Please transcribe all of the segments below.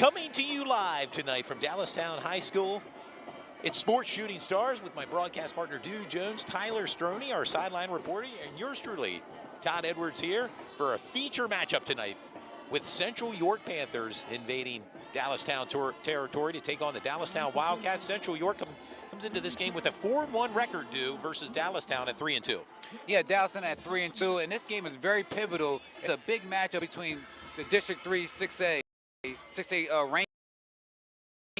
Coming to you live tonight from Dallastown High School, it's Sports Shooting Stars with my broadcast partner, Dude Jones, Tyler Stroney, our sideline reporter, and yours truly, Todd Edwards, here for a feature matchup tonight with Central York Panthers invading Dallastown territory to take on the Dallastown Wildcats. Central York comes into this game with a 4-1 record due versus Dallastown at 3-2. Yeah, Dallastown at 3-2, and this game is very pivotal. It's a big matchup between the District 3 6A ranking,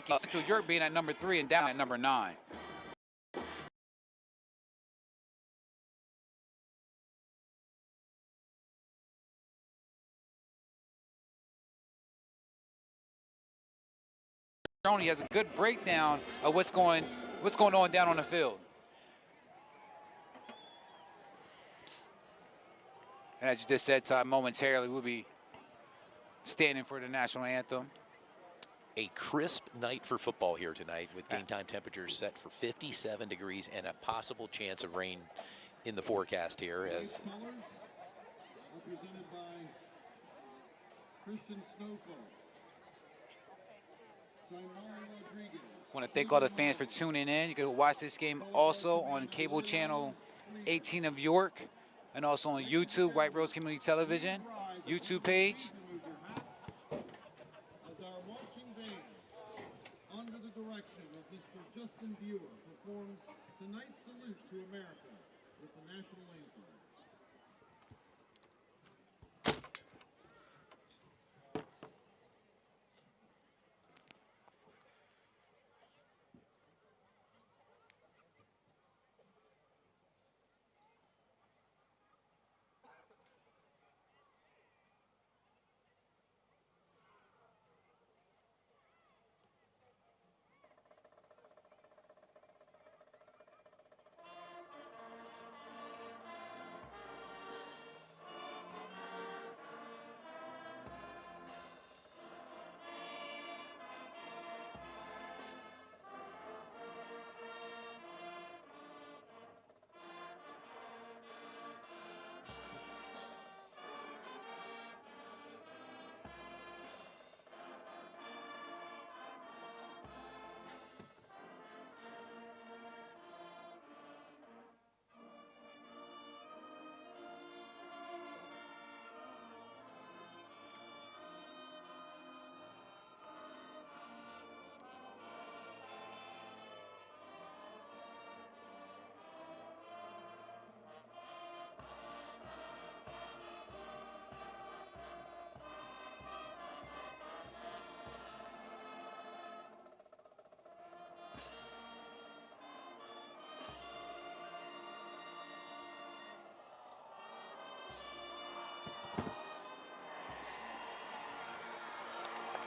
Central York being at number 3 and down at number 9. He has a good breakdown of what's going on down on the field. And as you just said, Todd, momentarily we'll be standing for the National Anthem. A crisp night for football here tonight with game time temperatures set for 57 degrees and a possible chance of rain in the forecast here. As represented by Christian Snowfall. I want to thank all the fans for tuning in. You can watch this game also on cable channel 18 of York and also on YouTube, White Rose Community Television, YouTube page. As our marching band, under the direction of Mr. Justin Buer, performs tonight's salute to America with the National Anthem.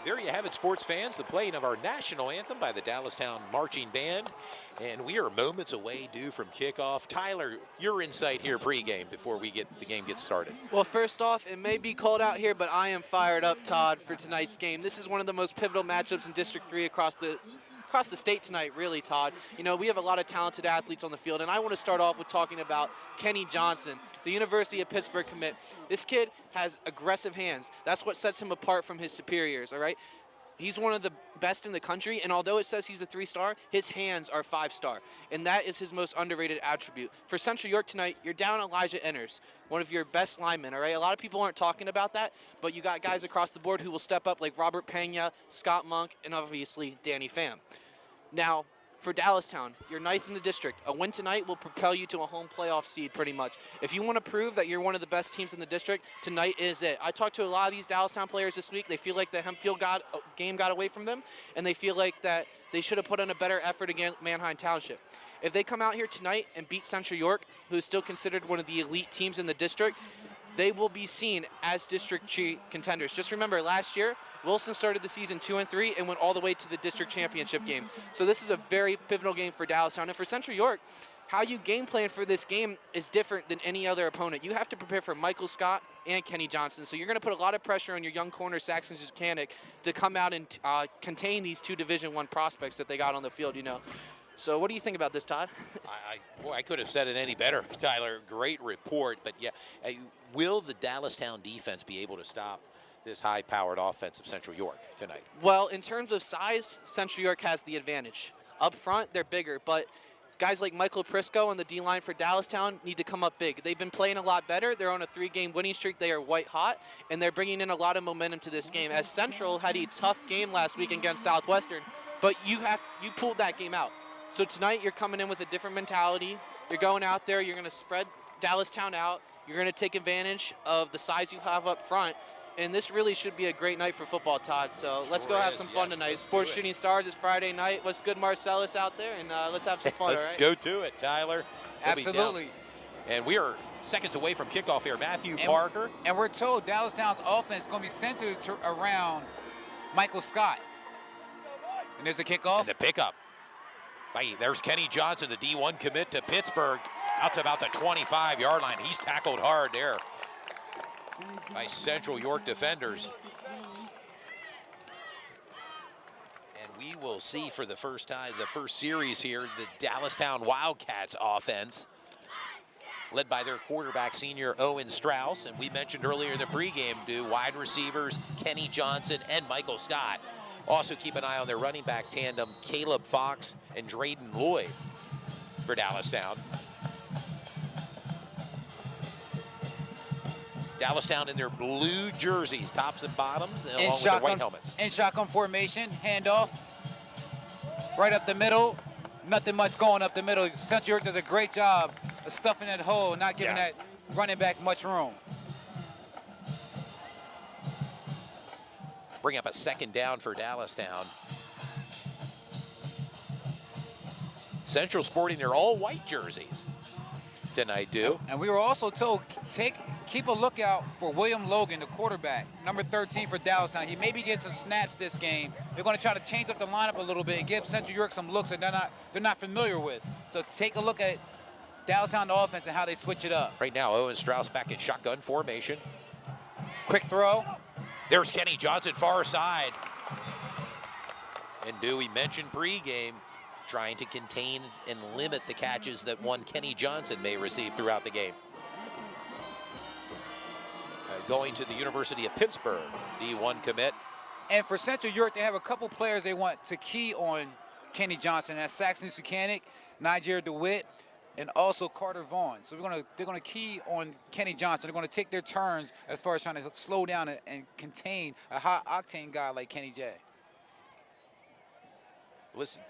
there you have it, sports fans, the playing of our national anthem by the Dallastown Marching Band. And we are moments away due from kickoff. Tyler, your insight here pregame before the game gets started. Well, first off, it may be cold out here, but I am fired up, Todd, for tonight's game. This is one of the most pivotal matchups in District 3 across the state tonight, really, Todd. You know, we have a lot of talented athletes on the field, and I want to start off with talking about Kenny Johnson, the University of Pittsburgh commit. This kid has aggressive hands. That's what sets him apart from his superiors, all right? He's one of the best in the country, and although it says he's a 3-star, his hands are 5-star, and that is his most underrated attribute. For Central York tonight, you're down Elijah Enners, one of your best linemen, all right? A lot of people aren't talking about that, but you got guys across the board who will step up like Robert Pena, Scott Monk, and obviously Danny Pham. Now, for Dallastown, you're ninth in the district. A win tonight will propel you to a home playoff seed pretty much. If you want to prove that you're one of the best teams in the district, tonight is it. I talked to a lot of these Dallastown players this week. They feel like the Hempfield game got away from them, and they feel like that they should have put in a better effort against Manheim Township. If they come out here tonight and beat Central York, who is still considered one of the elite teams in the district, they will be seen as District 3 contenders. Just remember, last year, Wilson started the season 2-3 and went all the way to the district championship game. So this is a very pivotal game for Dallastown. And for Central York, how you game plan for this game is different than any other opponent. You have to prepare for Michael Scott and Kenny Johnson. So you're going to put a lot of pressure on your young corner, Saxon Zukanik, to come out and contain these two Division I prospects that they got on the field, you know. So what do you think about this, Todd? I could have said it any better, Tyler. Great report. But, yeah, will the Dallastown defense be able to stop this high-powered offense of Central York tonight? Well, in terms of size, Central York has the advantage. Up front, they're bigger, but guys like Michael Prisco on the D-line for Dallastown need to come up big. They've been playing a lot better. They're on a 3-game winning streak. They are white hot, and they're bringing in a lot of momentum to this game. As Central had a tough game last week against Southwestern, but you pulled that game out. So tonight you're coming in with a different mentality. You're going out there. You're going to spread Dallastown out. You're going to take advantage of the size you have up front. And this really should be a great night for football, Todd. So let's go have some fun tonight. Sports Shooting Stars is Friday night. What's good, Marcellus, out there? And let's have some fun, Let's all right? go to it, Tyler. Absolutely. And we are seconds away from kickoff here. Matthew Parker. And we're told Dallastown's offense is going to be centered around Michael Scott. And there's a kickoff. And the pickup. Hey, there's Kenny Johnson, the D1 commit to Pittsburgh, out to about the 25-yard line. He's tackled hard there by Central York defenders. And we will see for the first time, the first series here, the Dallastown Wildcats offense, led by their quarterback, senior Owen Strauss. And we mentioned earlier in the pregame, wide receivers Kenny Johnson and Michael Scott. Also keep an eye on their running back tandem, Caleb Fox and Drayden Lloyd for Dallastown. Dallastown in their blue jerseys, tops and bottoms, along with their white helmets. In shotgun formation, handoff, right up the middle. Nothing much going up the middle. Central York does a great job of stuffing that hole, not giving that running back much room. Bring up a second down for Dallastown. Central sporting their all-white jerseys tonight, And we were also told, keep a lookout for William Logan, the quarterback, number 13 for Dallastown. He maybe gets some snaps this game. They're going to try to change up the lineup a little bit and give Central York some looks that they're not familiar with. So take a look at Dallastown offense and how they switch it up. Right now, Owen Strauss back in shotgun formation. Quick throw. There's Kenny Johnson, far side. And we mentioned pregame, trying to contain and limit the catches that one Kenny Johnson may receive throughout the game. Going to the University of Pittsburgh, D1 commit. And for Central York, they have a couple players they want to key on Kenny Johnson. That's Saxon Sukanik, Niger DeWitt, and also Carter Vaughn. So they're gonna key on Kenny Johnson. They're gonna take their turns as far as trying to slow down and contain a high-octane guy like Kenny J.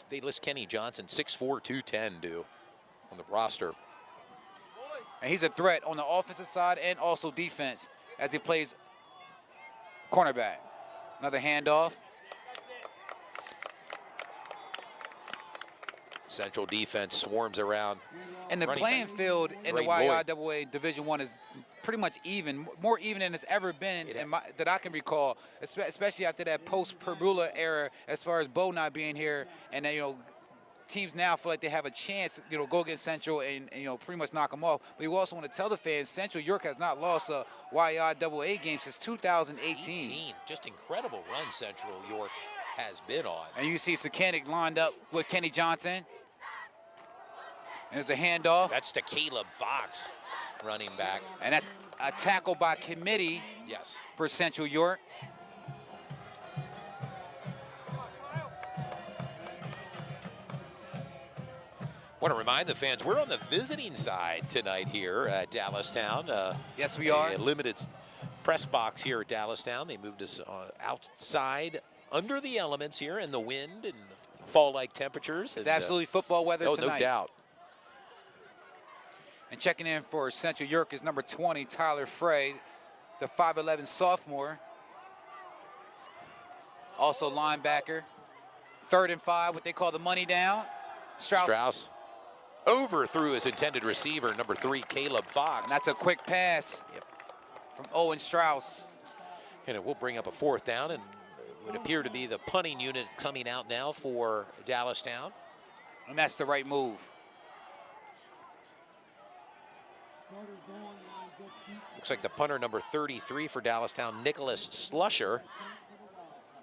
They list Kenny Johnson, 6'4", 210, on the roster. And he's a threat on the offensive side and also defense as he plays cornerback. Another handoff. Central defense swarms around. And the playing field in the YIAA Division I is pretty much even, more even than it's ever been that I can recall, especially after that post-Perbula era as far as Bo not being here. And then, teams now feel like they have a chance, go against Central and pretty much knock them off. But you also want to tell the fans, Central York has not lost a YIAA game since 2018. Just incredible run Central York has been on. And you see Sukanik lined up with Kenny Johnson. And there's a handoff. That's to Caleb Fox, running back. And that's a tackle by committee for Central York. Want to remind the fans, we're on the visiting side tonight here at Dallastown. Yes, we are. A limited press box here at Dallastown. They moved us outside under the elements here in the wind and fall-like temperatures. It's absolutely football weather tonight. No doubt. And checking in for Central York is number 20, Tyler Frey, the 5'11" sophomore. Also linebacker. 3rd and 5, what they call the money down. Strauss overthrew his intended receiver, number 3, Caleb Fox. And that's a quick pass from Owen Strauss. And it will bring up a 4th down, and it would appear to be the punting unit coming out now for Dallastown. And that's the right move. Looks like the punter, number 33 for Dallastown, Nicholas Slusher,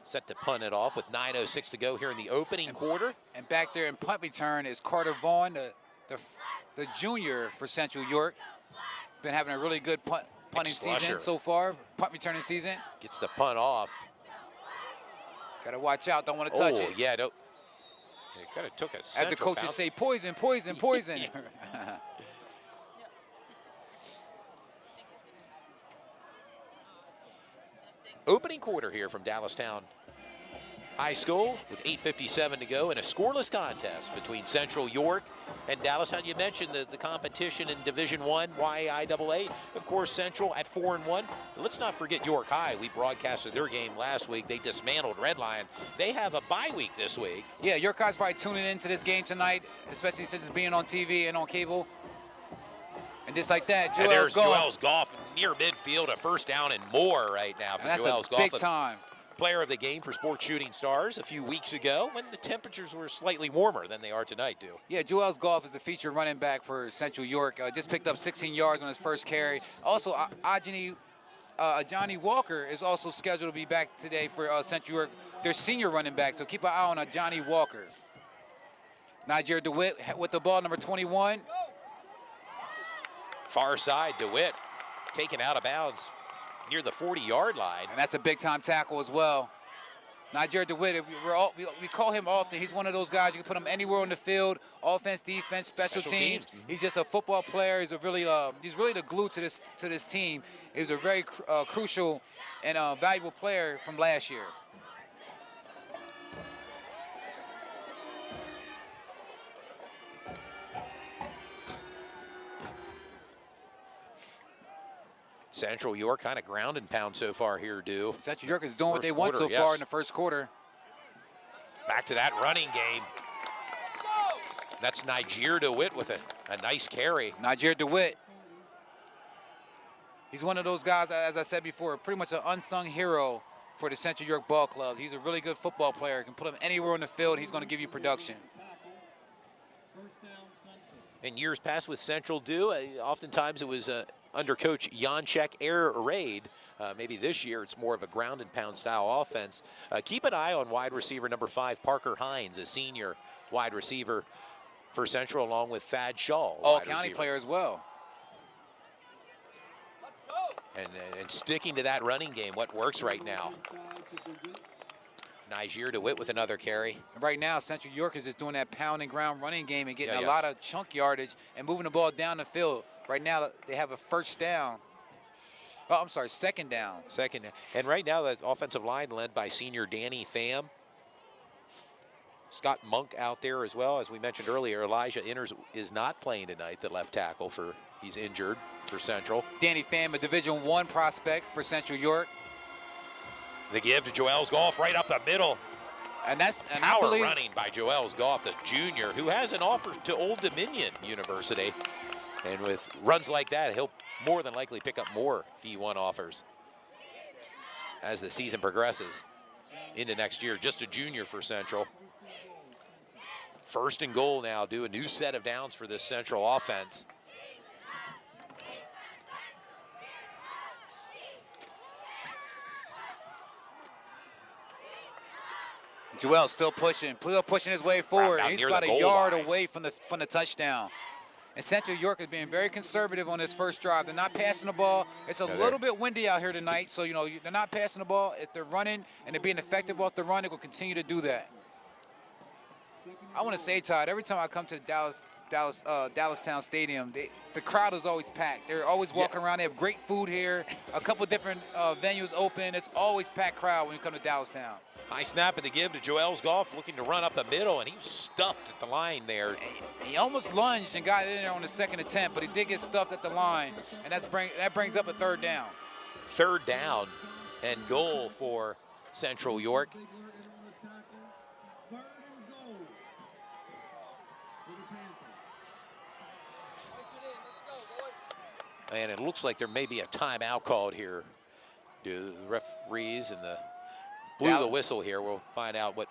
set to punt it off with 9:06 to go here in the opening quarter. And back there in punt return is Carter Vaughn, the junior for Central York. Been having a really good punting season Slusher. so far, punt returning season. Gets the punt off. Got to watch out. Don't want to touch it. Yeah, no. It kind of took a As the central coaches bounce. say, poison, poison, poison. Opening quarter here from Dallastown High School with 8:57 to go in a scoreless contest between Central York and Dallastown. You mentioned the competition in Division I, YIAA. Of course, Central at 4-1. But let's not forget York High. We broadcasted their game last week. They dismantled Red Lion. They have a bye week this week. Yeah, York High's probably tuning into this game tonight, especially since it's being on TV and on cable. And just like that, And there's Joel's Joel's Golf near midfield, a first down and more right now for And that's Joel's a Golf. big time. Player of the game for Sports Shooting Stars a few weeks ago when the temperatures were slightly warmer than they are tonight, too. Yeah, Joel's Golf is the featured running back for Central York. Just picked up 16 yards on his first carry. Also, Johnny Walker is also scheduled to be back today for Central York, their senior running back. So keep an eye on Johnny Walker. Niger DeWitt with the ball, number 21. Far side, DeWitt taken out of bounds near the 40-yard line. And that's a big-time tackle as well. Niger DeWitt, we call him often. He's one of those guys, you can put him anywhere on the field, offense, defense, special teams. He's just a football player. He's really the glue to this team. He was a very crucial and valuable player from last year. Central York kind of ground and pound so far here, Dew. Central York is doing what they want quarter, so far yes. in the first quarter. Back to that running game. That's Niger DeWitt with a nice carry. Niger DeWitt. He's one of those guys, as I said before, pretty much an unsung hero for the Central York Ball Club. He's a really good football player. You can put him anywhere on the field. He's going to give you production. In years past with Central, Dew, oftentimes it was under Coach Janczek air raid. Maybe this year it's more of a ground and pound style offense. Keep an eye on wide receiver number 5, Parker Hines, a senior wide receiver for Central, along with Thad Shaw. All-county player as well. And sticking to that running game, what works right now. Niger DeWitt with another carry. And right now, Central York is just doing that pound and ground running game and getting Yeah, a lot of chunk yardage and moving the ball down the field. Right now, they have a first down. Oh, I'm sorry, second down. Second. And right now, the offensive line led by senior Danny Pham. Scott Monk out there as well. As we mentioned earlier, Elijah Inners is not playing tonight, the left tackle. He's injured for Central. Danny Pham, a Division I prospect for Central York. The give to Joel's Golf right up the middle. And I Power believe running by Joel's Golf, the junior, who has an offer to Old Dominion University. And with runs like that, he'll more than likely pick up more D1 offers as the season progresses into next year. Just a junior for Central. First and goal now, do a new set of downs for this Central offense. Joel still pushing his way forward. Out He's near about the a goal yard line. away from the touchdown. And Central York is being very conservative on this first drive. They're not passing the ball. It's a little bit windy out here tonight, so they're not passing the ball. If they're running and they're being effective off the run, they will continue to do that. I want to say, Todd, every time I come to the Dallastown Stadium, the crowd is always packed. They're always walking around. They have great food here. A couple different venues open. It's always packed crowd when you come to Dallastown. High snap at the give to Joel's Golf, looking to run up the middle, and he was stuffed at the line there. He almost lunged and got in there on the second attempt, but he did get stuffed at the line, and that brings up a third down. Third down and goal for Central York. And it looks like there may be a timeout called here. The referees and blew the whistle here. We'll find out what.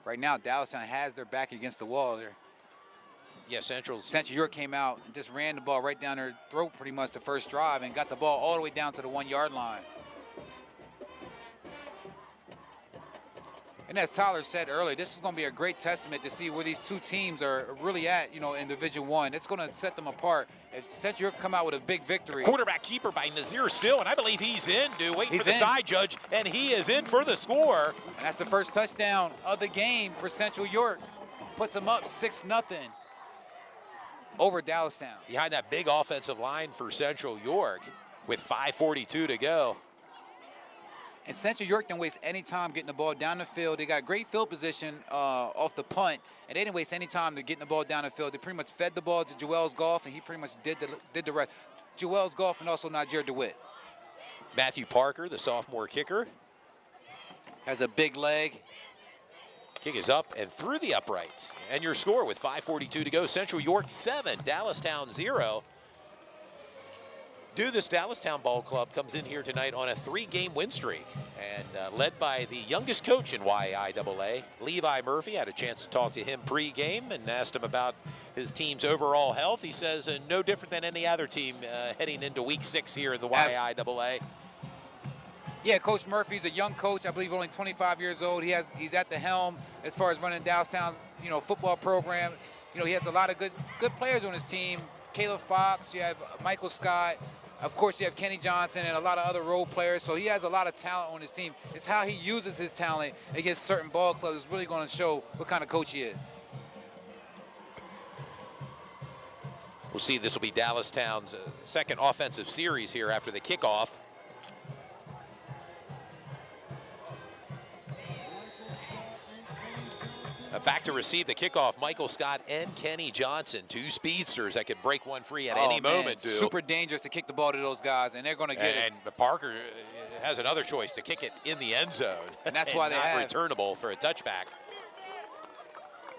Right now, Dallastown has their back against the wall there. Yeah, Central York came out and just ran the ball right down their throat pretty much the first drive and got the ball all the way down to the 1 yard line. And And as Tyler said earlier, this is going to be a great testament to see where these two teams are really at, in Division I. It's going to set them apart. If Central York come out with a big victory. Quarterback keeper by Nazir Still, and I believe he's in, waiting for the in. side judge, and he is in for the score. And that's the first touchdown of the game for Central York. Puts them up 6-0 over Dallastown. Behind that big offensive line for Central York with 5:42 to go. And Central York didn't waste any time getting the ball down the field. They got great field position off the punt, and they didn't waste any time to getting the ball down the field. They pretty much fed the ball to Joel's Golf, and he pretty much did the rest. Joel's Golf and also Niger DeWitt. Matthew Parker, the sophomore kicker, has a big leg. Kick is up and through the uprights. And your score with 5:42 to go, Central York 7, Dallastown 0. This Dallastown Ball Club comes in here tonight on a 3-game win streak, and led by the youngest coach in YIAA, Levi Murphy. Had a chance to talk to him pre-game and asked him about his team's overall health. He says no different than any other team heading into week 6 here in the YIAA. Yeah, Coach Murphy's a young coach. I believe only 25 years old. He's at the helm as far as running Dallastown, football program. He has a lot of good players on his team. Caleb Fox, you have Michael Scott. Of course, you have Kenny Johnson and a lot of other role players, so he has a lot of talent on his team. It's how he uses his talent against certain ball clubs is really going to show what kind of coach he is. We'll see. This will be Dallastown's second offensive series here after the kickoff. Back to receive the kickoff, Michael Scott and Kenny Johnson, two speedsters that could break one free at any moment. Super dangerous to kick the ball to those guys, and they're going to get it. And Parker has another choice to kick it in the end zone. And that's why they not have returnable for a touchback.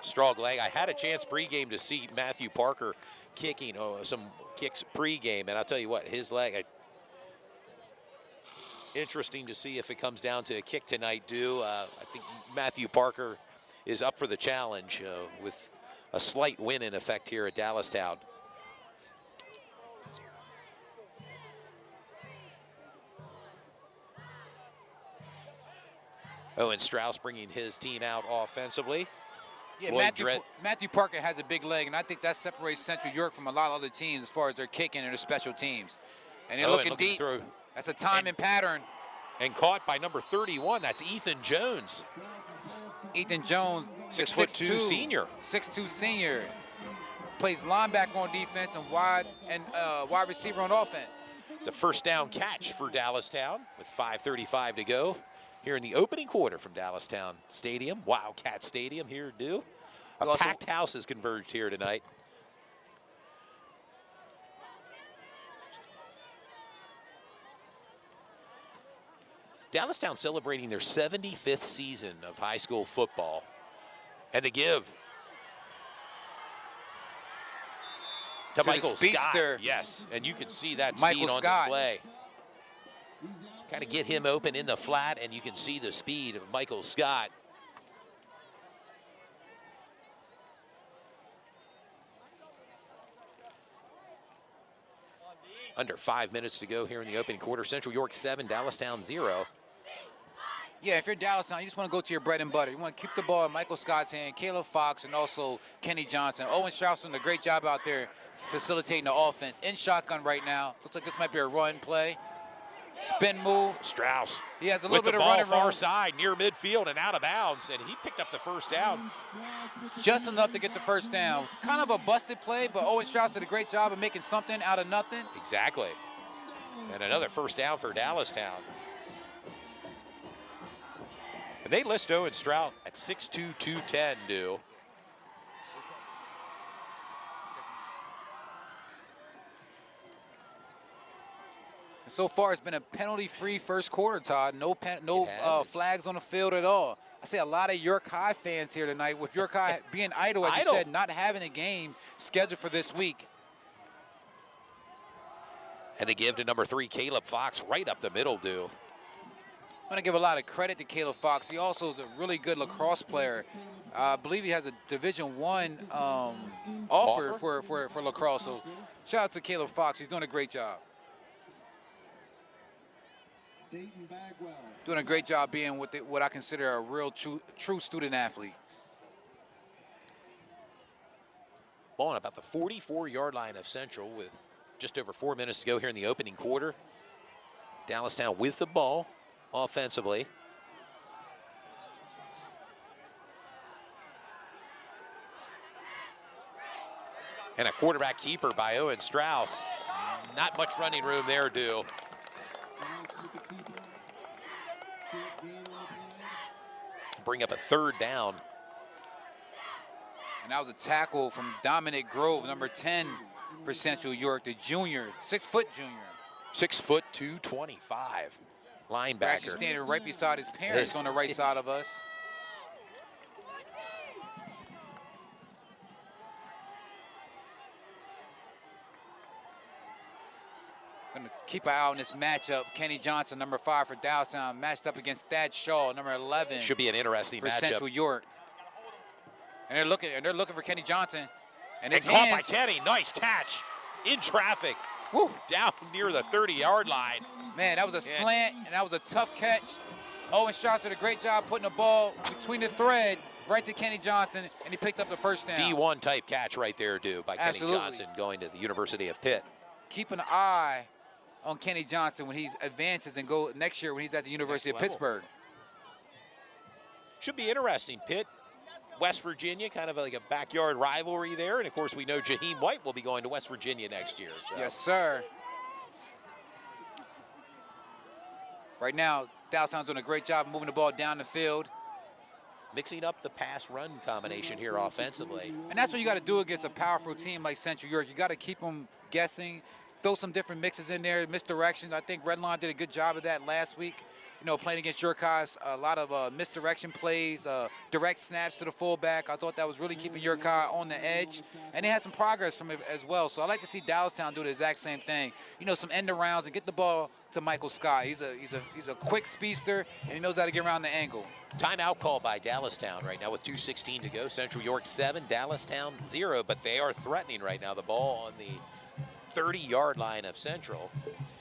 Strong leg. I had a chance pregame to see Matthew Parker kicking some kicks pregame, and I'll tell you what, his leg, interesting to see if it comes down to a kick tonight, I think Matthew Parker is up for the challenge with a slight win in effect here at Dallastown. Owen Strauss bringing his team out offensively. Yeah, Matthew Parker has a big leg, and I think that separates Central York from a lot of other teams as far as their kicking and their special teams. And they're looking deep. Through. That's a time and pattern. And caught by number 31, that's Ethan Jones. Ethan Jones, 6'2" senior. 6'2" senior. Plays linebacker on defense and wide receiver on offense. It's a first down catch for Dallastown with 5:35 to go here in the opening quarter from Dallastown Stadium, Wildcat Stadium here, A packed house has converged here tonight. Dallastown celebrating their 75th season of high school football. And the give to Michael Scott. Yes, and you can see that speed on display. Kind of get him open in the flat, and you can see the speed of Michael Scott. Under 5 minutes to go here in the opening quarter. Central York 7, Dallastown 0. Yeah, if you're Dallastown, you just want to go to your bread and butter. You want to keep the ball in Michael Scott's hand, Caleb Fox, and also Kenny Johnson. Owen Strauss doing a great job out there facilitating the offense. In shotgun right now. Looks like this might be a run play. Spin move. Strauss. He has a little bit of running room. Far side, near midfield and out of bounds, and he picked up the first down. Just enough to get the first down. Kind of a busted play, but Owen Strauss did a great job of making something out of nothing. Exactly. And another first down for Dallastown. And they list Owen Strauss at 6'2", 210, So far, it's been a penalty-free first quarter, Todd. No flags on the field at all. I see a lot of York High fans here tonight, with York High being idle, as you said, not having a game scheduled for this week. And they give to number 3, Caleb Fox, right up the middle, I want to give a lot of credit to Caleb Fox. He also is a really good lacrosse player. I believe he has a Division I offer for lacrosse. So shout out to Caleb Fox. He's doing a great job. Dayton Bagwell. Doing a great job being what I consider a real true student athlete. Ball on about the 44-yard line of Central with just over 4 minutes to go here in the opening quarter. Dallastown with the ball offensively. And a quarterback keeper by Owen Strauss. Not much running room there, Dew. Bring up a third down. And that was a tackle from Dominic Grove, number 10 for Central York, the junior, 6-foot junior. 6 foot 225 linebacker. They're actually standing right beside his parents on the right side of us. Gonna keep an eye on this matchup. Kenny Johnson, number 5 for Dallastown, matched up against Thad Shaw, number 11. Should be an interesting for matchup. Central York. And they're looking for Kenny Johnson. And his caught by hands. Kenny. Nice catch in traffic. Woo. Down near the 30-yard line. Man, that was a slant, and that was a tough catch. Owen Strauss did a great job putting the ball between the thread right to Kenny Johnson, and he picked up the first down. D1 type catch right there, Dew, by Absolutely. Kenny Johnson going to the University of Pitt. Keep an eye on Kenny Johnson when he advances and go next year when he's at the University of Pittsburgh. Should be interesting. Pitt, West Virginia, kind of like a backyard rivalry there. And, of course, we know Jaheim White will be going to West Virginia next year. So. Yes, sir. Right now, Dallastown's doing a great job moving the ball down the field. Mixing up the pass-run combination here offensively. And that's what you got to do against a powerful team like Central York. You got to keep them guessing, throw some different mixes in there, misdirection. I think Redline did a good job of that last week. You know, playing against York High, a lot of misdirection plays, direct snaps to the fullback. I thought that was really keeping York High on the edge. And they had some progress from it as well. So I like to see Dallastown do the exact same thing. You know, some end arounds and get the ball to Michael Scott. He's a quick speedster, and he knows how to get around the angle. Timeout call by Dallastown right now with 2:16 to go. Central York 7, Dallastown 0, but they are threatening right now. The ball on the 30-yard line of Central.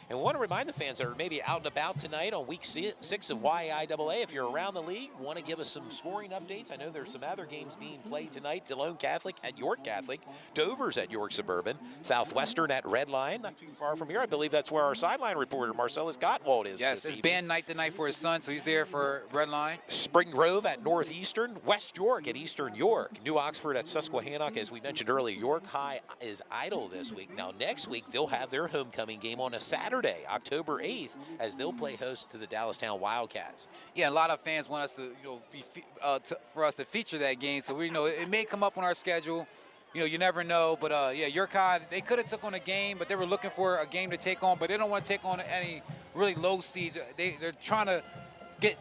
And we want to remind the fans that are maybe out and about tonight on week 6 of YIAA. If you're around the league, want to give us some scoring updates. I know there's some other games being played tonight. DeLone Catholic at York Catholic. Dover's at York Suburban. Southwestern at Redline. Not too far from here. I believe that's where our sideline reporter, Marcellus Gottwald, is. Yes, it's band night tonight for his son, so he's there for Redline. Spring Grove at Northeastern. West York at Eastern York. New Oxford at Susquehannock. As we mentioned earlier, York High is idle this week. Now, next week, they'll have their homecoming game on a Saturday, October 8th, as they'll play host to the Dallastown Wildcats. Yeah, a lot of fans want us to, you know, for us to feature that game. So we know it may come up on our schedule. You know, you never know. But yeah, York High, they could have took on a game, but they were looking for a game to take on. But they don't want to take on any really low seeds. They're trying to get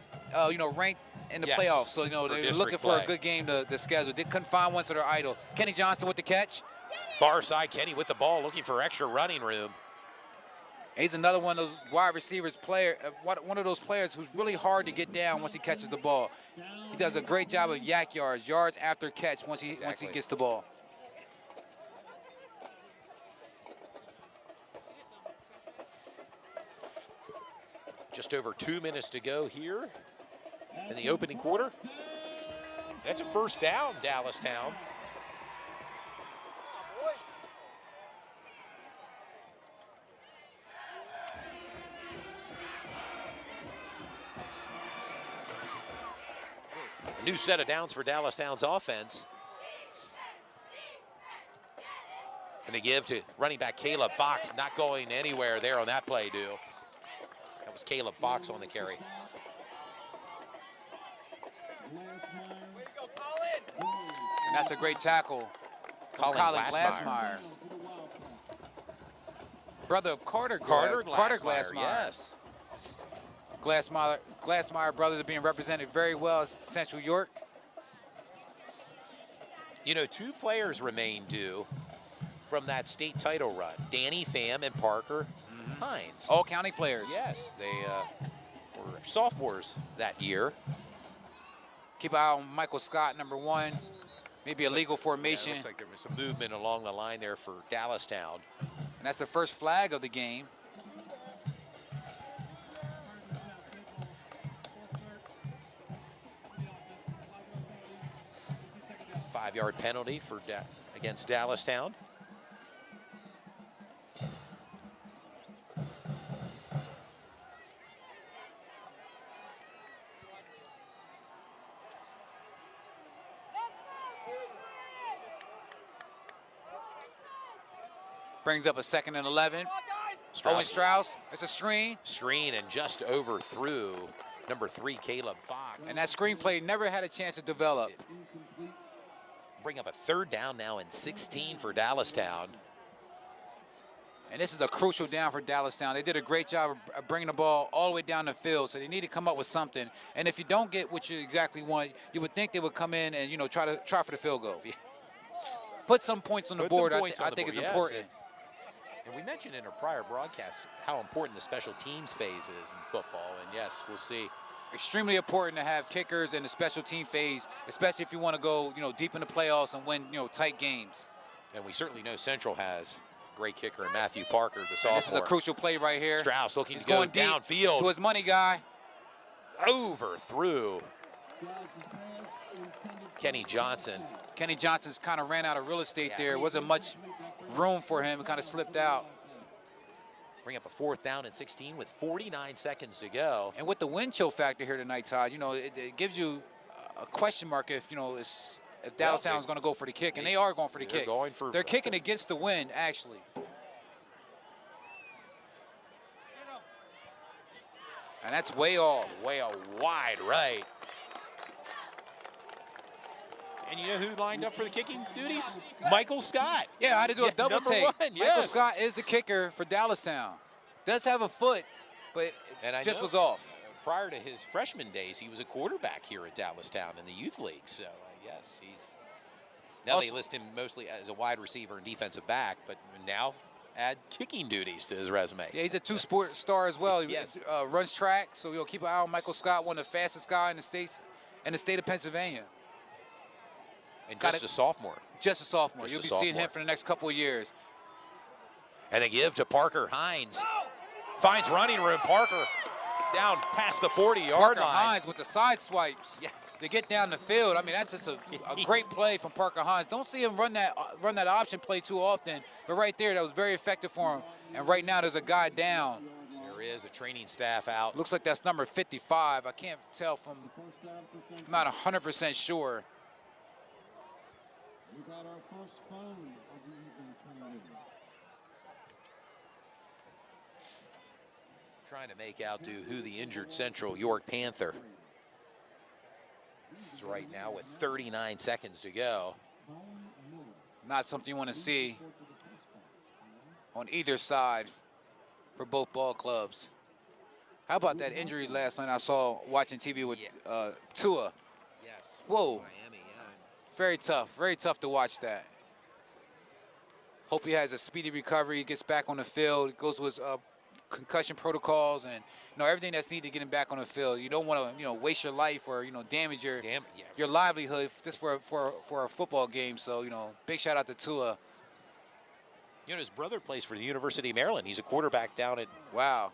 you know, ranked in the playoffs. So you know, they're looking for a good game to schedule. They couldn't find one, so they're idle. Kenny Johnson with the catch. Far side, Kenny with the ball, looking for extra running room. He's another one of those wide receivers one of those players who's really hard to get down once he catches the ball. He does a great job of yak yards after catch once he gets the ball. Just over 2 minutes to go here in the opening quarter. That's a first down, Dallastown. New set of downs for Dallastown's offense. And they give to running back Caleb Fox, not going anywhere there on that play, Dew. That was Caleb Fox on the carry. And that's a great tackle. Colin Glassmeyer. Brother of Carter Glassmeyer. Yes. Glassmeyer brothers are being represented very well as Central York. You know, 2 players remain due from that state title run. Danny Pham and Parker Hines. All county players. Yes, they were sophomores that year. Keep an eye on Michael Scott, number 1. Maybe a legal formation. Yeah, looks like there was some movement along the line there for Dallastown. And that's the first flag of the game. 5-yard penalty for against Dallastown. Brings up a 2nd and 11. Owen Strauss, it's a screen. Screen and just overthrew number 3, Caleb Fox. And that screen play never had a chance to develop. Bring up a 3rd down now and 16 for Dallastown. And this is a crucial down for Dallastown. They did a great job of bringing the ball all the way down the field, so they need to come up with something. And if you don't get what you exactly want, you would think they would come in and, you know, try for the field goal. Put some points on the board. I think it's important. And we mentioned in our prior broadcasts how important the special teams phase is in football. And yes, we'll see. Extremely important to have kickers in the special team phase, especially if you want to go, you know, deep in the playoffs and win, you know, tight games. And we certainly know Central has a great kicker in Matthew Parker, the sophomore. And this is a crucial play right here. Strauss looking He's to go going deep downfield. to his money guy. Overthrew. Kenny Johnson. Kenny Johnson's kind of ran out of real estate there. It wasn't much room for him. It kind of slipped out. Bring up a 4th down and 16 with 49 seconds to go. And with the wind chill factor here tonight, Todd, you know, it gives you a question mark if, you know, if Dallastown's going to go for the kick, and they are going for the kick. They're kicking against the wind, actually. And that's way off. Way wide right. And you know who lined up for the kicking duties? Michael Scott. Yeah, I had to do a double take. Michael Yes. Scott is the kicker for Dallastown. Does have a foot, but just was off. Prior to his freshman days, he was a quarterback here at Dallastown in the youth league. So, yes, now they list him mostly as a wide receiver and defensive back, but now add kicking duties to his resume. Yeah, he's a two-sport star as well. Yes. He runs track, so we'll keep an eye on Michael Scott, one of the fastest guys in the state of Pennsylvania. And just a sophomore. Just a sophomore. You'll be seeing him for the next couple of years. And they give to Parker Hines. Finds running room. Parker down past the 40-yard line. Parker Hines with the side swipes. Yeah. To get down the field. I mean, that's just a great play from Parker Hines. Don't see him run that option play too often, but right there, that was very effective for him. And right now, there's a guy down. There is a training staff out. Looks like that's number 55. I can't tell from, I'm not 100% sure. We got our first phone of the evening tonight. Trying to make out who the injured Central York Panther is right now with 39 seconds to go. Not something you want to see on either side for both ball clubs. How about that injury last night I saw watching TV with Tua? Yes. Whoa. Miami, Very tough to watch that. Hope he has a speedy recovery, he gets back on the field, goes with concussion protocols and, you know, everything that's needed to get him back on the field. You don't want to, you know, waste your life or, you know, damage your livelihood just for a football game. So, you know, big shout out to Tua. You know, his brother plays for the University of Maryland. He's a quarterback down at Wow.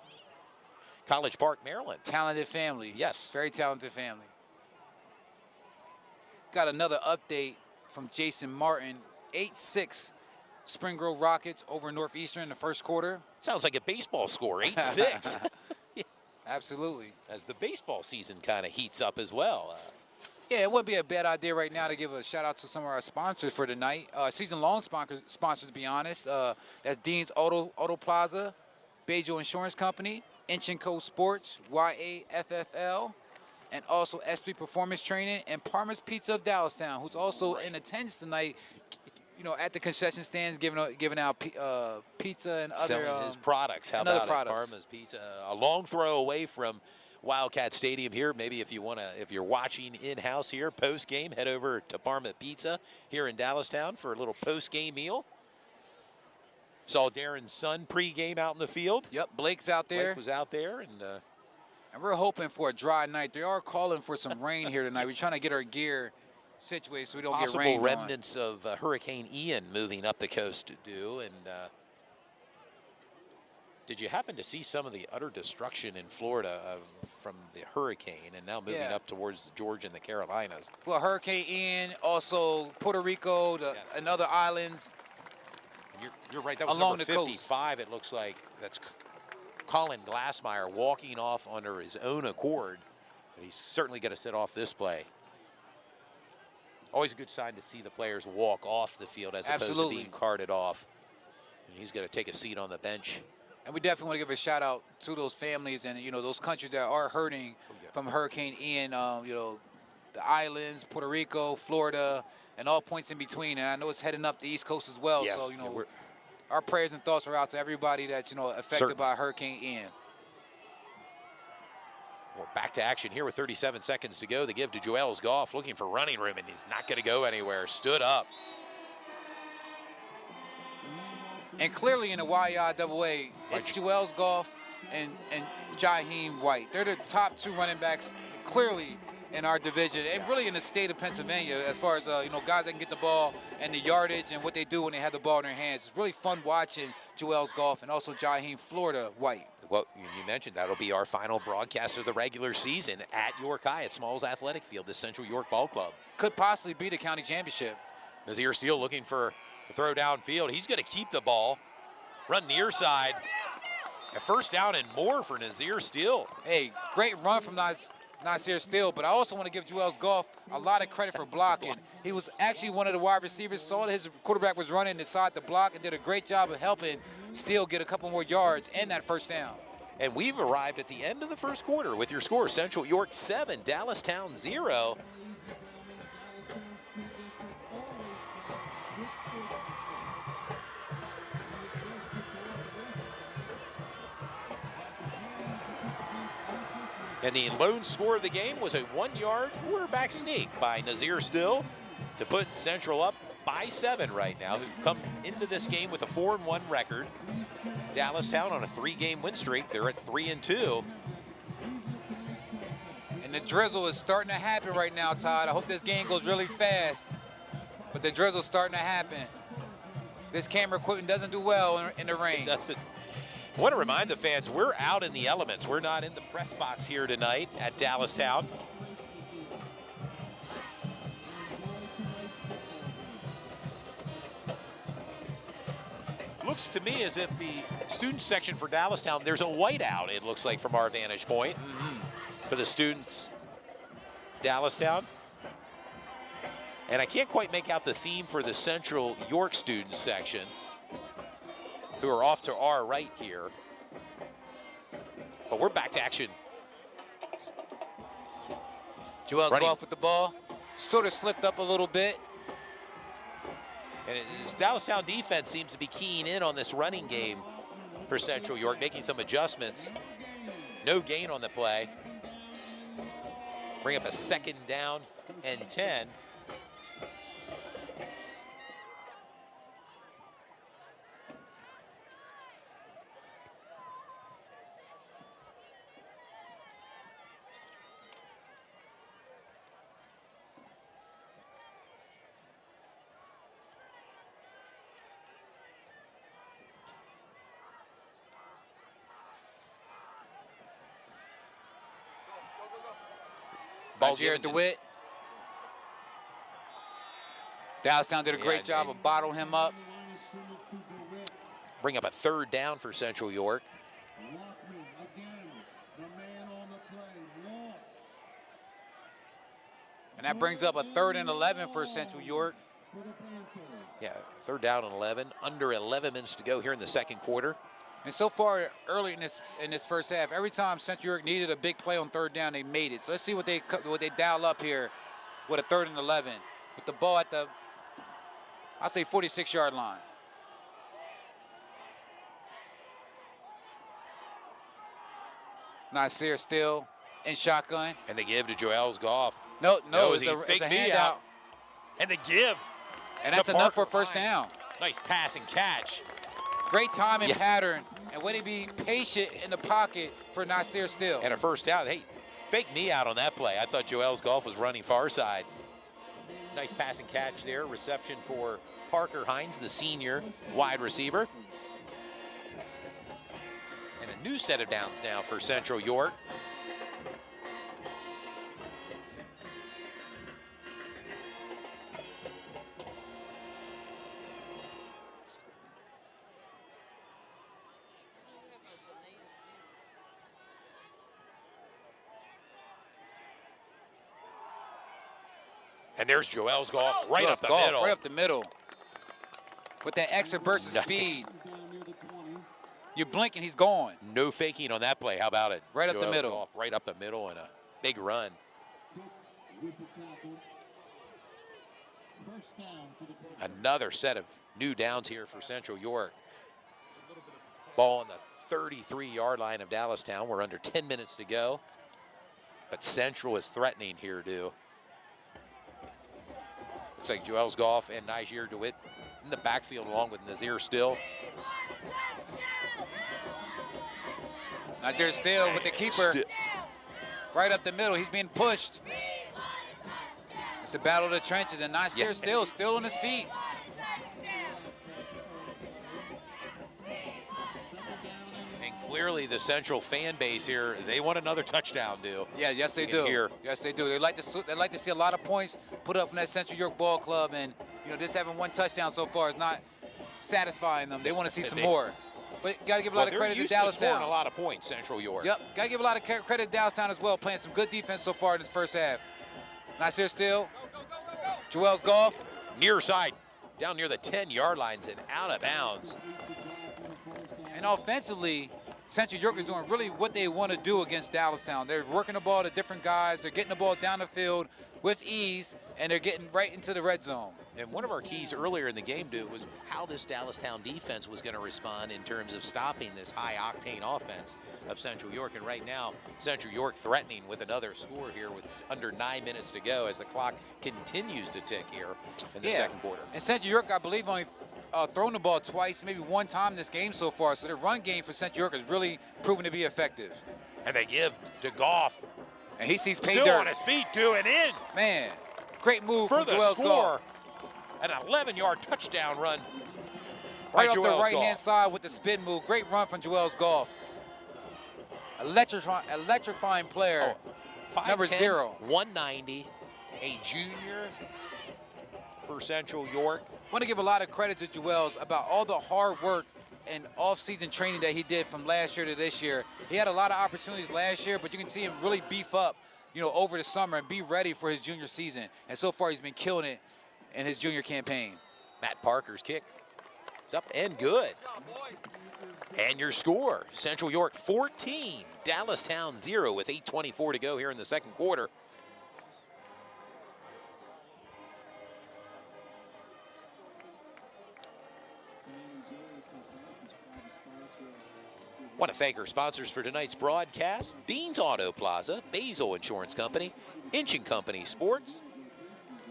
College Park, Maryland. Talented family. Yes. Very talented family. Got another update from Jason Martin. 8-6 Spring Grove Rockets over Northeastern in the first quarter. Sounds like a baseball score, 8-6. Absolutely. As the baseball season kind of heats up as well. Yeah, it wouldn't be a bad idea right now to give a shout out to some of our sponsors for tonight. Season-long sponsors, to be honest. That's Dean's Auto Plaza, Bejo Insurance Company, Inch & Co Sports, YAFFL, and also S3 Performance Training, and Parma's Pizza of Dallastown, who's also in attendance tonight, you know, at the concession stands, giving out pizza and other selling his products. How about products. Parma's Pizza, a long throw away from Wildcat Stadium here. Maybe if you're watching in-house here, post-game, head over to Parma Pizza here in Dallastown for a little post-game meal. Saw Darren's son pre-game out in the field. Yep, Blake's out there. Blake was out there, and we're hoping for a dry night. They are calling for some rain here tonight. We're trying to get our gear situated so we don't get rain. Possible remnants of Hurricane Ian moving up the coast to do, and Did you happen to see some of the utter destruction in Florida from the hurricane and now moving up towards Georgia and the Carolinas? Well, Hurricane Ian, also Puerto Rico, and other islands. You're right. That was along number the coast. 55. It looks like that's Colin Glassmeyer walking off under his own accord. But he's certainly going to set off this play. Always a good sign to see the players walk off the field as opposed to being carted off. And he's going to take a seat on the bench. And we definitely want to give a shout out to those families and, you know, those countries that are hurting from Hurricane Ian, you know, the islands, Puerto Rico, Florida, and all points in between. And I know it's heading up the East Coast as well. Yes. So, you know, our prayers and thoughts are out to everybody that's, you know, affected by Hurricane Ian. We're back to action here with 37 seconds to go. They give to Joel's Goff, looking for running room, and he's not going to go anywhere. Stood up. And clearly in the YIAA, it's Joel's Goff and Jaheim White. They're the top two running backs clearly in our division and really in the state of Pennsylvania as far as, you know, guys that can get the ball and the yardage and what they do when they have the ball in their hands. It's really fun watching Joel's Goff and also Jaheim Florida White. Well, you mentioned that'll be our final broadcast of the regular season at York High at Smalls Athletic Field, the Central York Ball Club. Could possibly be the county championship. Nazir Steele looking for the throw downfield. He's going to keep the ball, run near side. A first down and more for Nazir Steele. Hey, great run from Nasir Steele, but I also want to give Joel's Goff a lot of credit for blocking. He was actually one of the wide receivers, saw that his quarterback was running inside the block and did a great job of helping Steele get a couple more yards and that first down. And we've arrived at the end of the first quarter with your score. Central York 7, Dallastown 0. And the lone score of the game was a 1-yard quarterback sneak by Nazir Still to put Central up by 7 right now, who come into this game with a 4-1 record. Dallastown on a 3-game win streak. They're at 3-2. And the drizzle is starting to happen right now, Todd. I hope this game goes really fast, but the drizzle's starting to happen. This camera equipment doesn't do well in the rain. I want to remind the fans, we're out in the elements. We're not in the press box here tonight at Dallastown. Looks to me as if the student section for Dallastown, there's a whiteout, it looks like, from our vantage point for the students Dallastown. And I can't quite make out the theme for the Central York student section, who are off to our right here. But we're back to action. Joel's Goff with the ball. Sort of slipped up a little bit. And his Dallastown defense seems to be keying in on this running game for Central York, making some adjustments. No gain on the play. Bring up a 2nd down and 10. Jared DeWitt. Dallastown did a great job of bottling him up. Bring up a 3rd down for Central York. And that brings up a 3rd and 11 for Central York. Yeah, 3rd down and 11. Under 11 minutes to go here in the 2nd quarter. And so far, early in this first half, every time Central York needed a big play on 3rd down, they made it. So let's see what they dial up here with a 3rd and 11 with the ball at the, I'll say 46-yard line. Nasir still in shotgun. And they give to Joel's Goff. No, it's a And they give. And that's enough for a first down. Nice pass and catch. Great timing pattern, and way to be patient in the pocket for Nasir Still. And a first down. Hey, fake knee out on that play. I thought Joel's Goff was running far side. Nice pass and catch there. Reception for Parker Hines, the senior wide receiver. And a new set of downs now for Central York. And there's Joel's golf right up the middle. Right up the middle. With that extra burst of Nice. speed. You blink and he's gone. No faking on that play. How about it? Right up the Joel's middle. golf right up the middle and a big run. Another set of new downs here for Central York. Ball on the 33-yard line of Dallastown. We're under 10 minutes to go. But Central is threatening here, too. Looks like Joel's Golf and Niger DeWitt in the backfield along with Nazir Still. Niger Still with the keeper. Right up the middle. He's being pushed. It's a battle of the trenches, and Nasir still on his feet. And clearly the Central fan base here, they want another touchdown, do. Yeah, yes they do. Here. Yes they do. They like to see a lot of points put up from that Central York Ball Club, and just having one touchdown so far is not satisfying them. They want to see some more. But you got to give a lot of credit to Dallastown. Scoring Dallastown. a lot of points, Central York. Yep, got to give a lot of credit to Dallastown as well, playing some good defense so far in this first half. Nasir Still, Joel's Golf. Near side, down near the 10-yard lines and out of bounds. And offensively, Central York is doing really what they want to do against Dallastown. They're working the ball to different guys. They're getting the ball down the field with ease, and they're getting right into the red zone. And one of our keys earlier in the game, dude, was how this Dallastown defense was going to respond in terms of stopping this high-octane offense of Central York. And right now, Central York threatening with another score here with under 9 minutes to go as the clock continues to tick here in the second quarter. And Central York, I believe, only thrown the ball twice, maybe one time this game so far. So the run game for Central York has really proven to be effective. And they give to Goff. And he sees pay Still dirt. on his feet, doing in. Man, great move for from the Joel's score. Golf. An 11-yard touchdown run. Right off Joel's the right-hand Golf. side with the spin move. Great run from Joel's Golf. Electrifying player. Oh, number 5'10", 0. 190, a junior for Central York. I want to give a lot of credit to Joel's about all the hard work and off-season training that he did from last year to this year. He had a lot of opportunities last year, but you can see him really beef up, over the summer and be ready for his junior season. And so far, he's been killing it in his junior campaign. Matt Parker's kick is up and good. And your score, Central York 14, Dallastown 0 with 8:24 to go here in the second quarter. Want to thank our sponsors for tonight's broadcast: Dean's Auto Plaza, Basil Insurance Company, Inch & Company Sports,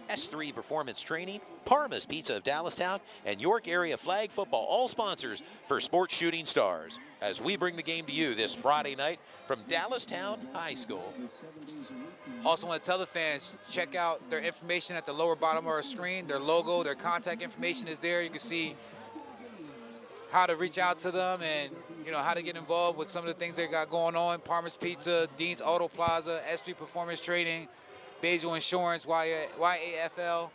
S3 Performance Training, Parma's Pizza of Dallastown, and York Area Flag Football, all sponsors for Sports Shooting Stars, as we bring the game to you this Friday night from Dallastown High School. Also want to tell the fans, check out their information at the lower bottom of our screen. Their logo, their contact information is there. You can see how to reach out to them and how to get involved with some of the things they got going on. Parma's Pizza, Dean's Auto Plaza, S3 Performance Training, Basil Insurance, YAFL.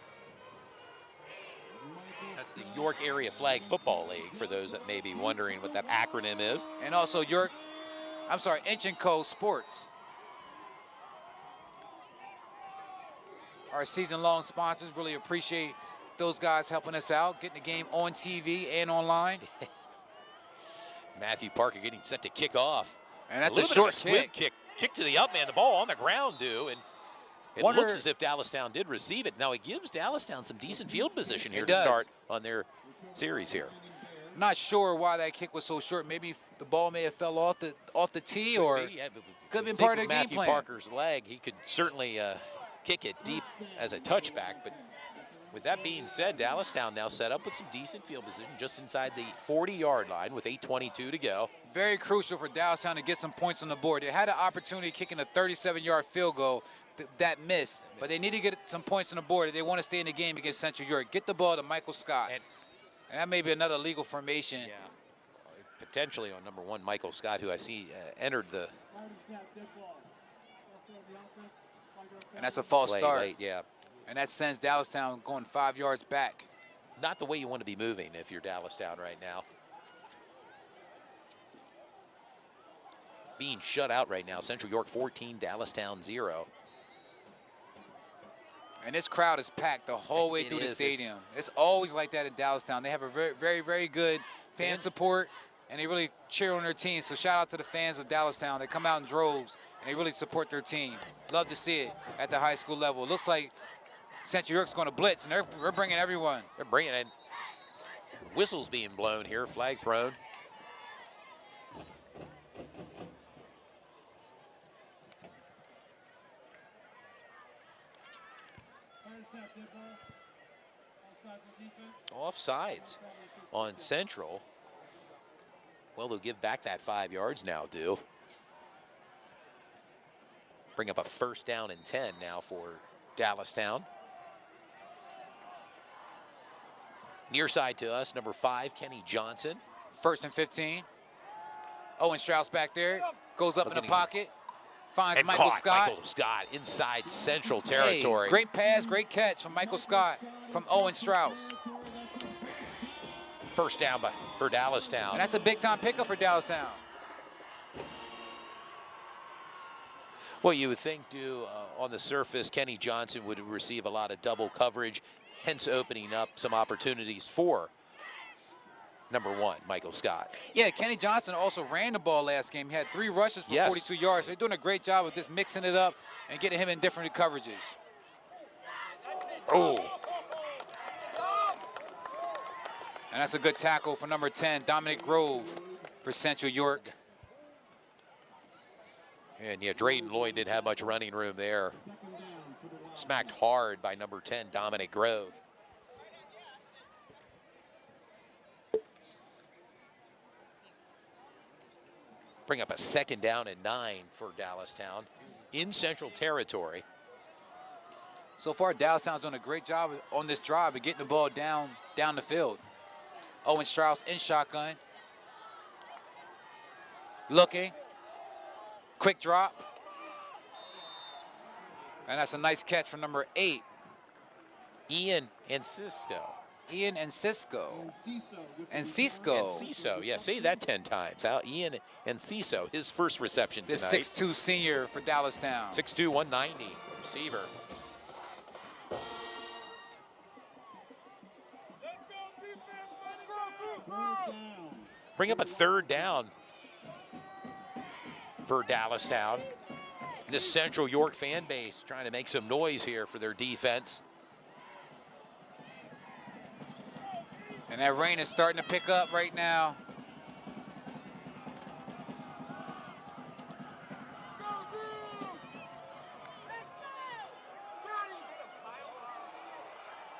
That's the York Area Flag Football League, for those that may be wondering what that acronym is. And also Inch & Co Sports. Our season-long sponsors, really appreciate those guys helping us out, getting the game on TV and online. Matthew Parker getting set to kick off. And that's a a little short bit of a squib kick. Kick to the up man. The ball on the ground, and it looks as if Dallastown did receive it. Now it gives Dallastown some decent field position here to start on their series here. Not sure why that kick was so short. Maybe the ball may have fell off the tee, or could have been part of the game plan. Matthew Parker's leg, he could certainly kick it deep as a touchback, but with that being said, Dallastown now set up with some decent field position just inside the 40-yard line with 8:22 to go. Very crucial for Dallastown to get some points on the board. They had an opportunity kicking a 37-yard field goal that missed, but they need to get some points on the board if they want to stay in the game against Central York. Get the ball to Michael Scott. And that may be another legal formation. Yeah. potentially on number 1, Michael Scott, who I see entered the And that's a false play start. late. Yeah, And that sends Dallastown going 5 yards back. not the way you want to be moving if you're Dallastown right now. Being shut out right now. Central York 14, Dallastown 0. And this crowd is packed the whole way through the stadium. It's always like that at Dallastown. They have a very, very, very good fan support, and they really cheer on their team. So shout out to the fans of Dallastown. They come out in droves, and they really support their team. Love to see it at the high school level. It looks like Central York's going to blitz, and we're bringing everyone. They're bringing in whistles being blown here, flag thrown. Offsides on Central. Well, they'll give back that 5 yards now, do. Bring up a 1st down and 10 now for Dallastown. Near side to us, number 5, Kenny Johnson. 1st and 15. Owen Strauss back there. Goes up in the pocket. Finds And Michael caught Scott. Michael Scott inside Central territory. Hey, great pass, great catch from Michael Scott from Owen Strauss. 1st down for Dallastown. And that's a big-time pickup for Dallastown. Well, you would think, on the surface, Kenny Johnson would receive a lot of double coverage, hence opening up some opportunities for number 1, Michael Scott. Yeah, Kenny Johnson also ran the ball last game. He had 3 rushes for 42 yards. They're doing a great job of just mixing it up and getting him in different coverages. Oh. And that's a good tackle for number 10, Dominic Grove for Central York. And yeah, Drayden Lloyd didn't have much running room there. Smacked hard by number 10, Dominic Grove. Bring up a 2nd down and 9 for Dallastown in Central territory. So far, Dallastown's done a great job on this drive of getting the ball down the field. Owen Strauss in shotgun. Looking. Quick drop. And that's a nice catch from number 8. Ian and Cisco. Ian and Cisco. And And Cisco. Ciso, yeah, say that 10 times. Ian and Ciso, his first reception This tonight. 6'2 senior for Dallastown. 6'2", 190, receiver. Bring up a 3rd down for Dallastown. This Central York fan base trying to make some noise here for their defense. And that rain is starting to pick up right now.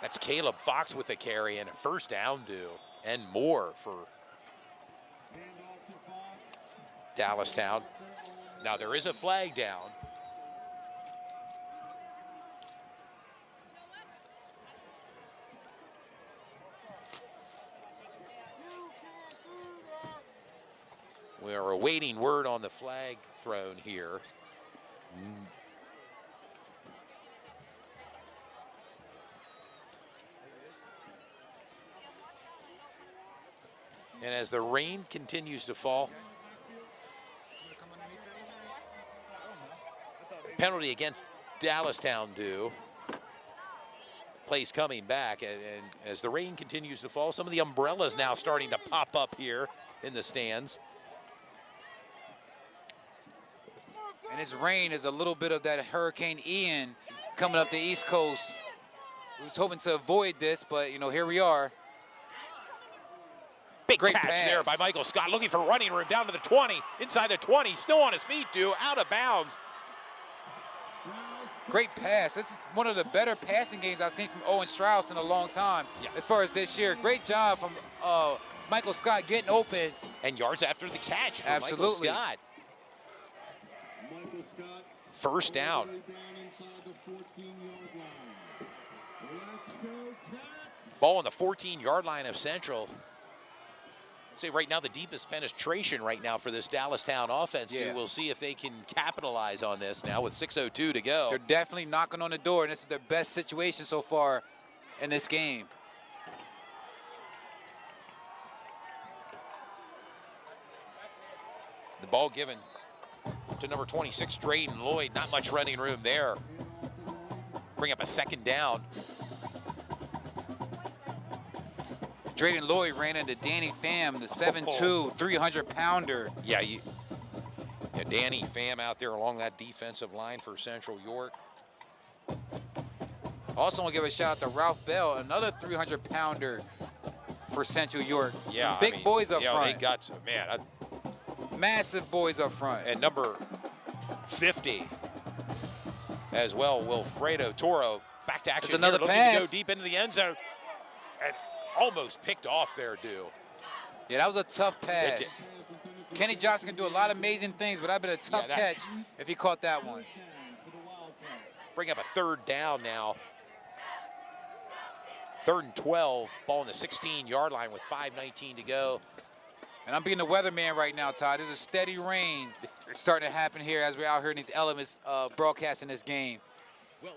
That's Caleb Fox with a carry and a 1st down due and more for Dallastown. Now there is a flag down. We are awaiting word on the flag thrown here. And as the rain continues to fall, penalty against Dallastown due. Plays coming back, and as the rain continues to fall, some of the umbrellas now starting to pop up here in the stands. And this rain is a little bit of that Hurricane Ian coming up the East Coast. We was hoping to avoid this, but you know, here we are. Big Great catch pass there by Michael Scott, looking for running room down to the 20, inside the 20, still on his feet, out of bounds. Great pass. It's one of the better passing games I've seen from Owen Strauss in a long time as far as this year. Great job from Michael Scott getting open. And yards after the catch for Absolutely. Michael Scott. 1st down. Ball on the 14-yard line of Central. say right now the deepest penetration right now for this Dallastown offense. Yeah. We'll see if they can capitalize on this now with 6:02 to go. They're definitely knocking on the door, and this is their best situation so far in this game. The ball given to number 26, Drayden Lloyd. Not much running room there. Bring up a second down. Drayden Lloyd ran into Danny Pham, the 7'2", 300-pounder. Yeah, Danny Pham out there along that defensive line for Central York. Also want to give a shout out to Ralph Bell, another 300-pounder for Central York. Yeah, some big boys up front. They got some, man. Massive boys up front. And number 50 as well, Wilfredo Toro. Back to action. There's another here, looking pass. to go deep into the end zone. And almost picked off there, Dew. Yeah, that was a tough pass. Kenny Johnson can do a lot of amazing things, but that'd been a tough catch if he caught that one. Bring up a third down now. 3rd and 12, ball on the 16-yard line with 5:19 to go. And I'm being the weatherman right now, Todd. There's a steady rain starting to happen here as we're out here in these elements broadcasting this game. Well,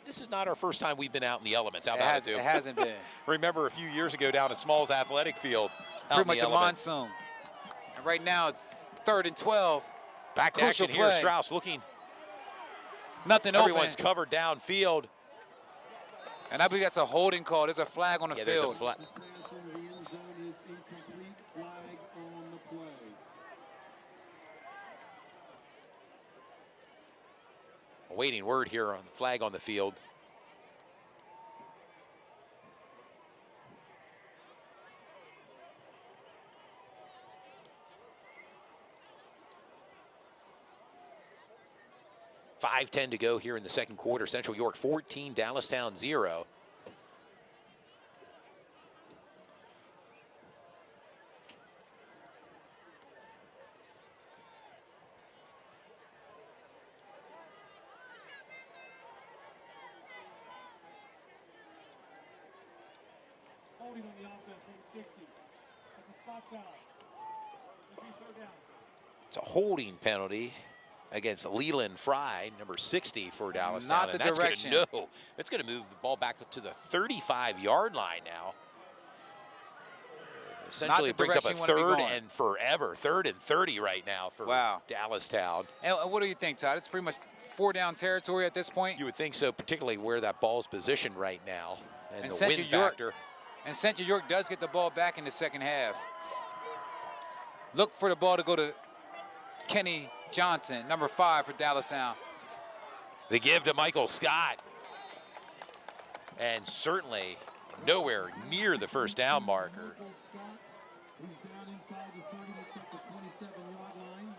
this is not our first time we've been out in the elements. How It about it, Dew? hasn't been. Remember a few years ago down at Smalls Athletic Field. Pretty much a monsoon. And right now it's 3rd and 12. Back to Crucial action here. play. Strauss looking. Nothing Everyone's open. covered downfield. And I believe that's a holding call. There's a flag on the Yeah, field. there's a flag. Pass into the end zone is incomplete. Flag on the play. Awaiting word here on the flag on the field. .5:10 to go here in the second quarter. Central York 14, Dallastown 0. Holding on the offense, number 60. That's a spot foul. Third down. It's a holding penalty against Leland Fry, number 60 for Dallastown. Not the direction. That's going to move the ball back up to the 35-yard line now. Essentially, it brings up a direction you wanna 3rd be going. and forever. 3rd and 30 right now for Dallastown. And what do you think, Todd? It's pretty much 4-down territory at this point. You would think so, particularly where that ball's positioned right now. And the Central wind York, factor. And Central York does get the ball back in the second half. Look for the ball to go to Kenny Johnson, number 5 for Dallastown. The give to Michael Scott. And certainly nowhere near the first down marker. Michael Scott, who's down inside the 30, looks at the 27-yard line.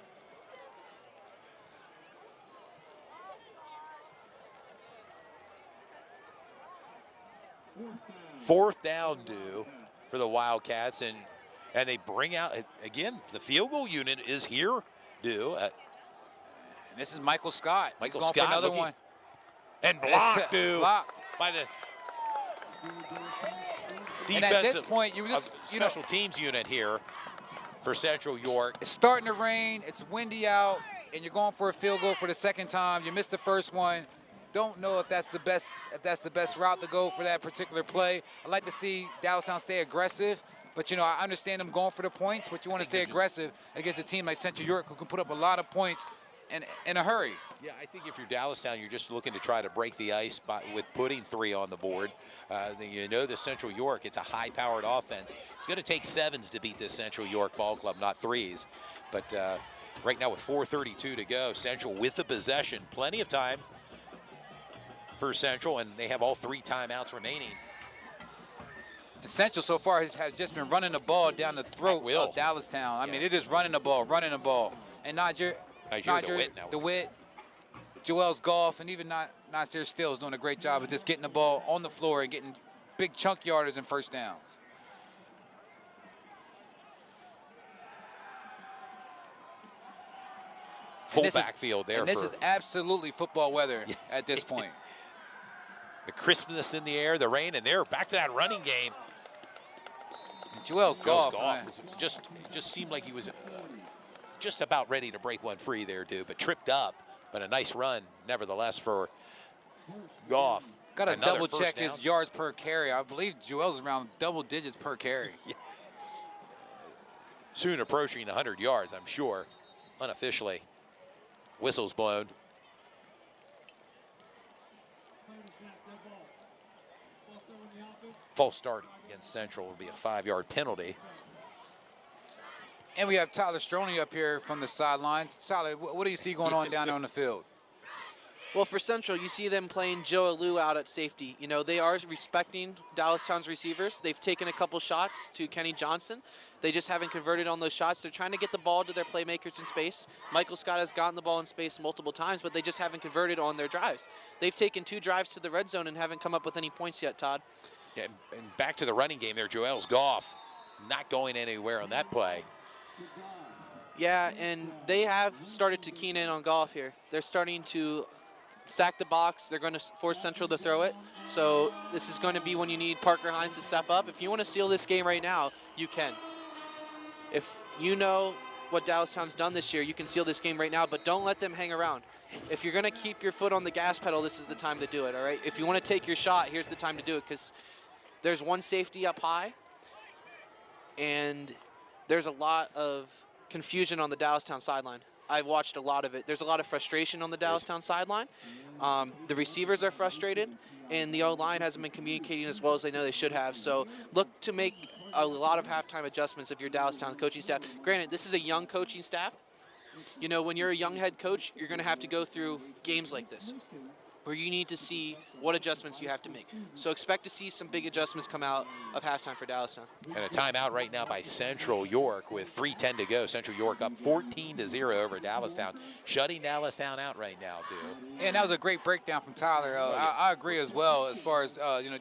Fourth down due for the Wildcats, and they bring out, again, the field goal unit is here due. And this is Michael Scott. Michael He's going Scott for another looking- one. And blocked due Blocked. by the And at this defensive point, you just, you know, special teams unit here for Central York. it's starting to rain, it's windy out, and you're going for a field goal for the second time. You missed the first one. Don't know if that's the best route to go for that particular play. I'd like to see Dallastown stay aggressive, but you know, I understand them going for the points, but you want to stay aggressive against a team like Central York who can put up a lot of points in a hurry. Yeah, I think if you're Dallastown, you're just looking to try to break the ice with putting 3 on the board. You know the Central York, it's a high-powered offense. It's going to take 7s to beat this Central York ball club, not 3s. But right now with 4:32 to go, Central with the possession, plenty of time for Central, and they have all 3 timeouts remaining. And Central so far has just been running the ball down the throat of Dallastown. I mean, it is running the ball. And Niger DeWitt, Joel's Golf, and even Nasir Still is doing a great job of just getting the ball on the floor and getting big chunk yarders and first downs. Full backfield there. And this is absolutely football weather at this point. The crispness in the air, the rain, and they're back to that running game. Joel's golf. Just seemed like he was just about ready to break one free there, dude, but tripped up. But a nice run, nevertheless, for Goff. Got to Another double check first down. his yards per carry. I believe Joel's around double digits per carry. Yeah. Soon approaching 100 yards, I'm sure, unofficially. Whistle's blown. False start against Central will be a 5-yard penalty. And we have Tyler Stroney up here from the sidelines. Tyler, what do you see going on down there on the field? Well, for Central, you see them playing Joe Alou out at safety. You know, they are respecting Dallastown's receivers. They've taken a couple shots to Kenny Johnson. They just haven't converted on those shots. They're trying to get the ball to their playmakers in space. Michael Scott has gotten the ball in space multiple times, but they just haven't converted on their drives. They've taken 2 drives to the red zone and haven't come up with any points yet, Todd. Yeah, and back to the running game there, Joel's Goff not going anywhere on that play. Yeah, and they have started to keen in on Goff here. They're starting to stack the box. They're going to force Central to throw it. So this is going to be when you need Parker Hines to step up. If you want to seal this game right now, you can. If you know what Dallastown's done this year, you can seal this game right now, but don't let them hang around. If you're going to keep your foot on the gas pedal, this is the time to do it, all right? If you want to take your shot, here's the time to do it, because there's one safety up high, and there's a lot of confusion on the Dallastown sideline. I've watched a lot of it. There's a lot of frustration on the Dallastown sideline. The receivers are frustrated, and the O-line hasn't been communicating as well as they know they should have. So look to make a lot of halftime adjustments of your Dallastown coaching staff. Granted, this is a young coaching staff. You know, when you're a young head coach, you're going to have to go through games like this, where you need to see what adjustments you have to make. So expect to see some big adjustments come out of halftime for Dallastown. And a timeout right now by Central York with 3:10 to go. Central York up 14-0 over Dallastown, shutting Dallastown out right now, dude. And that was a great breakdown from Tyler. I agree as well as far as, you know,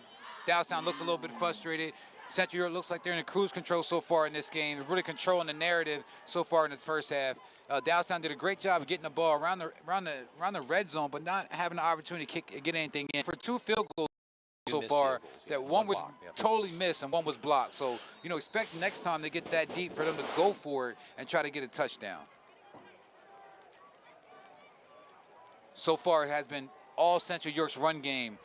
Dallastown looks a little bit frustrated. Central York looks like they're in cruise control so far in this game. They're really controlling the narrative so far in this first half. Dallastown did a great job of getting the ball around the red zone, but not having the opportunity to get anything in. For 2 field goals so far, that one was totally missed and one was blocked. So, you know, expect next time they get that deep for them to go for it and try to get a touchdown. So far, it has been all Central York's run game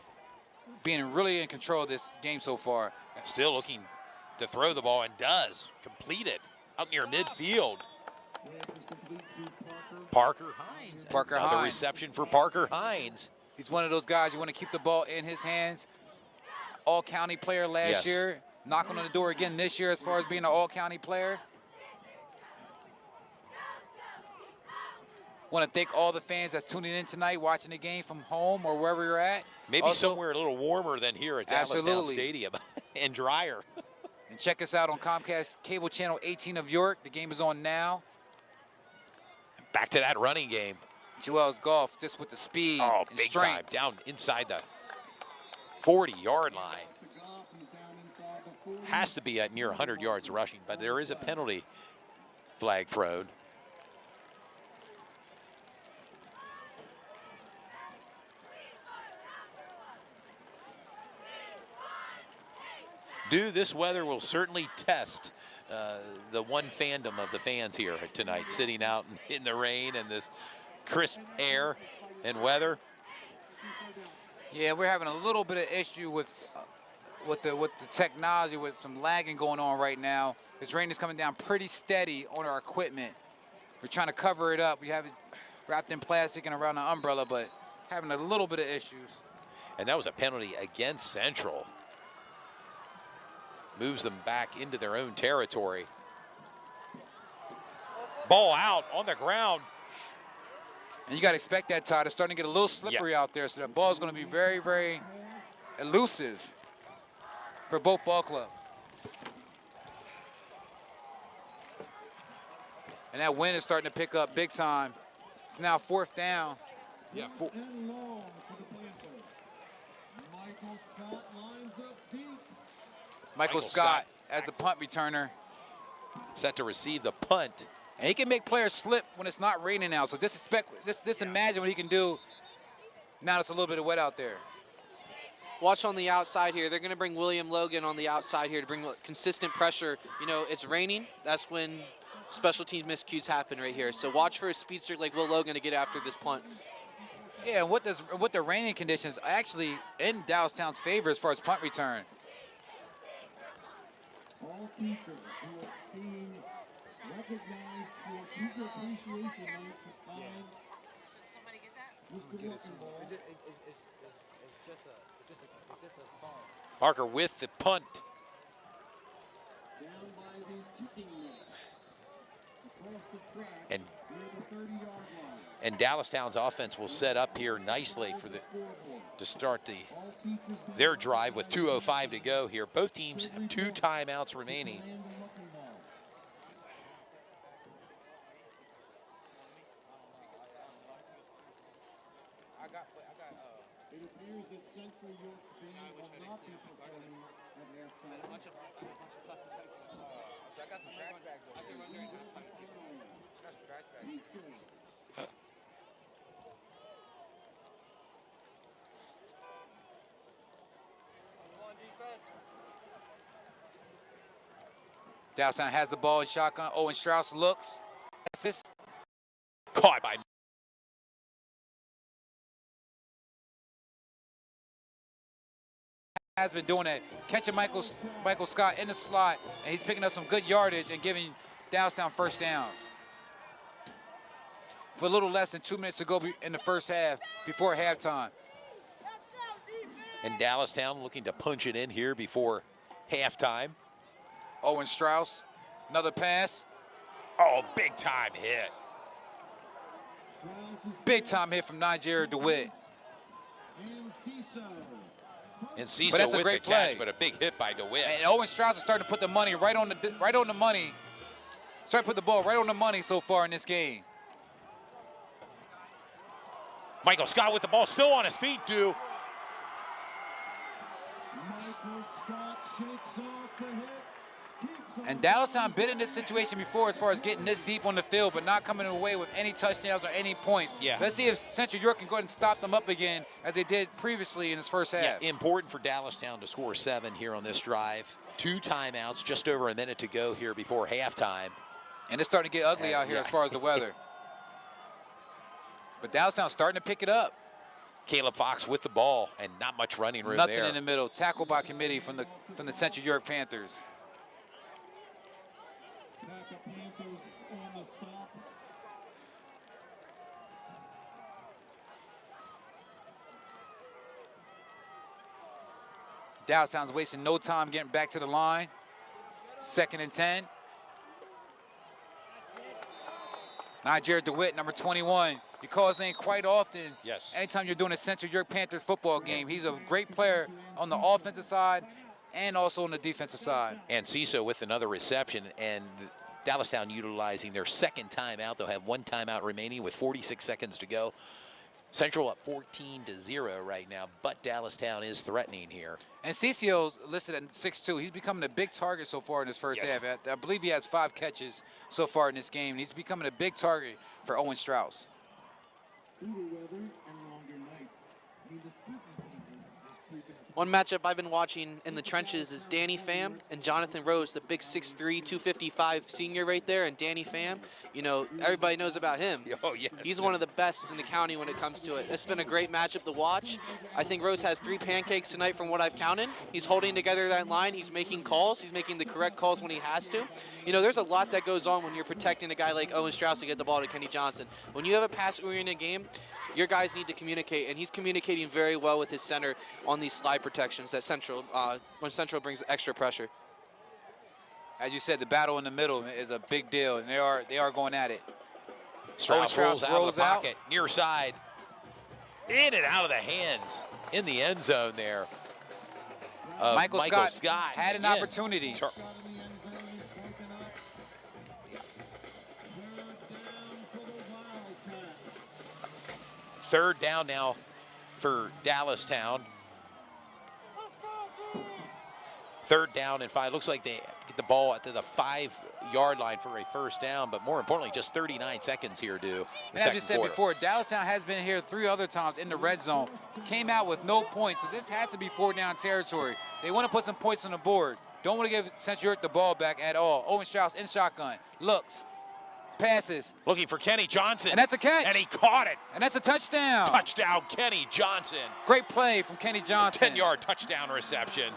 being really in control of this game so far. Still looking to throw the ball, and does complete it out near midfield. Parker Hines. Another reception for Parker Hines. He's one of those guys you want to keep the ball in his hands. All-county player last year. Knocking on the door again this year as far as being an all-county player. Want to thank all the fans that's tuning in tonight, watching the game from home or wherever you're at. Maybe also, somewhere a little warmer than here at Dallastown Stadium and drier. And check us out on Comcast Cable Channel 18 of York. The game is on now. Back to that running game. Joel's Goff just with the speed and big strength. Time, down inside the 40-yard line. Has to be at near 100 yards rushing, but there is a penalty flag thrown. This weather will certainly test the one fandom of the fans here tonight, sitting out in the rain and this crisp air and weather. Yeah, we're having a little bit of issue with the technology, with some lagging going on right now. This rain is coming down pretty steady on our equipment. We're trying to cover it up. We have it wrapped in plastic and around the umbrella, but having a little bit of issues. And that was a penalty against Central. Moves them back into their own territory. Ball out on the ground. And you got to expect that, Todd. It's starting to get a little slippery out there, so that ball is going to be very, very elusive for both ball clubs. And that wind is starting to pick up big time. It's now 4th down. Yeah. And long for the Panthers. Michael Scott lines up deep. Michael Scott as the punt returner. Set to receive the punt. And he can make players slip when it's not raining out. So just imagine what he can do now it's a little bit of wet out there. Watch on the outside here. They're going to bring William Logan on the outside here to bring consistent pressure. You know, it's raining. That's when special teams miscues happen right here. So watch for a speedster like Will Logan to get after this punt. Yeah, and what the raining conditions actually in Dallastown's favor as far as punt return. All teachers who are being recognized for Teacher Appreciation Night by Mr. Wilkenball. It's just a phone. Parker with the punt. Down by the kicking net. Across the track And near the 30-yard line. And Dallastown's offense will set up here nicely for to start their drive with 2:05 to go here. Both teams have 2 timeouts remaining. It appears that Central York's band will not be performing at halftime. I got some trash bags over here. Got some trash bags. Dallastown has the ball in shotgun. Owen Strauss looks. Assist. Caught by Has been doing that, catching Michael Scott in the slot, and he's picking up some good yardage and giving Dallastown first downs. For a little less than 2 minutes to go in the first half, before halftime. And Dallastown looking to punch it in here before halftime. Owen Strauss, another pass. Oh, big time hit. Big time hit from Nigeria DeWitt. And Cecil But that's a with great the catch, play. but a big hit by DeWitt. And Owen Strauss is starting to put the money right on the money. Starting to put the ball right on the money so far in this game. Michael Scott with the ball still on his feet, Dew. Michael Scott shakes off the hit. And Dallastown been in this situation before as far as getting this deep on the field, but not coming away with any touchdowns or any points. Yeah. Let's see if Central York can go ahead and stop them up again as they did previously in this first half. Yeah, important for Dallastown to score 7 here on this drive. 2 timeouts, just over a minute to go here before halftime. And it's starting to get ugly out here as far as the weather. But Dallastown's starting to pick it up. Caleb Fox with the ball and not much running room Nothing there. in the middle. Tackled by committee from the Central York Panthers. Panthers on the stop. Dallastown's wasting no time getting back to the line. 2nd and 10. Nigeria DeWitt, number 21. You call his name quite often. Yes. Anytime you're doing a Central York Panthers football game, he's a great player on the offensive side and also on the defensive side. And Cecil with another reception, and Dallastown utilizing their 2nd timeout. They'll have 1 timeout remaining with 46 seconds to go. Central up 14-0 right now, but Dallastown is threatening here. And Cecil's listed at 6'2". He's becoming a big target so far in his first half. I believe he has 5 catches so far in this game. And he's becoming a big target for Owen Strauss. Cooler weather and longer nights mean the spooky season is creeping. One matchup I've been watching in the trenches is Danny Pham and Jonathan Rose, the big 6'3", 255 senior right there. And Danny Pham, you know, everybody knows about him. Oh, yes. He's one of the best in the county when it comes to it. It's been a great matchup to watch. I think Rose has 3 pancakes tonight from what I've counted. He's holding together that line. He's making calls. He's making the correct calls when he has to. You know, there's a lot that goes on when you're protecting a guy like Owen Strauss to get the ball to Kenny Johnson. When you have a pass-oriented game, your guys need to communicate, and he's communicating very well with his center on these slide protections that Central, when Central brings extra pressure. As you said, the battle in the middle is a big deal, and they are going at it. Strauss rolls out of the pocket, near side, in and out of the hands, in the end zone there. Michael Scott had an again. opportunity. Third down now for Dallastown. 3rd down and 5. Looks like they get the ball at the yard line for a first down, but more importantly, just 39 seconds here to the And as second you said quarter. before, Dallastown has been here 3 other times in the red zone, came out with no points, so this has to be 4-down territory. They want to put some points on the board. Don't want to give Central York the ball back at all. Owen Strauss in shotgun, looks, passes, Looking for Kenny Johnson. and that's a catch. And he caught it. And that's a touchdown. Touchdown, Kenny Johnson. Great play from Kenny Johnson. 10-yard touchdown reception.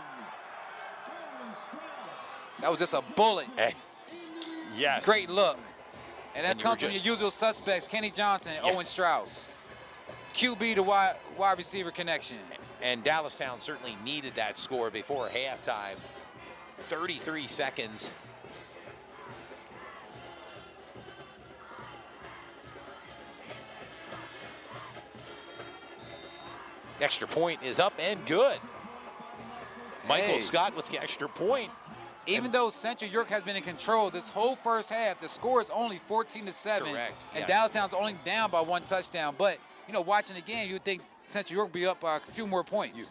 That was just a bullet. Hey. Yes. Great look. And that And you comes were from just- your usual suspects, Kenny Johnson and Yeah. Owen Strauss. QB to wide receiver connection. And Dallastown certainly needed that score before halftime. 33 seconds. Extra point is up and good. Michael Hey. Scott with the extra point. Even though Central York has been in control this whole first half, the score is only 14-7. Correct, And yeah. Dallastown's only down by 1 touchdown. But, you know, watching the game, you would think Central York would be up by a few more points.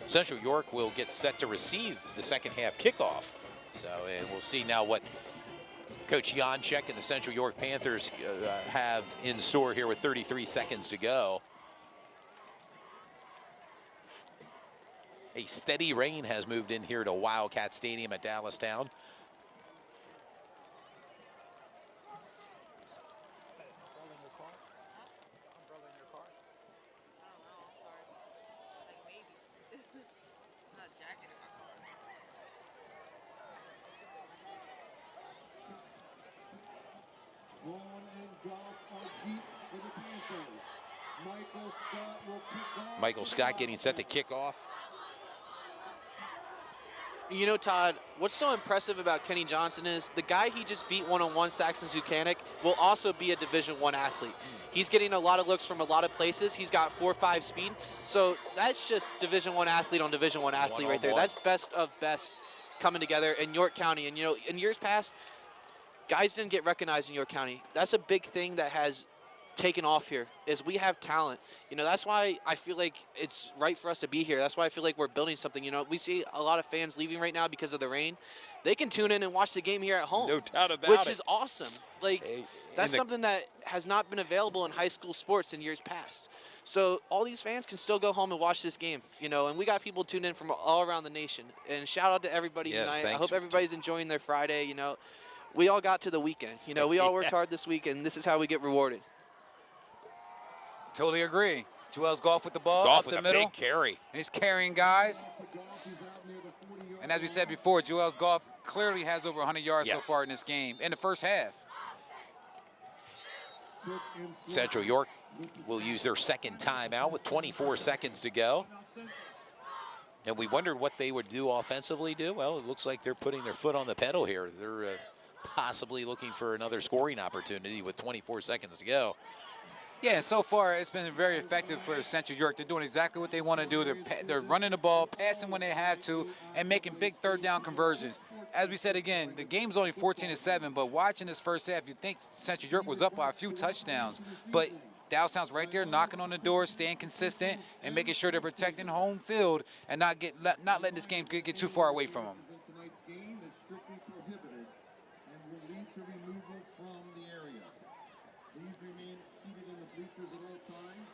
Central York will get set to receive the second half kickoff. So we'll see now what Coach Janczek and the Central York Panthers have in store here with 33 seconds to go. A steady rain has moved in here to Wildcat Stadium at Dallastown. Lawn and golf are deep for the Panthers. Michael Scott will kick off. Michael Scott getting set to kick off. You know, Todd, what's so impressive about Kenny Johnson is the guy he just beat one-on-one, Saxon Zucanic, will also be a Division I athlete. He's getting a lot of looks from a lot of places. He's got 4.5 speed. So that's just Division I athlete on Division I athlete right there. One-on-one. That's best of best coming together in York County. And, you know, in years past, guys didn't get recognized in York County. That's a big thing that has taken off here, is we have talent. You know, that's why I feel like it's right for us to be here. That's why I feel like we're building something. You know, we see a lot of fans leaving right now because of the rain. They can tune in and watch the game here at home. No doubt about which it. is awesome. Like, Hey, that's in the- something that has not been available in high school sports in years past. So all these fans can still go home and watch this game, you know, and we got people tuned in from all around the nation. And shout out to everybody Yes, tonight. I thanks hope for- everybody's enjoying their Friday, you know. We all got to the weekend. You know, we all worked Yeah. hard this week, and this is how we get rewarded. Totally agree. Joel's golf with the ball Golf up with the a middle. big carry. And he's carrying guys. To golf, he's out near the 40-yard And as we said before, Joel's golf clearly has over 100 yards so Yes. far in this game in the first half. quick and slow. Central York will use their second timeout with 24 seconds to go. And we wondered what they would do offensively. Well, it looks like they're putting their foot on the pedal here. They're possibly looking for another scoring opportunity with 24 seconds to go. Yeah, and so far it's been very effective for Central York. They're doing exactly what they want to do. They're running the ball, passing when they have to, and making big third down conversions. As we said again, the game's only 14-7, but watching this first half, you'd think Central York was up by a few touchdowns. But Dallastown's right there knocking on the door, staying consistent, and making sure they're protecting home field and not letting this game get too far away from them. In tonight's game is strictly prohibited and will lead to removal from the area. Please remain seated in the bleachers at all times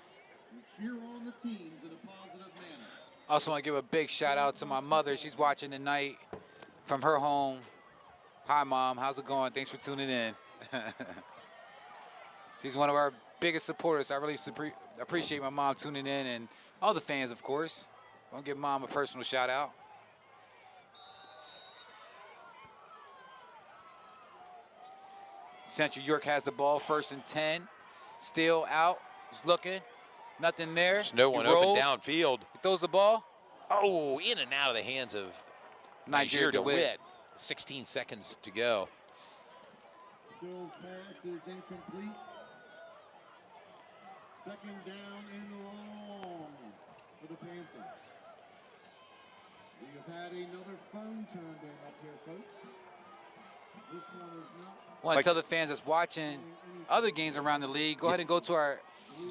and cheer on the teams in a positive manner. Also want to give a big shout out to my mother. She's watching tonight from her home. Hi, Mom. How's it going? Thanks for tuning in. She's one of our biggest supporters. I really appreciate my mom tuning in, and all the fans, of course. I want to give Mom a personal shout out. Central York has the ball, 1st and 10. Still out. He's looking. Nothing there. There's no one He open rolls. downfield. He throws the ball. Oh, in and out of the hands of Niger DeWitt. DeWitt. 16 seconds to go. Bill's pass is incomplete. Second down and long for the Panthers. We have had another phone turned in up here, folks. This one is not. Want to tell the fans that's watching other games around the league, go ahead and go to our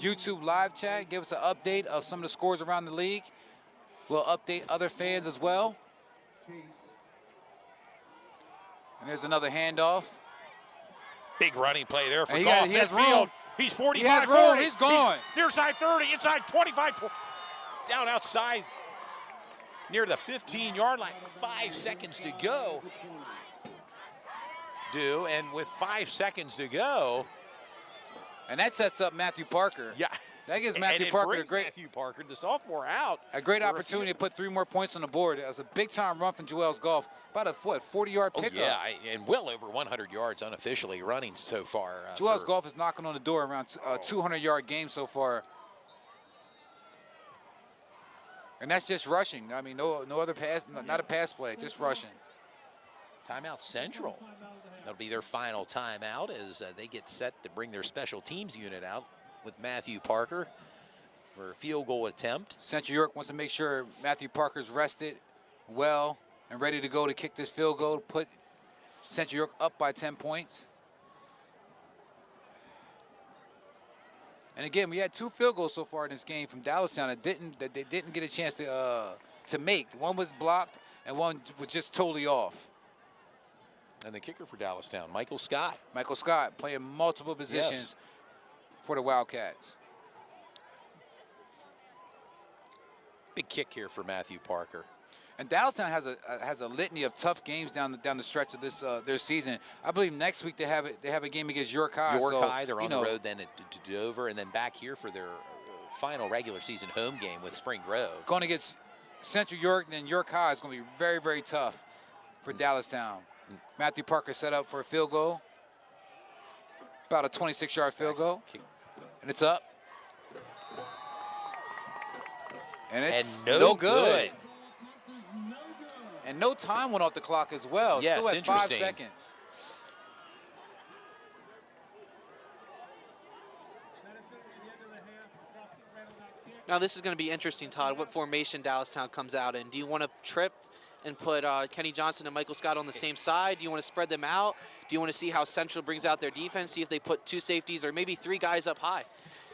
YouTube live chat. Give us an update of some of the scores around the league. We'll update other fans as well. Case. And there's another handoff. Big running play there for And Goff. he has Midfield. room. He's 45, He has room. 40. He's gone. Near side 30, inside 25. Down outside near the 15-yard line. 5 seconds to go. And with 5 seconds to go. And that sets up Matthew Parker. Yeah. That gives And Matthew it Parker brings Matthew Parker, the sophomore, out. a great for a opportunity to put 3 more points on the board. It was a big-time run from Joel's Golf. About a 40-yard Oh, pickup. yeah, and well over 100 yards unofficially running so far. Joel's Golf is knocking on the door around a 200-yard game so far. And that's just rushing. I mean, no other pass, not a pass play, just rushing. Timeout Central. That'll be their final timeout as they get set to bring their special teams unit out with Matthew Parker for a field goal attempt. Central York wants to make sure Matthew Parker's rested well and ready to go to kick this field goal to put Central York up by 10 points. And again, we had 2 field goals so far in this game from Dallastown that they didn't get a chance to make. One was blocked and one was just totally off. And the kicker for Dallastown, Michael Scott. Michael Scott playing multiple positions for the Wildcats. Big kick here for Matthew Parker. And Dallastown has a litany of tough games down the stretch of this their season. I believe next week they have a game against York High. York High, they're on the road then to Dover, and then back here for their final regular season home game with Spring Grove. Going against Central York, and then York High is going to be very, very tough for Dallastown. Matthew Parker set up for a field goal, about a 26-yard field goal, and it's up. And it's no good. And no time went off the clock as well. Yes, Still at 5 interesting. seconds. Now this is going to be interesting, Todd. What formation Dallastown comes out in? Do you want to trip and put Kenny Johnson and Michael Scott on the same side? Do you want to spread them out? Do you want to see how Central brings out their defense? See if they put 2 safeties or maybe 3 guys up high.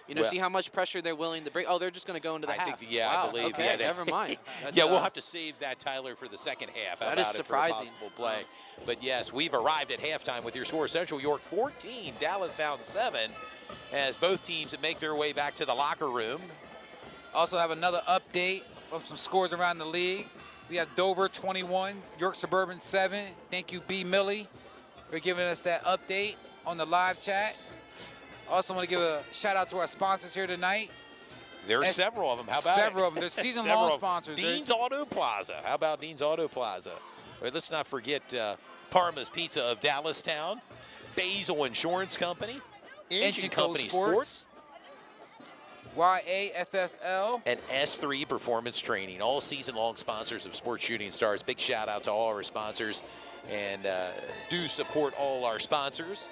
You know, Well, see how much pressure they're willing to bring. Oh, they're just going to go into the half. I believe. Okay, Yeah, never mind. That's, yeah, we'll have to save that, Tyler, for the second half. How That is about it surprising. For a possible play. But yes, we've arrived at halftime with your score: Central York 14, Dallastown 7. As both teams make their way back to the locker room. Also have another update from some scores around the league. We have Dover 21, York Suburban 7. Thank you, B. Millie, for giving us that update on the live chat. Also want to give a shout out to our sponsors here tonight. There are several of them. How about Several it? of them. They're season-long Several of them. sponsors. Dean's Auto Plaza. How about Dean's Auto Plaza? Well, let's not forget Parma's Pizza of Dallastown, Basil Insurance Company, Engine Company Sports, YAFFL, and S3 Performance Training, all season-long sponsors of Sports Shooting Stars. Big shout-out to all our sponsors, and do support all our sponsors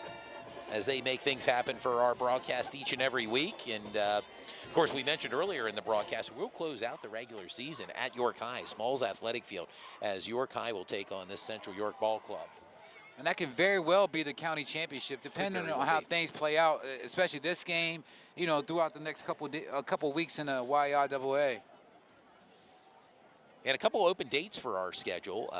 as they make things happen for our broadcast each and every week. And, of course, we mentioned earlier in the broadcast, we'll close out the regular season at York High, Smalls Athletic Field, as York High will take on this Central York Ball Club. and that can very well be the county championship, depending on how things play out, especially this game, you know, throughout the next couple weeks in the YIAA. And a couple open dates for our schedule,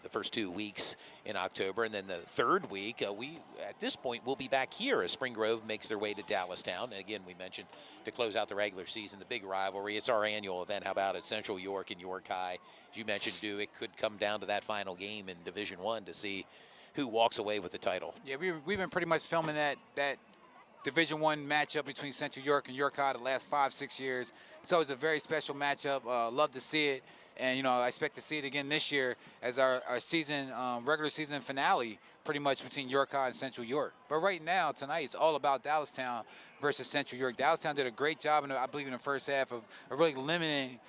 the first 2 weeks in October, and then the third week, we, at this point, will be back here as Spring Grove makes their way to Dallastown. And again, we mentioned to close out the regular season, the big rivalry. It's our annual event. How about it? Central York and York High. As you mentioned, it could come down to that final game in Division I to see who walks away with the title. Yeah, we've been pretty much filming that Division I matchup between Central York and York High the last 5-6 years. It's always a very special matchup. Love to see it. And, you know, I expect to see it again this year as our season, regular season finale, pretty much between York High and Central York. But right now, tonight, it's all about Dallastown versus Central York. Dallastown did a great job, I believe, in the first half of really limiting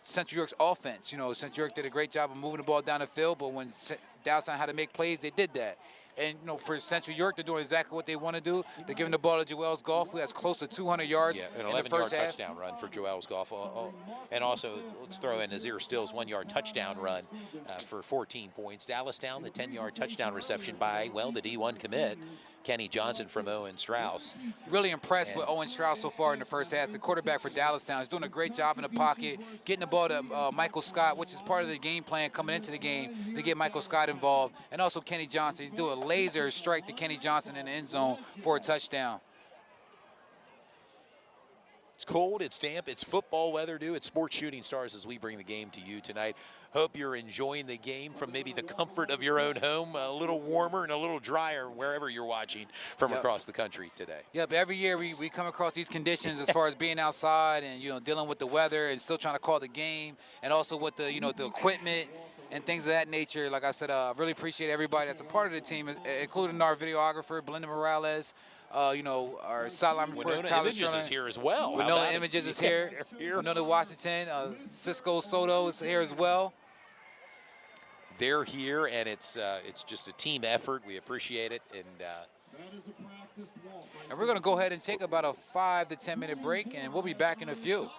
Central York's offense. You know, Central York did a great job of moving the ball down the field, but when Dallastown had to make plays, they did that. And, you know, for Central York, they're doing exactly what they want to do. They're giving the ball to Joel's Golf, who has close to 200 yards an in the first 11-yard half. touchdown run for Joel's Golf. And also, let's throw in Nazir Still's 1-yard touchdown run for 14 points. Dallastown, the 10-yard touchdown reception by, well, the D1 commit, Kenny Johnson from Owen Strauss. Really impressed with Owen Strauss so far in the first half. The quarterback for Dallastown is doing a great job in the pocket, getting the ball to Michael Scott, which is part of the game plan coming into the game to get Michael Scott involved. And also Kenny Johnson. He do a laser strike to Kenny Johnson in the end zone for a touchdown. It's cold, it's damp, it's football weather, too. It's Sports Shooting Stars as we bring the game to you tonight. Hope you're enjoying the game from maybe the comfort of your own home, a little warmer and a little drier wherever you're watching from across the country today. Yep, every year we come across these conditions as far as being outside and, dealing with the weather and still trying to call the game, and also with the, the equipment and things of that nature. Like I said, I really appreciate everybody that's a part of the team, including our videographer, Belinda Morales. Our sideline reporter, Winona Tyler Images Sterling. is here as well. Winona Images is here. Winona Washington. Cisco Soto is here as well. They're here, and it's just a team effort. We appreciate it, and we're going to go ahead and take about a 5 to 10 minute break, and we'll be back in a few.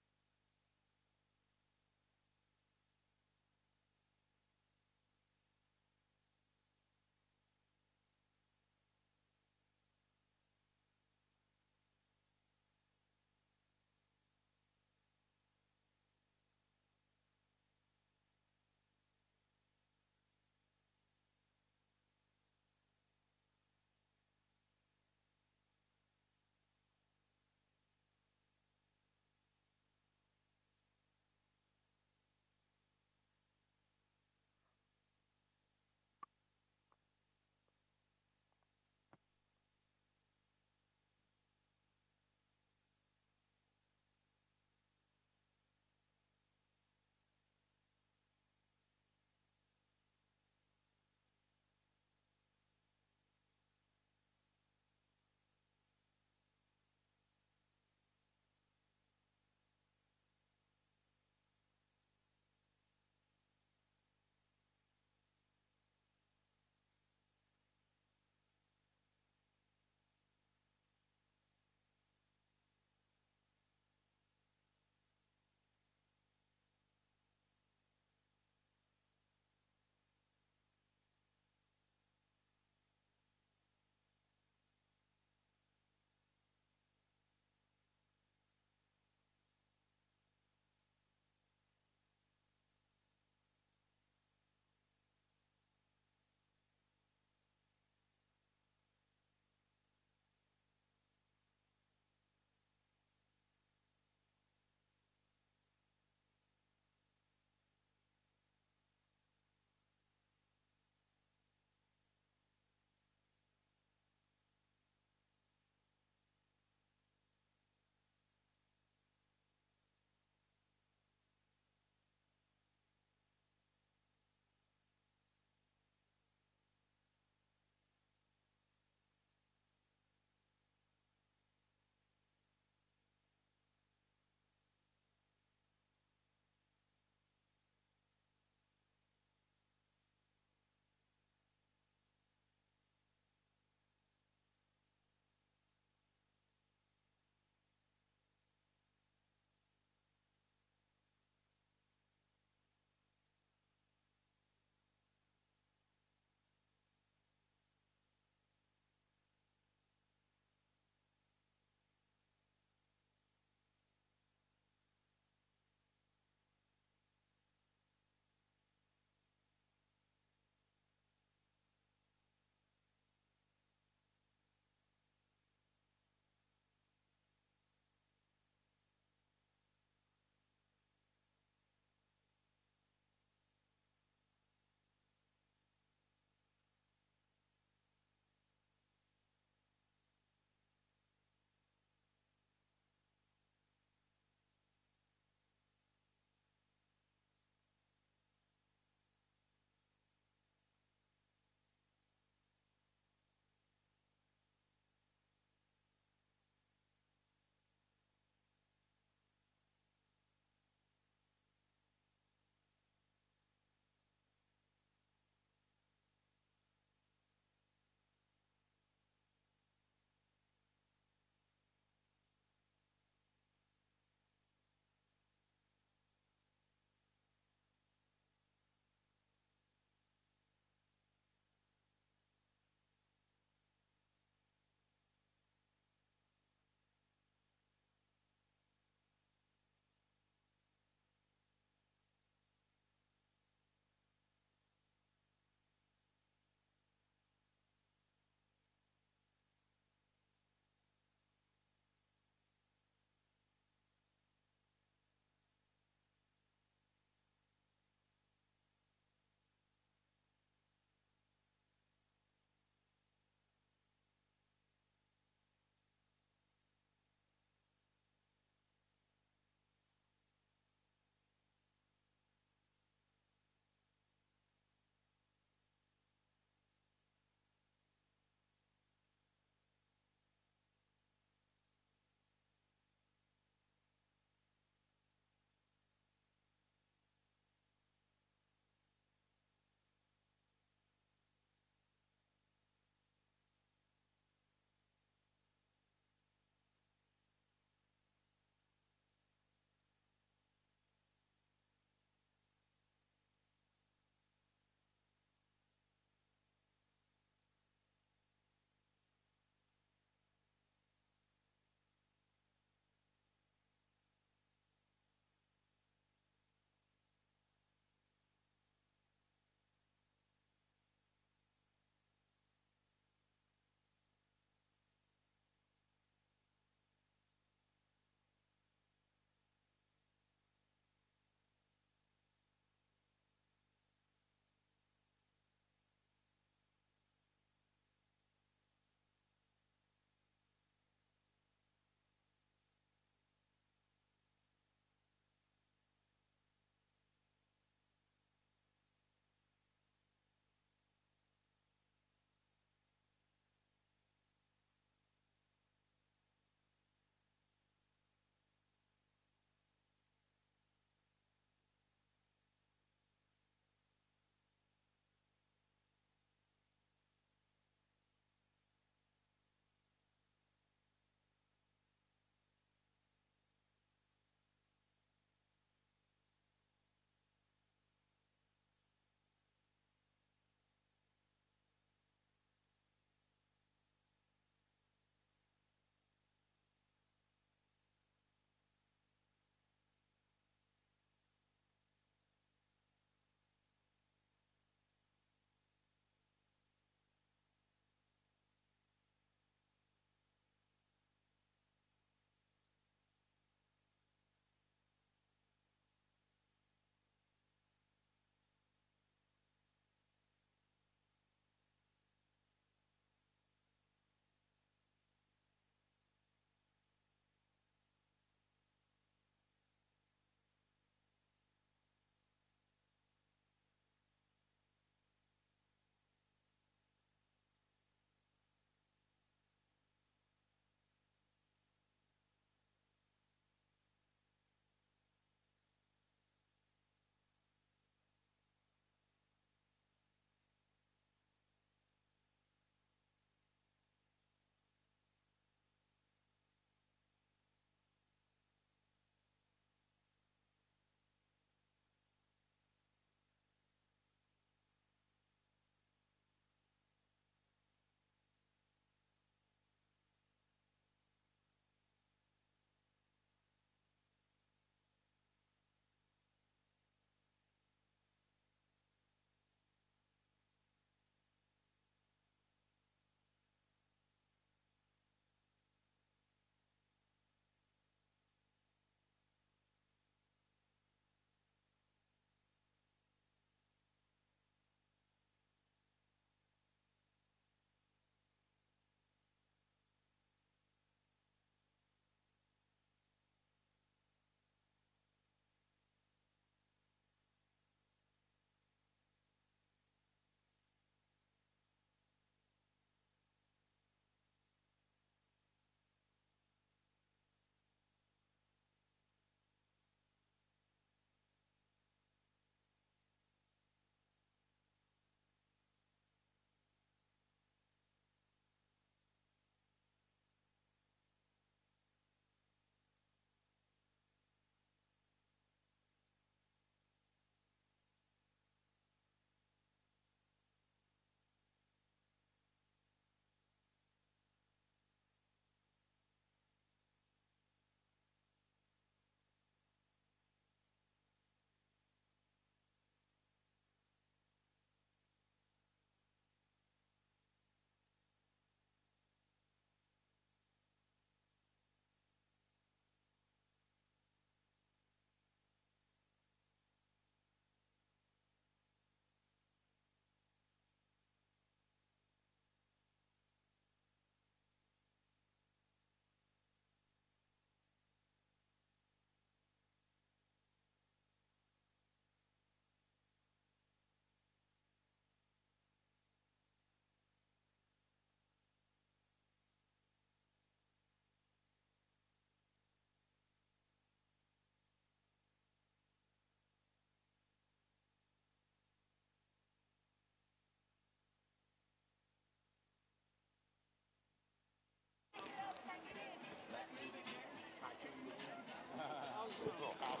little house.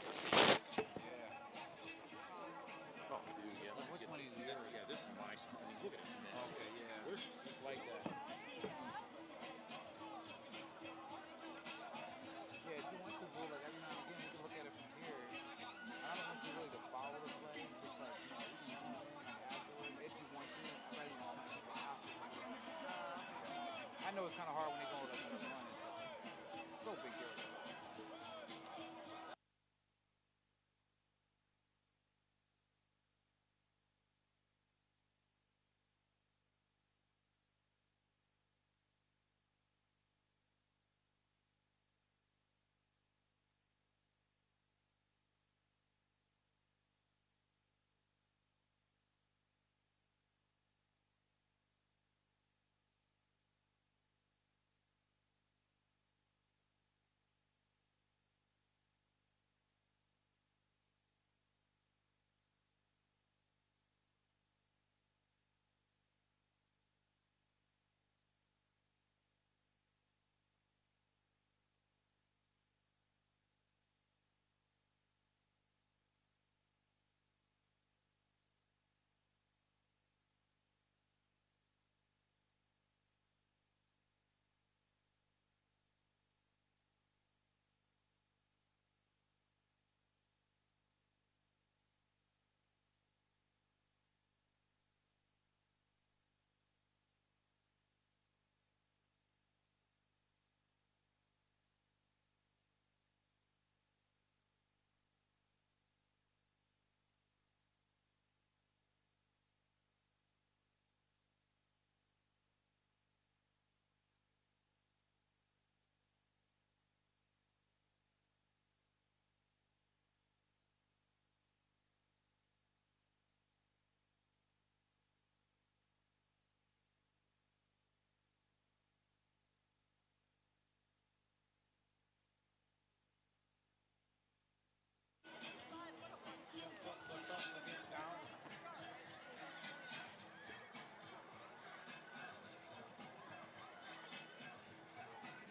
Oh, yeah. Which one is yours? Yeah, this is my son. I mean, look at it. Okay, yeah. We're just like that. Yeah, if you want to, bro, like every now and again, you can look at it from here. I don't want you really to follow the play. Just like, you know, you can zoom in like afterward if you want to. I'd rather just kind of keep it out. I know it's kind of hard when they go like on a run and stuff. It's no big deal.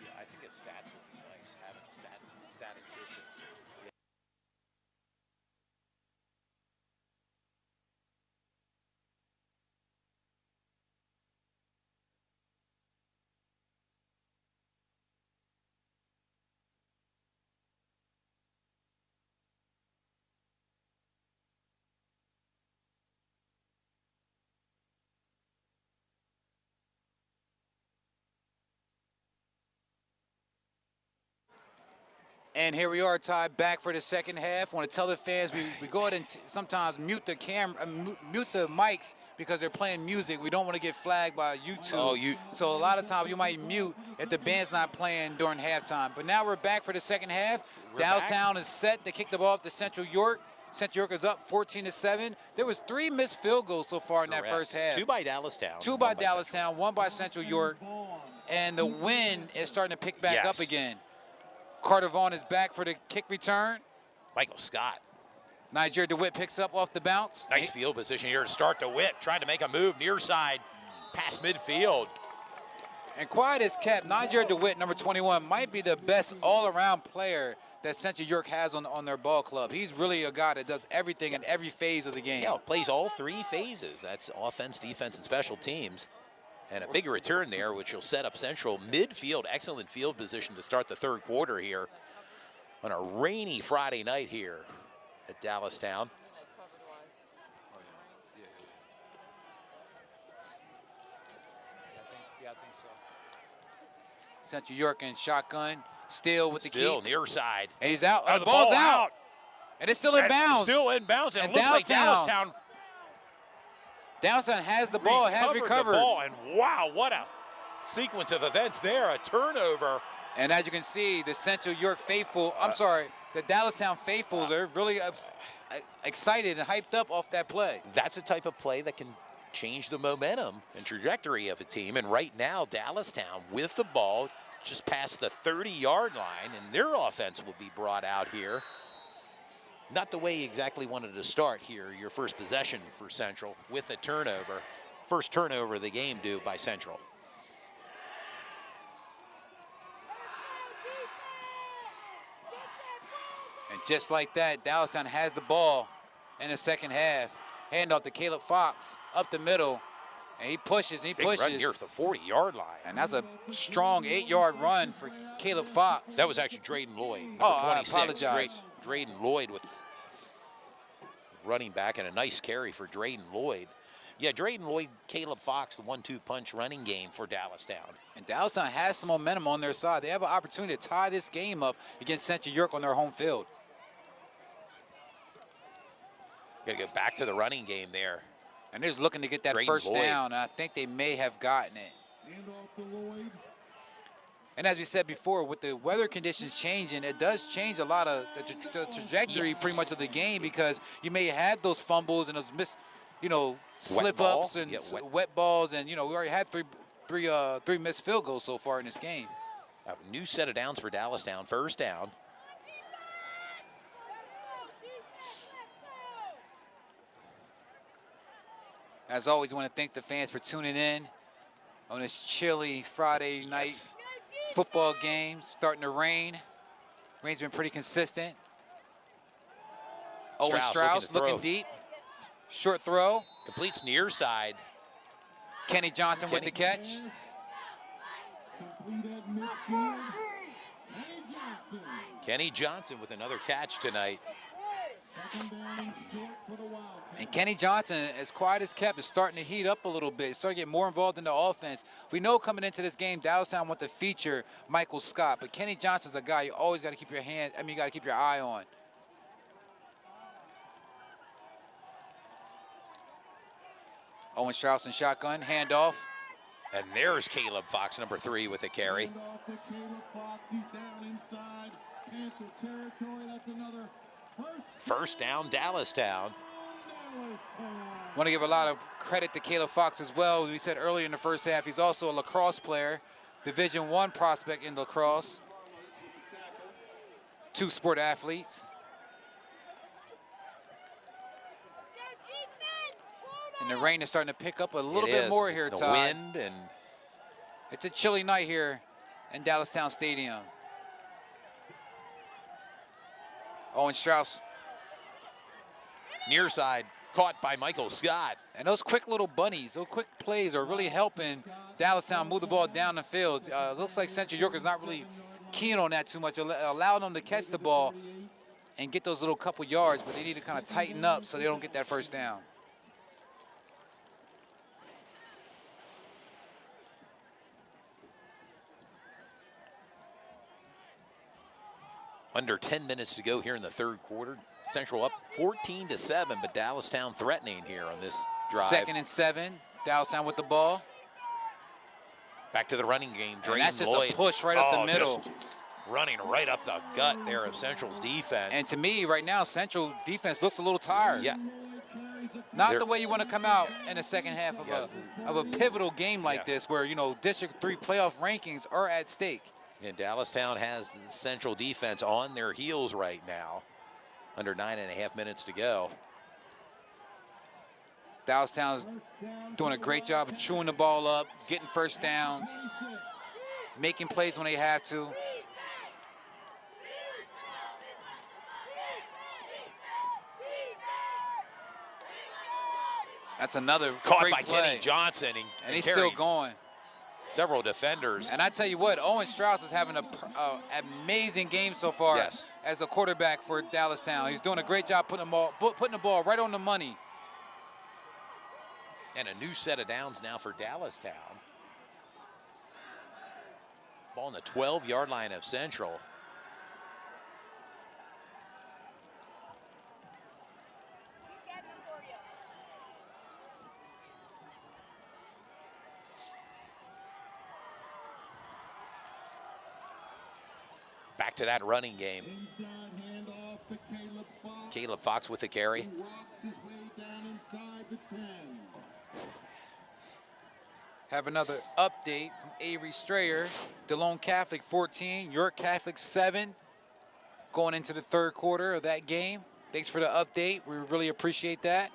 Yeah, I think his stats would be nice, having a statistician. And here we are, Ty, back for the second half. I want to tell the fans we go ahead and sometimes mute the mute the mics because they're playing music. We don't want to get flagged by YouTube. Oh, So a lot of times you might mute if the band's not playing during halftime. But now we're back for the second half. Dallastown is set. They kicked the ball up to Central York. Central York is up 14-7. There was 3 missed field goals so far in that first half. 2 by Dallastown. 2 by Dallastown, 1 by Central York. And the wind is starting to pick back up again. Carter Vaughn is back for the kick return. Michael Scott. Niger DeWitt picks up off the bounce. Nice field position here to start. DeWitt trying to make a move near side, past midfield. And quiet as kept, Niger DeWitt, number 21, might be the best all-around player that Central York has on their ball club. He's really a guy that does everything in every phase of the game. Yeah, plays all 3 phases. That's offense, defense, and special teams. And a big return there, which will set up Central midfield. Excellent field position to start the third quarter here on a rainy Friday night here at Dallastown. Yeah, I think so. Central York in shotgun, still with the key. Still near side. And he's out. Oh, The ball's out. And it's still in bounds. Still in bounds. And it looks like Dallastown Dallastown has the ball, has recovered. The ball, and wow, what a sequence of events there. A turnover. And as you can see, the Central York faithful, the Dallastown faithfuls are really excited and hyped up off that play. That's a type of play that can change the momentum and trajectory of a team. And right now, Dallastown with the ball just past the 30-yard line, and their offense will be brought out here. Not the way you exactly wanted to start here, your first possession for Central with a turnover. First turnover of the game due by Central. And just like that, Dallastown has the ball in the second half. Hand off to Caleb Fox up the middle, and he pushes and he Big pushes. run here at the 40-yard line. And that's a strong 8-yard run for Caleb Fox. That was actually Drayden Lloyd, number Oh, 26. I apologize. Drayden Lloyd with running back, and a nice carry for Drayden Lloyd. Yeah, Drayden Lloyd, Caleb Fox, the 1-2 punch running game for Dallastown. And Dallastown has some momentum on their side. They have an opportunity to tie this game up against Central York on their home field. Got to go back to the running game there. And they're just looking to get that Drayden first Lloyd. down, and I think they may have gotten it. Hand off to Lloyd. And as we said before, with the weather conditions changing, it does change a lot of the trajectory pretty much of the game, because you may have those fumbles and those slip ups and wet balls, and we already had three missed field goals so far in this game. A new set of downs for Dallastown, first down. As always, I want to thank the fans for tuning in on this chilly Friday night football game. Starting to rain. Rain's been pretty consistent. Owen Strauss looking deep. Short throw. Completes near side. Kenny Johnson with the catch. Complete at midfield. Kenny Johnson. Kenny Johnson with another catch tonight. Second down short for the Wildcats. And Kenny Johnson, as quiet as kept, is starting to heat up a little bit. He's starting to get more involved in the offense. We know coming into this game, Dallastown want to feature Michael Scott, but Kenny Johnson's a guy you always got to keep you got to keep your eye on. Owen Strauss in shotgun, handoff. And there's Caleb Fox, number 3, with a carry. Hand off to Caleb Fox. He's down inside Panther territory. That's another First down, Dallastown. Want to give a lot of credit to Caleb Fox as well. We said earlier in the first half, he's also a lacrosse player, Division I prospect in lacrosse. 2 sport athletes. And the rain is starting to pick up a little bit more here, the Todd. wind, and It's a chilly night here in Dallastown Stadium. Owen Strauss. near side caught by Michael Scott. And those quick little bunnies, those quick plays are really helping Dallastown move the ball down the field. Looks like Central York is not really keen on that too much, allowing them to catch the ball and get those little couple yards, but they need to kind of tighten up so they don't get that first down. Under 10 minutes to go here in the third quarter. Central up 14-7, but Dallastown threatening here on this drive. 2nd and 7, Dallastown with the ball. Back to the running game. And that's just Lloyd. a push right up the middle. Just running right up the gut there of Central's defense. And to me, right now, Central defense looks a little tired. Yeah. Not the way you want to come out in the second half of a pivotal game like this, where District 3 playoff rankings are at stake. And Dallastown has the Central defense on their heels right now. Under 9.5 minutes to go. Dallastown's doing a great job of chewing the ball up, getting first downs, making plays when they have to. That's another Caught great by play. Kenny Johnson. And he's still carried going. Several defenders. And I tell you what, Owen Strauss is having an amazing game so far as a quarterback for Dallastown. He's doing a great job putting the ball right on the money. And a new set of downs now for Dallastown. Ball on the 12-yard line of Central. Back to that running game. Inside handoff to Caleb Fox. Caleb Fox with the carry. Who rocks his way down inside the 10. Have another update from Avery Strayer. DeLone Catholic 14, York Catholic 7. Going into the third quarter of that game. Thanks for the update. We really appreciate that.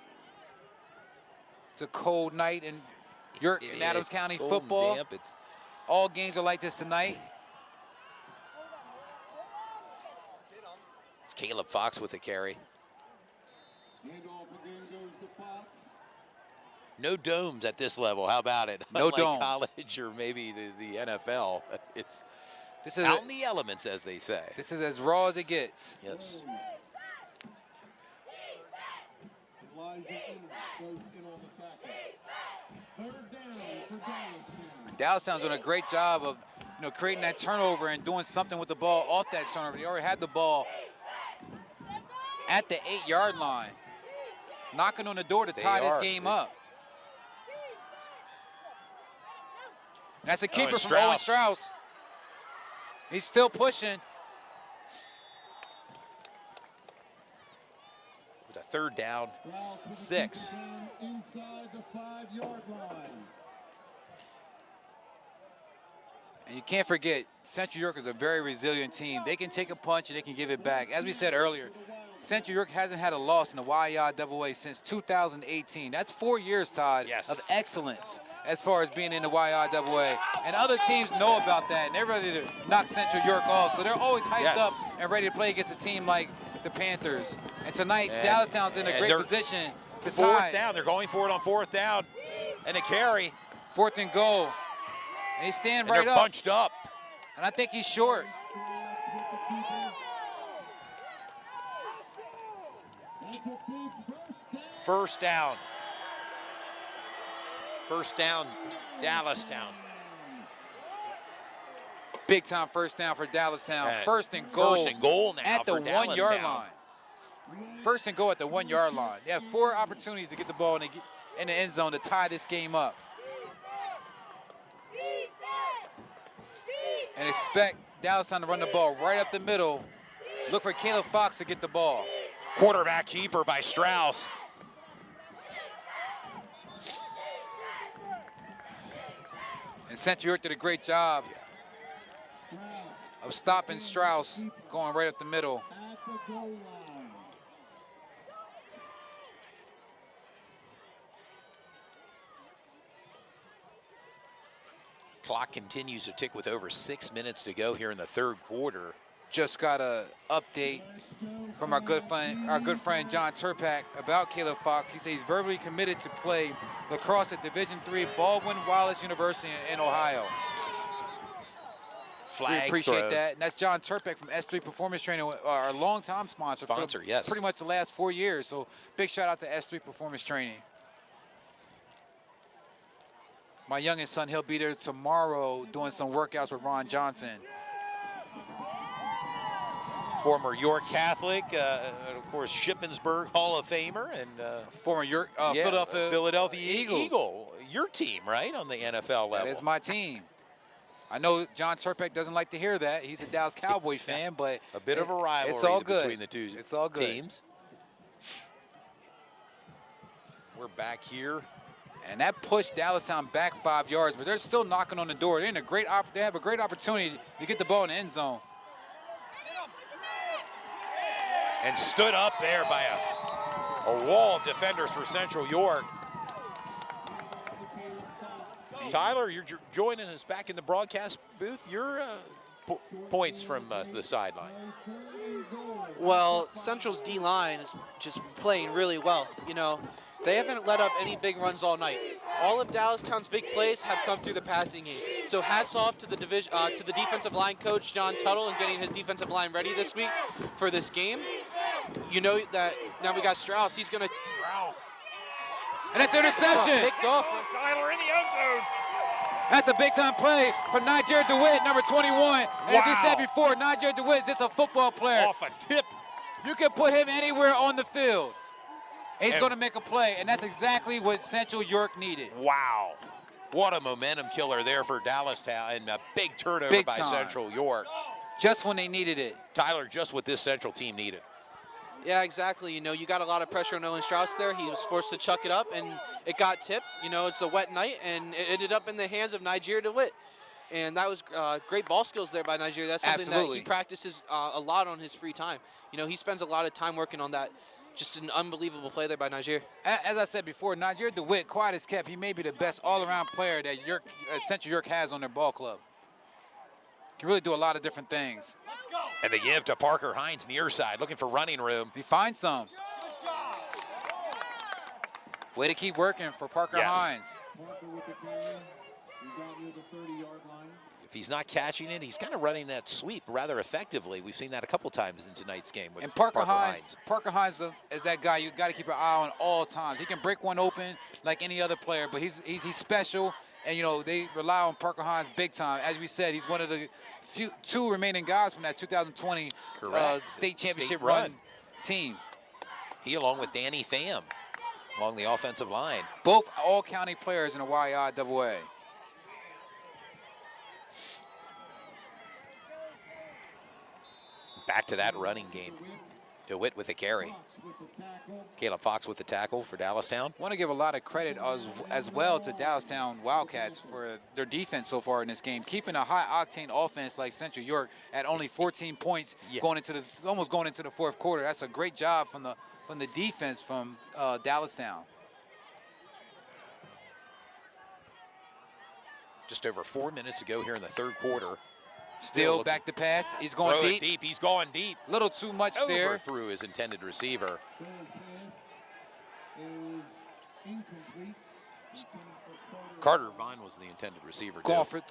It's a cold night in York and Adams County football. Damp. All games are like this tonight. It's Caleb Fox with the carry. Handoff again goes to Fox. No domes at this level. How about it? No Unlike domes. college or maybe the NFL. It's This is out in the elements, as they say. This is as raw as it gets. Yes. Elijah goes in on the tackle. Third down for Dallastown. Dallastown's doing a great job of, creating that turnover and doing something with the ball off that turnover. They already had the ball at the 8-yard line, knocking on the door to tie this game up. And that's a keeper from Owen Strauss. He's still pushing. With a third down, 6. Inside the 5-yard line. And you can't forget, Central York is a very resilient team. They can take a punch and they can give it back. As we said earlier, Central York hasn't had a loss in the YIAA since 2018. That's 4 years, Todd, of excellence as far as being in the YIAA. And other teams know about that, and they're ready to knock Central York off. So they're always hyped up and ready to play against a team like the Panthers. And tonight, Dallastown's in a great position to tie. Fourth down. They're going for it on fourth down. And a carry. 4th and goal. And they stand right they're up. Bunched up. And I think he's short. First down. First down, Dallastown. Big time first down for Dallastown. First and goal. First and goal now at the for 1-yard Dallastown. line. First and goal at the 1-yard line. They have 4 opportunities to get the ball in the end zone to tie this game up. And expect Dallastown to run the ball right up the middle. Look for Caleb Fox to get the ball. Quarterback keeper by Strauss. And Central York did a great job of stopping Strauss, going right up the middle. At the goal line. Clock continues to tick with over 6 minutes to go here in the third quarter. Just got an update from our good friend John Turpak about Caleb Fox. He says he's verbally committed to play lacrosse at Division III Baldwin Wallace University in Ohio. Flags we appreciate thrown. that. And that's John Turpak from S3 Performance Training, our longtime sponsor. Yes. Pretty much the last 4 years. So big shout out to S3 Performance Training. My youngest son, he'll be there tomorrow doing some workouts with Ron Johnson. Former York Catholic, and of course Shippensburg Hall of Famer, and former York, Philadelphia Eagles. Eagle. Your team, right, on the NFL level. That is my team. I know John Turpak doesn't like to hear that. He's a Dallas Cowboys fan, but a bit of a rivalry it's all good. between the two it's all good. teams. We're back here. And that pushed Dallastown back 5 yards, but they're still knocking on the door. They're in they have a great opportunity to get the ball in the end zone. And stood up there by a wall of defenders for Central York. Tyler, you're joining us back in the broadcast booth. Your points from the sidelines. Well, Central's D-line is just playing really well. They haven't let up any big runs all night. All of Dallastown's big plays have come through the passing game. So hats off to the defensive line coach, John Tuttle, and getting his defensive line ready this week for this game. You know that now we got Strauss. He's going to... And that's an interception. Picked off. Tyler in the end zone. That's a big-time play for Niger DeWitt, number 21. And as we said before, Niger DeWitt is just a football player. Off a tip. You can put him anywhere on the field. He's going to make a play, and that's exactly what Central York needed. Wow. What a momentum killer there for Dallastown, and a big turnover by Central York. Just when they needed it. Tyler, just what this Central team needed. Yeah, exactly. You got a lot of pressure on Owen Strauss there. He was forced to chuck it up, and it got tipped. It's a wet night, and it ended up in the hands of Niger DeWitt. And that was great ball skills there by Niger. That's something that he practices a lot on his free time. He spends a lot of time working on that. Just an unbelievable play there by Niger. As I said before, Niger DeWitt, quiet as kept, he may be the best all-around player that Central York has on their ball club. Can really do a lot of different things. Let's go. And the give to Parker Hines near side, looking for running room. He finds some. Way to keep working for Parker Hines. Parker with the carry. He's out near the 30-yard line. If he's not catching it, he's kind of running that sweep rather effectively. We've seen that a couple times in tonight's game with And Parker Hines is that guy you got to keep an eye on all times. He can break one open like any other player, but he's special. And, you know, they rely on Parker Hines big time. As we said, he's one of the two remaining guys from that 2020 state championship run team. He, along with Danny Pham, along the offensive line. Both all-county players in the YIAA. Back to that running game. DeWitt with the carry. Caleb Fox with the tackle for Dallastown. Want to give a lot of credit as well to Dallastown Wildcats for their defense so far in this game, keeping a high-octane offense like Central York at only 14 points almost going into the fourth quarter. That's a great job from the defense from Dallastown. Just over 4 minutes to go here in the third quarter. Still back to pass. He's going deep. He's going deep. A little too much there. Overthrew his intended receiver. Carter Vaughn was the intended receiver.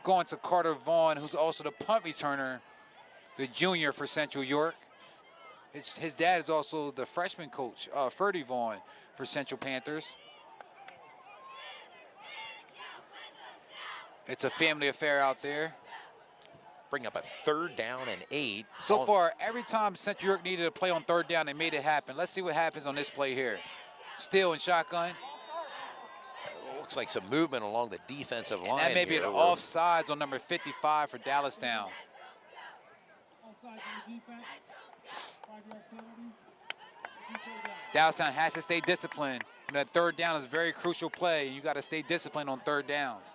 Going to Carter Vaughn, who's also the punt returner, the junior for Central York. His dad is also the freshman coach, Ferdy Vaughn, for Central Panthers. It's a family affair out there. Bring up a 3rd down and 8. So far, every time Central York needed a play on 3rd down, they made it happen. Let's see what happens on this play here. Still in shotgun. Looks like some movement along the defensive line. That may be an offsides on number 55 for Dallastown. Dallastown has to stay disciplined. And that 3rd down is a very crucial play. You got to stay disciplined on 3rd downs.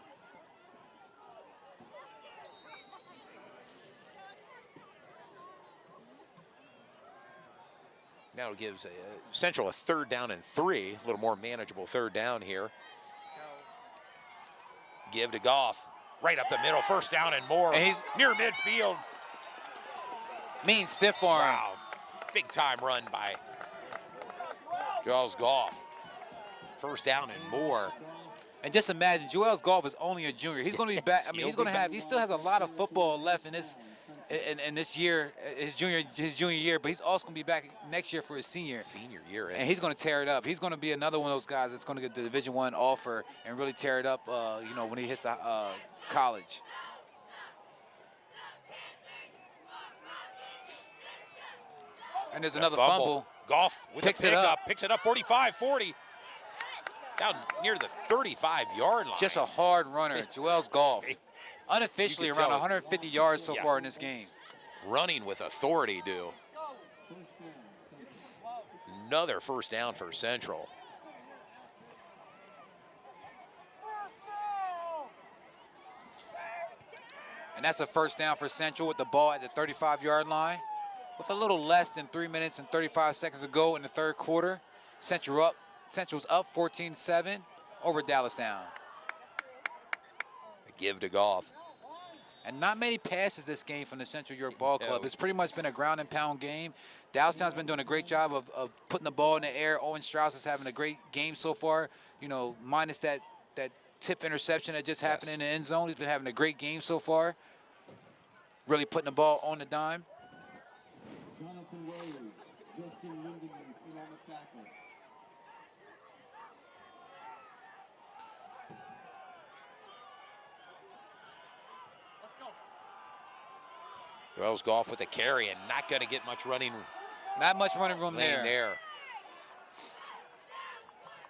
Now it gives Central a 3rd down and 3, a little more manageable 3rd down here. Give to Goff, right up the middle, 1st down and more. And he's near midfield. Mean stiff arm. Wow, big time run by Joel's Goff. 1st down and more. And just imagine, Joel's Goff is only a junior. He's going to be back. I mean, he still has a lot of football left in this year, his junior year, but he's also going to be back next year for his senior year. And he's going to tear it up. He's going to be another one of those guys that's going to get the Division I offer and really tear it up, you know, when he hits the college. And there's another fumble. Goff with picks it up. Picks it up 45-40. Down near the 35-yard line. Just a hard runner, Joel's Goff. Unofficially around 150 yards so far in this game. Running with authority, Another 1st down for Central. And that's a 1st down for Central with the ball at the 35-yard line. With a little less than 3 minutes and 35 seconds to go in the 3rd quarter, Central's up 14-7 over Dallastown. Give to Goff. And not many passes this game from the Central York Ball Club. It's pretty much been a ground and pound game. Dallastown's been doing a great job of putting the ball in the air. Owen Strauss is having a great game so far, you know, minus that tip interception that just happened in the end zone. He's been having a great game so far. Really putting the ball on the dime. Jonathan Rose, Justin Lindenman in on the tackle. Joel's Goff with a carry and not going to get much running. Not much running room there.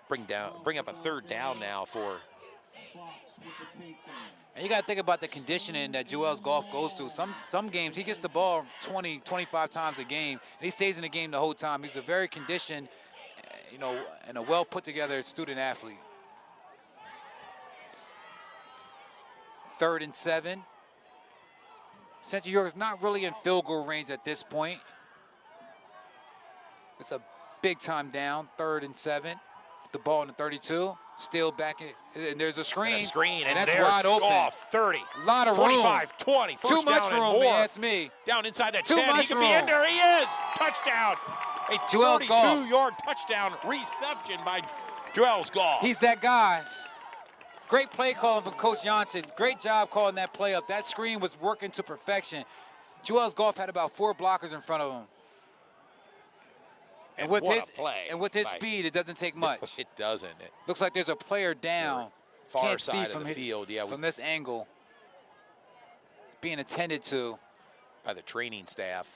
Bring up a 3rd down now for. And you got to think about the conditioning that Joel's Goff goes through. Some games he gets the ball 20, 25 times a game, and he stays in the game the whole time. He's a very conditioned, you know, and a well put together student athlete. 3rd and 7. Central York is not really in field goal range at this point. It's a big time down, 3rd and 7. the ball in the 32. Still back and there's a screen. And a screen, and that's there's wide open. Goff, 30. A lot of 25, room. 20. First Too much down room, and more. that's me. Down inside that Too 10. He much could be in room. there. He is. Touchdown. A Joel's Goff. 32-yard touchdown reception by Joel's Goff. He's that guy. Great play calling from Coach Johnson. Great job calling that play up. That screen was working to perfection. Joel's Goff had about 4 blockers in front of him. and with what his a play. and with his by- speed, it doesn't take much. It doesn't. It, Looks like there's a player down. far Can't side see of from the field. Yeah, from this angle. It's being attended to. by the training staff.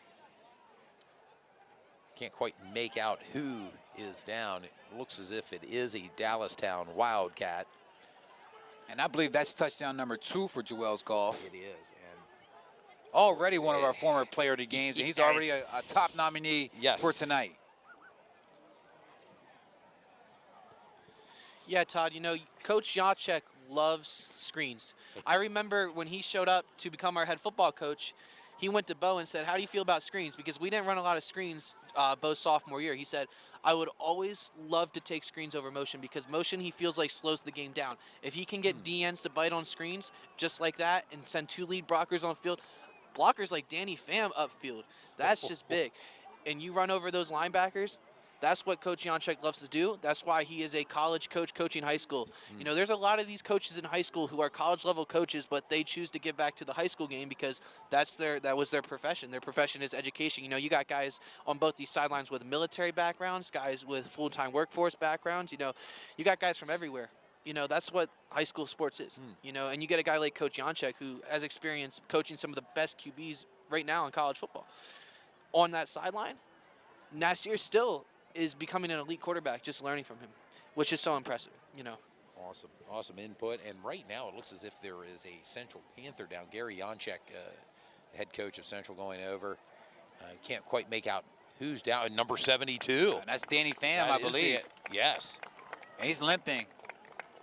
Can't quite make out who is down. It looks as if it is a Dallastown Wildcat. And I believe that's touchdown number 2 for Joel's Goff. It is. And Already one of our former player of the games, and he's already a top nominee Yes. for tonight. Yeah, Todd, you know, Coach Jacek loves screens. I remember when he showed up to become our head football coach, he went to Bo and said, how do you feel about screens? Because we didn't run a lot of screens Bo's sophomore year. He said, I would always love to take screens over motion because motion he feels like slows the game down. If he can get DNs to bite on screens just like that and send 2 lead blockers on field, blockers like Danny Pham upfield, that's just big. And you run over those linebackers, that's what Coach Janchek loves to do. That's why he is a college coach coaching high school. You know, there's a lot of these coaches in high school who are college-level coaches, but they choose to give back to the high school game because that was their profession. Their profession is education. You know, you got guys on both these sidelines with military backgrounds, guys with full-time workforce backgrounds. You know, you got guys from everywhere. You know, that's what high school sports is. You know, and you get a guy like Coach Janchek who has experience coaching some of the best QBs right now in college football. On that sideline, Nasir still is becoming an elite quarterback, just learning from him, which is so impressive, you know. Awesome input. And right now it looks as if there is a Central Panther down. Gary Janchek, head coach of Central, going over. Can't quite make out who's down. Number 72. And that's Danny Pham, That I is believe. Yes. And he's limping.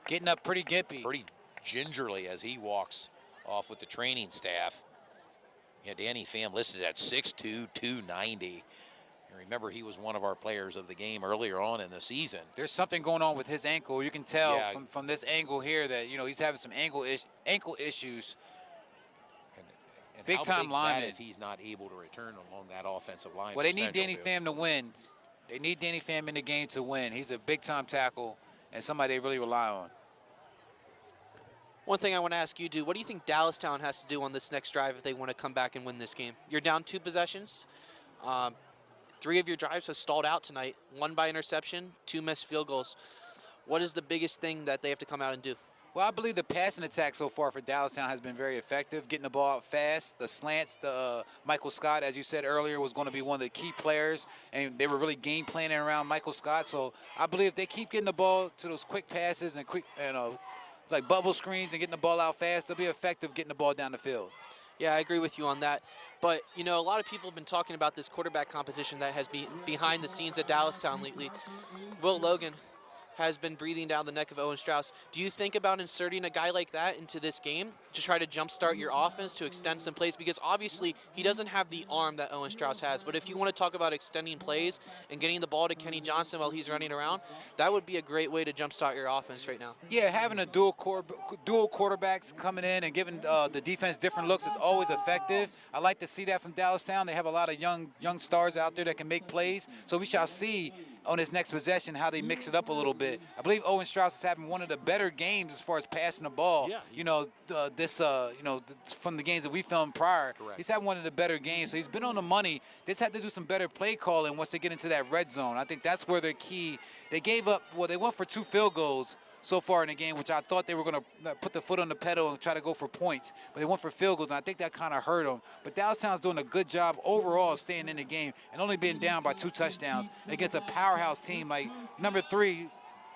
Getting up pretty gimpy. Pretty gingerly as he walks off with the training staff. Yeah, Danny Pham listed at 6'2", 290. Remember, he was one of our players of the game earlier on in the season. There's something going on with his ankle. You can tell Yeah. from this angle here that, you know, he's having some ankle issues. And Big how time big's that lineman. if he's not able to return along that offensive line. Well, for they need Central Danny to- Pham to win. They need Danny Pham in the game to win. He's a big-time tackle and somebody they really rely on. One thing I want to ask you, dude, what do you think Dallastown has to do on this next drive if they want to come back and win this game? You're down 2 possessions. 3 of your drives have stalled out tonight. 1 by interception, 2 missed field goals. What is the biggest thing that they have to come out and do? Well, I believe the passing attack so far for Dallastown has been very effective, getting the ball out fast. The slants, Michael Scott, as you said earlier, was going to be one of the key players, and they were really game planning around Michael Scott. So I believe if they keep getting the ball to those quick passes and quick, like bubble screens and getting the ball out fast, they'll be effective getting the ball down the field. Yeah, I agree with you on that. But, you know, a lot of people have been talking about this quarterback competition that has been behind the scenes at Dallastown lately. Will Logan has been breathing down the neck of Owen Strauss. Do you think about inserting a guy like that into this game to try to jumpstart your offense, to extend some plays? Because obviously he doesn't have the arm that Owen Strauss has. But if you want to talk about extending plays and getting the ball to Kenny Johnson while he's running around, that would be a great way to jumpstart your offense right now. Yeah, having a dual quarterbacks coming in and giving the defense different looks is always effective. I like to see that from Dallastown. They have a lot of young stars out there that can make plays. So we shall see on his next possession how they mix it up a little bit. I believe Owen Strauss is having one of the better games as far as passing the ball. Yeah. You know, from the games that we filmed prior. Correct. He's having one of the better games. So he's been on the money. They just had to do some better play calling once they get into that red zone. I think that's where they're key. They gave up, well, they went for 2 field goals so far in the game, which I thought they were going to put the foot on the pedal and try to go for points. But they went for field goals, and I think that kind of hurt them. But Dallastown's doing a good job overall staying in the game and only being down by 2 touchdowns against a powerhouse team like number 3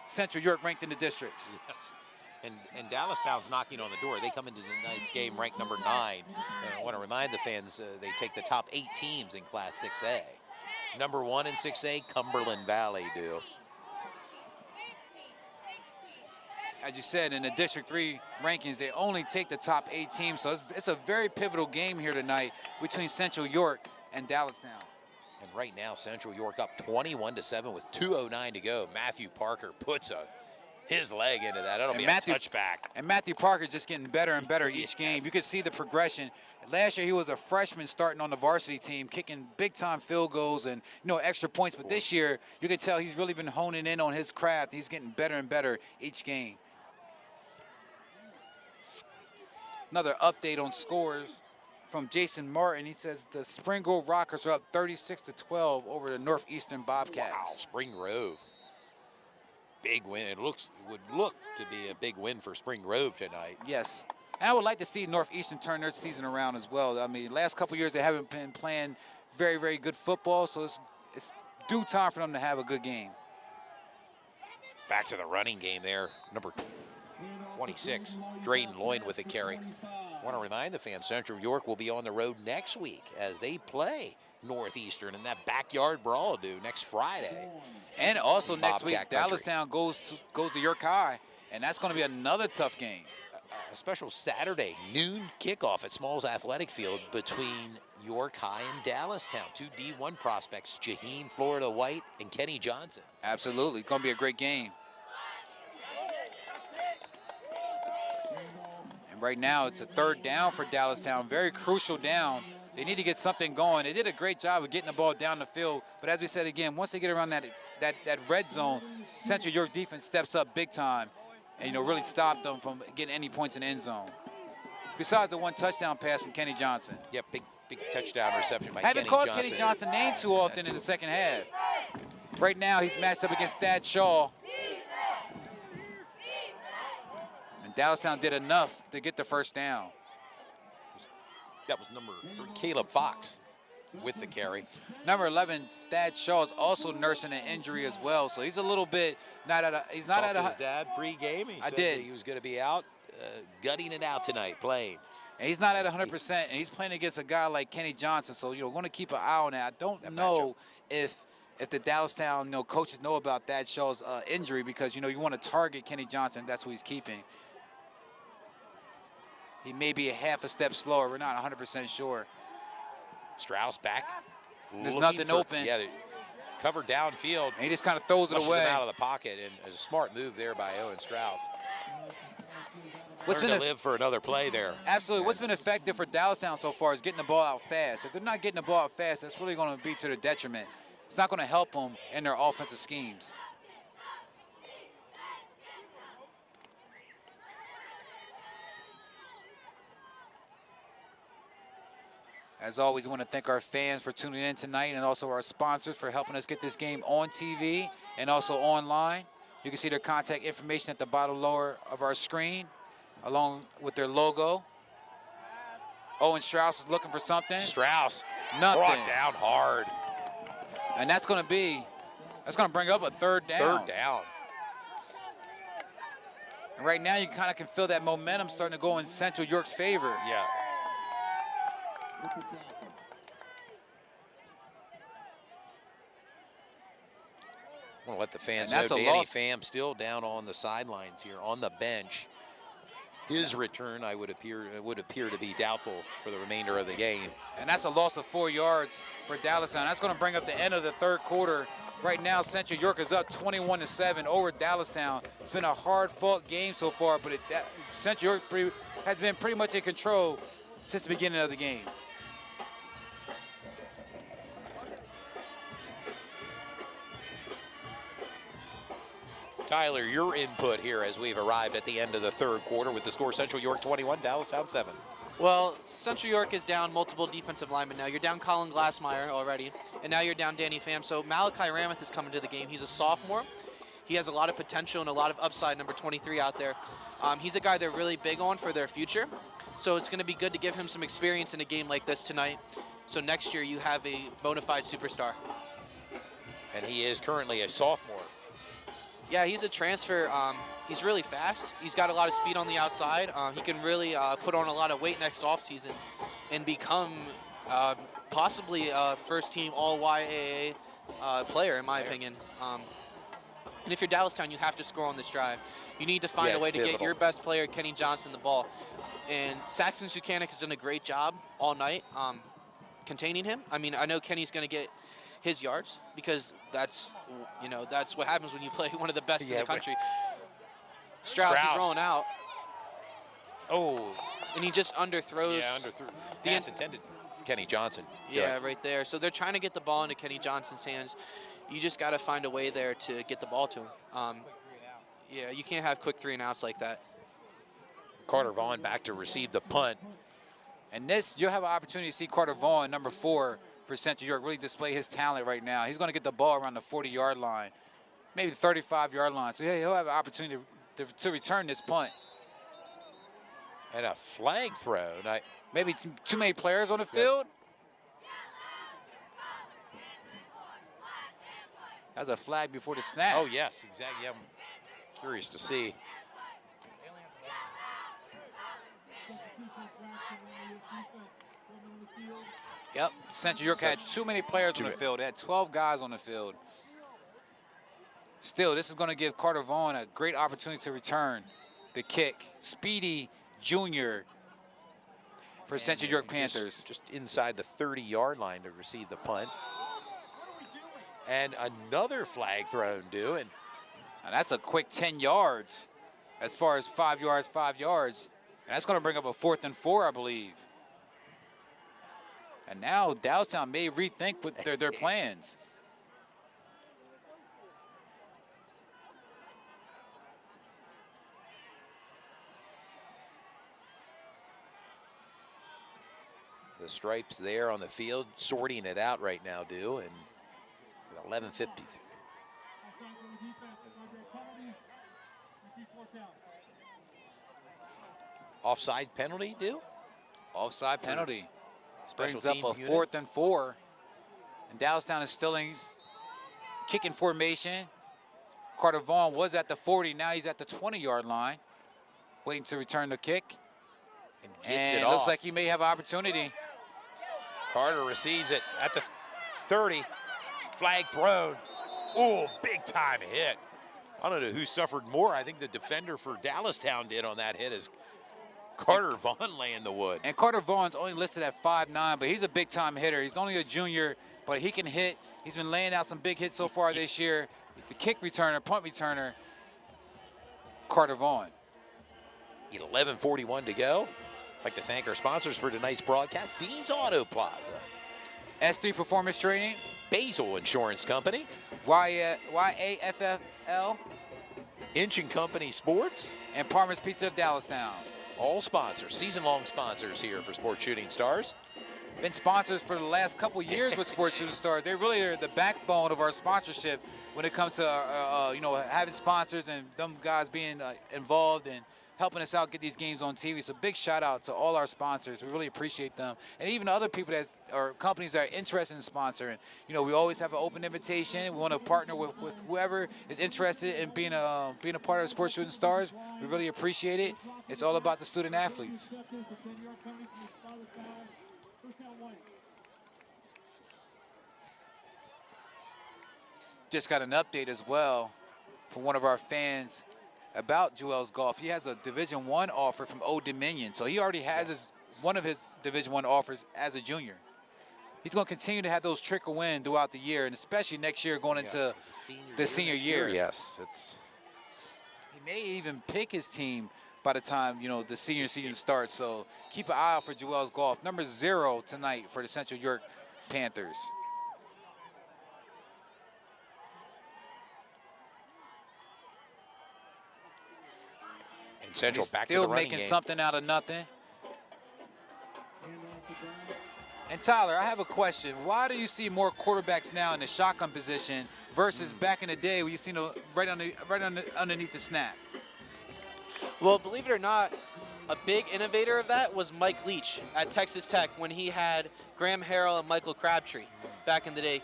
Central York ranked in the districts. Yes. And Dallastown's knocking on the door. They come into tonight's game ranked number 9. And I want to remind the fans they take the top 8 teams in Class 6A. Number 1 in 6A, Cumberland Valley do. As you said, in the District 3 rankings, they only take the top 8 teams. So it's a very pivotal game here tonight between Central York and Dallastown. And right now, Central York up 21-7 with 2:09 to go. Matthew Parker puts his leg into that. That'll be a touchback. And Matthew Parker just getting better and better each game. You can see the progression. Last year he was a freshman starting on the varsity team, kicking big-time field goals and extra points. But this year you can tell he's really been honing in on his craft. He's getting better and better each game. Another update on scores from Jason Martin. He says the Spring Grove Rockers are up 36-12 over the Northeastern Bobcats. Wow, Spring Grove. Big win. It would look to be a big win for Spring Grove tonight. Yes. And I would like to see Northeastern turn their season around as well. I mean, last couple years they haven't been playing very, very good football, so it's due time for them to have a good game. Back to the running game there. Number 26, Drayden Lloyd with a carry. I want to remind the fans, Central York will be on the road next week as they play Northeastern in that backyard brawl next Friday. And also next week, Bobcat country. Dallastown goes to York High, and that's going to be another tough game. A special Saturday noon kickoff at Smalls Athletic Field between York High and Dallastown. Two D1 prospects, Jaheen Florida White and Kenny Johnson. Absolutely, going to be a great game. And right now it's a third down for Dallastown, very crucial down. They need to get something going. They did a great job of getting the ball down the field, but as we said again, once they get around that red zone, Central York defense steps up big time and really stop them from getting any points in the end zone. Besides the one touchdown pass from Kenny Johnson. Yep, big touchdown reception by Haven't Kenny called Johnson. Kenny Johnson name too often in the second half. Right now he's matched up against Thad Shaw. And Dallastown did enough to get the first down. That was number 3, Caleb Fox with the carry. Number 11, Thad Shaw is also nursing an injury as well, so he's a little bit not at a. He's not Talked at to a. his dad pre-game. He I said did. that he was going to be out, gutting it out tonight, playing. And he's not at 100%, and he's playing against a guy like Kenny Johnson, so we're going to keep an eye on that. I don't know if the Dallastown coaches know about Thad Shaw's injury because you want to target Kenny Johnson. That's who he's keeping. He may be a half a step slower. We're not 100% sure. Strauss back. There's nothing open. Yeah, covered downfield. And he just kind of throws it Flushes away. him out of the pocket, and it's a smart move there by Owen Strauss. What's Learned been to live for another play there. Absolutely. What's been effective for Dallastown so far is getting the ball out fast. If they're not getting the ball out fast, that's really going to be to their detriment. It's not going to help them in their offensive schemes. As always, we want to thank our fans for tuning in tonight and also our sponsors for helping us get this game on TV and also online. You can see their contact information at the bottom lower of our screen along with their logo. Owen Strauss is looking for something. Strauss Nothing. brought down hard. And that's going to bring up a third down. Third down. And right now you kind of can feel that momentum starting to go in Central York's favor. Yeah. I want to let the fans know Danny Pham still down on the sidelines here on the bench. His return, would appear to be doubtful for the remainder of the game. And that's a loss of 4 yards for Dallastown. That's going to bring up the end of the third quarter. Right now, Central York is up 21-7 over Dallastown. It's been a hard-fought game so far, but Central York has been pretty much in control since the beginning of the game. Tyler, your input here as we've arrived at the end of the third quarter with the score Central York 21, Dallastown 7. Well, Central York is down multiple defensive linemen now. You're down Colin Glassmeyer already, and now you're down Danny Pham. So Malachi Ramath is coming to the game. He's a sophomore. He has a lot of potential and a lot of upside, number 23 out there. He's a guy they're really big on for their future. So it's going to be good to give him some experience in a game like this tonight. So next year you have a bona fide superstar. And he is currently a sophomore. Yeah, he's a transfer. He's really fast. He's got a lot of speed on the outside. He can really put on a lot of weight next offseason and become possibly a first-team All-YAA player, in my opinion. And if you're Dallastown, you have to score on this drive. You need to find a way to get your best player, Kenny Johnson, the ball. And Saxon Sukanik has done a great job all night containing him. I mean, I know Kenny's going to get his yards, because that's what happens when you play one of the best in the country. Strauss is rolling out. Oh. And he just underthrows. Yeah, underthrew. Pass intended for Kenny Johnson. Yeah, right there. So they're trying to get the ball into Kenny Johnson's hands. You just got to find a way there to get the ball to him. Yeah, you can't have quick 3 and outs like that. Carter Vaughn back to receive the punt. And this, you'll have an opportunity to see Carter Vaughn, number 4 for Central York, really display his talent right now. He's going to get the ball around the 40-yard line, maybe the 35-yard line. So, yeah, he'll have an opportunity to return this punt. And a flag thrown. Maybe too many players on the field. That's a flag before the snap. Oh, yes, exactly. Yeah, I'm curious to see. Yep, Central York had too many players on the field. They had 12 guys on the field. Still, this is going to give Carter Vaughn a great opportunity to return the kick. Speedy Jr. for Central York Panthers. Just inside the 30-yard line to receive the punt. And another flag thrown, and that's a quick 10 yards as far as 5 yards, 5 yards. And that's going to bring up a 4th and 4, I believe. And now Dallastown may rethink what their plans. The stripes there on the field, sorting it out right now, and 11:50. Offside penalty, Offside penalty. Special brings up teams a unit. 4th and 4. And Dallastown is still in kicking formation. Carter Vaughn was at the 40. Now he's at the 20-yard line, waiting to return the kick. And gets it it off. looks like he may have opportunity. Carter receives it at the 30. Flag thrown. Oh, big time hit. I don't know who suffered more. I think the defender for Dallastown did on that hit as Carter Vaughn laying the wood. And Carter Vaughn's only listed at 5'9", but he's a big-time hitter. He's only a junior, but he can hit. He's been laying out some big hits so far this year. The kick returner, punt returner, Carter Vaughn. 11:41 to go. I'd like to thank our sponsors for tonight's broadcast. Dean's Auto Plaza. S3 Performance Training. Basil Insurance Company. YAFFL. Inch & Company Sports. And Parmer's Pizza of Dallastown. All sponsors, season-long sponsors here for Sports Shooting Stars. Been sponsors for the last couple years with Sports Shooting Stars. They really are the backbone of our sponsorship when it comes to having sponsors and them guys being involved and helping us out get these games on TV. So big shout out to all our sponsors. We really appreciate them. And even other people that are companies that are interested in sponsoring. We always have an open invitation. We want to partner with whoever is interested in being a part of Sports Shooting Stars. We really appreciate it. It's all about the student athletes. Just got an update as well from one of our fans about Joel's golf. He has a Division I offer from Old Dominion, so he already has one of his Division I offers as a junior. He's going to continue to have those trickle in throughout the year, and especially next year going into the senior year. Yes, he may even pick his team by the time the senior season starts. So keep an eye out for Joel's golf. Number 0 tonight for the Central York Panthers. And Central He's back to still the running making game. something out of nothing. And Tyler, I have a question. Why do you see more quarterbacks now in the shotgun position versus back in the day where you seen right underneath the snap? Well, believe it or not, a big innovator of that was Mike Leach at Texas Tech when he had Graham Harrell and Michael Crabtree back in the day.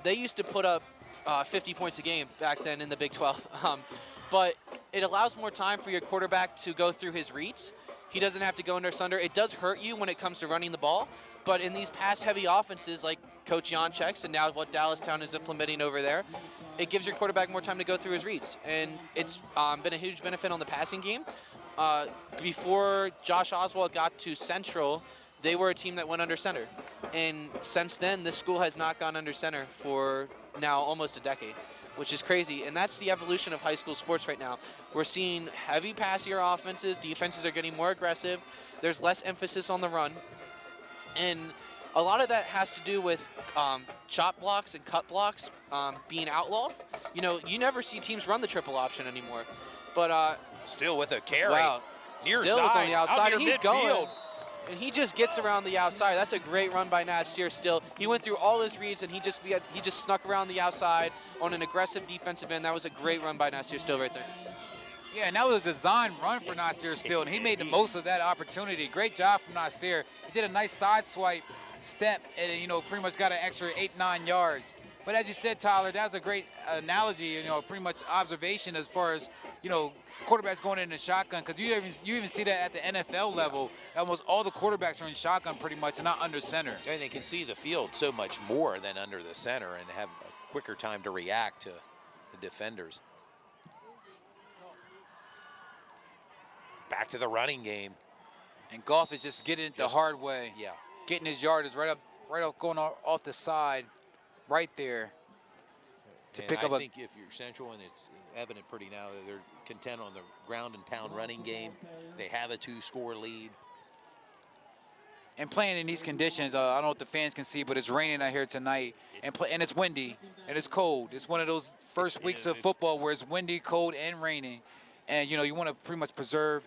They used to put up 50 points a game back then in the Big 12. But it allows more time for your quarterback to go through his reads. He doesn't have to go under sunder. It does hurt you when it comes to running the ball, but in these pass-heavy offenses like Coach Jan checks and now what Dallastown is implementing over there, it gives your quarterback more time to go through his reads. And it's been a huge benefit on the passing game. Before Josh Oswald got to Central, they were a team that went under center. And since then, this school has not gone under center for now almost a decade, which is crazy. And that's the evolution of high school sports right now. We're seeing heavy passier offenses. Defenses are getting more aggressive. There's less emphasis on the run. And a lot of that has to do with chop blocks and cut blocks being outlawed. You know, you never see teams run the triple option anymore. But still with a carry. wow, Near still is side, on the outside, out and near he's midfield. going. And he just gets around the outside. That's a great run by Nasir still. He went through all his reads, and he just snuck around the outside on an aggressive defensive end. That was a great run by Nasir still right there. Yeah, and that was a design run for Nasir Still, and he made the most of that opportunity. Great job from Nasir. He did a nice side swipe step, and, you know, pretty much got an extra 8-9 yards. But as you said, Tyler, that was a great analogy, you know, pretty much observation as far as, you know, quarterbacks going in the shotgun, because you even see that at the NFL level. Almost all the quarterbacks are in shotgun pretty much and not under center. And they can see the field so much more than under the center and have a quicker time to react to the defenders. Back to the running game. And Goff is just getting it the hard way. Yeah. Getting his yardage right up, going off the side, right there. To And pick up I think if you're Central, and it's evident pretty now that they're content on the ground and pound running game. They have a 2-score lead. And playing in these conditions, I don't know if the fans can see, but it's raining out here tonight, and it's windy, and it's cold. It's one of those first weeks of football where it's windy, cold, and raining. And, you know, you want to pretty much preserve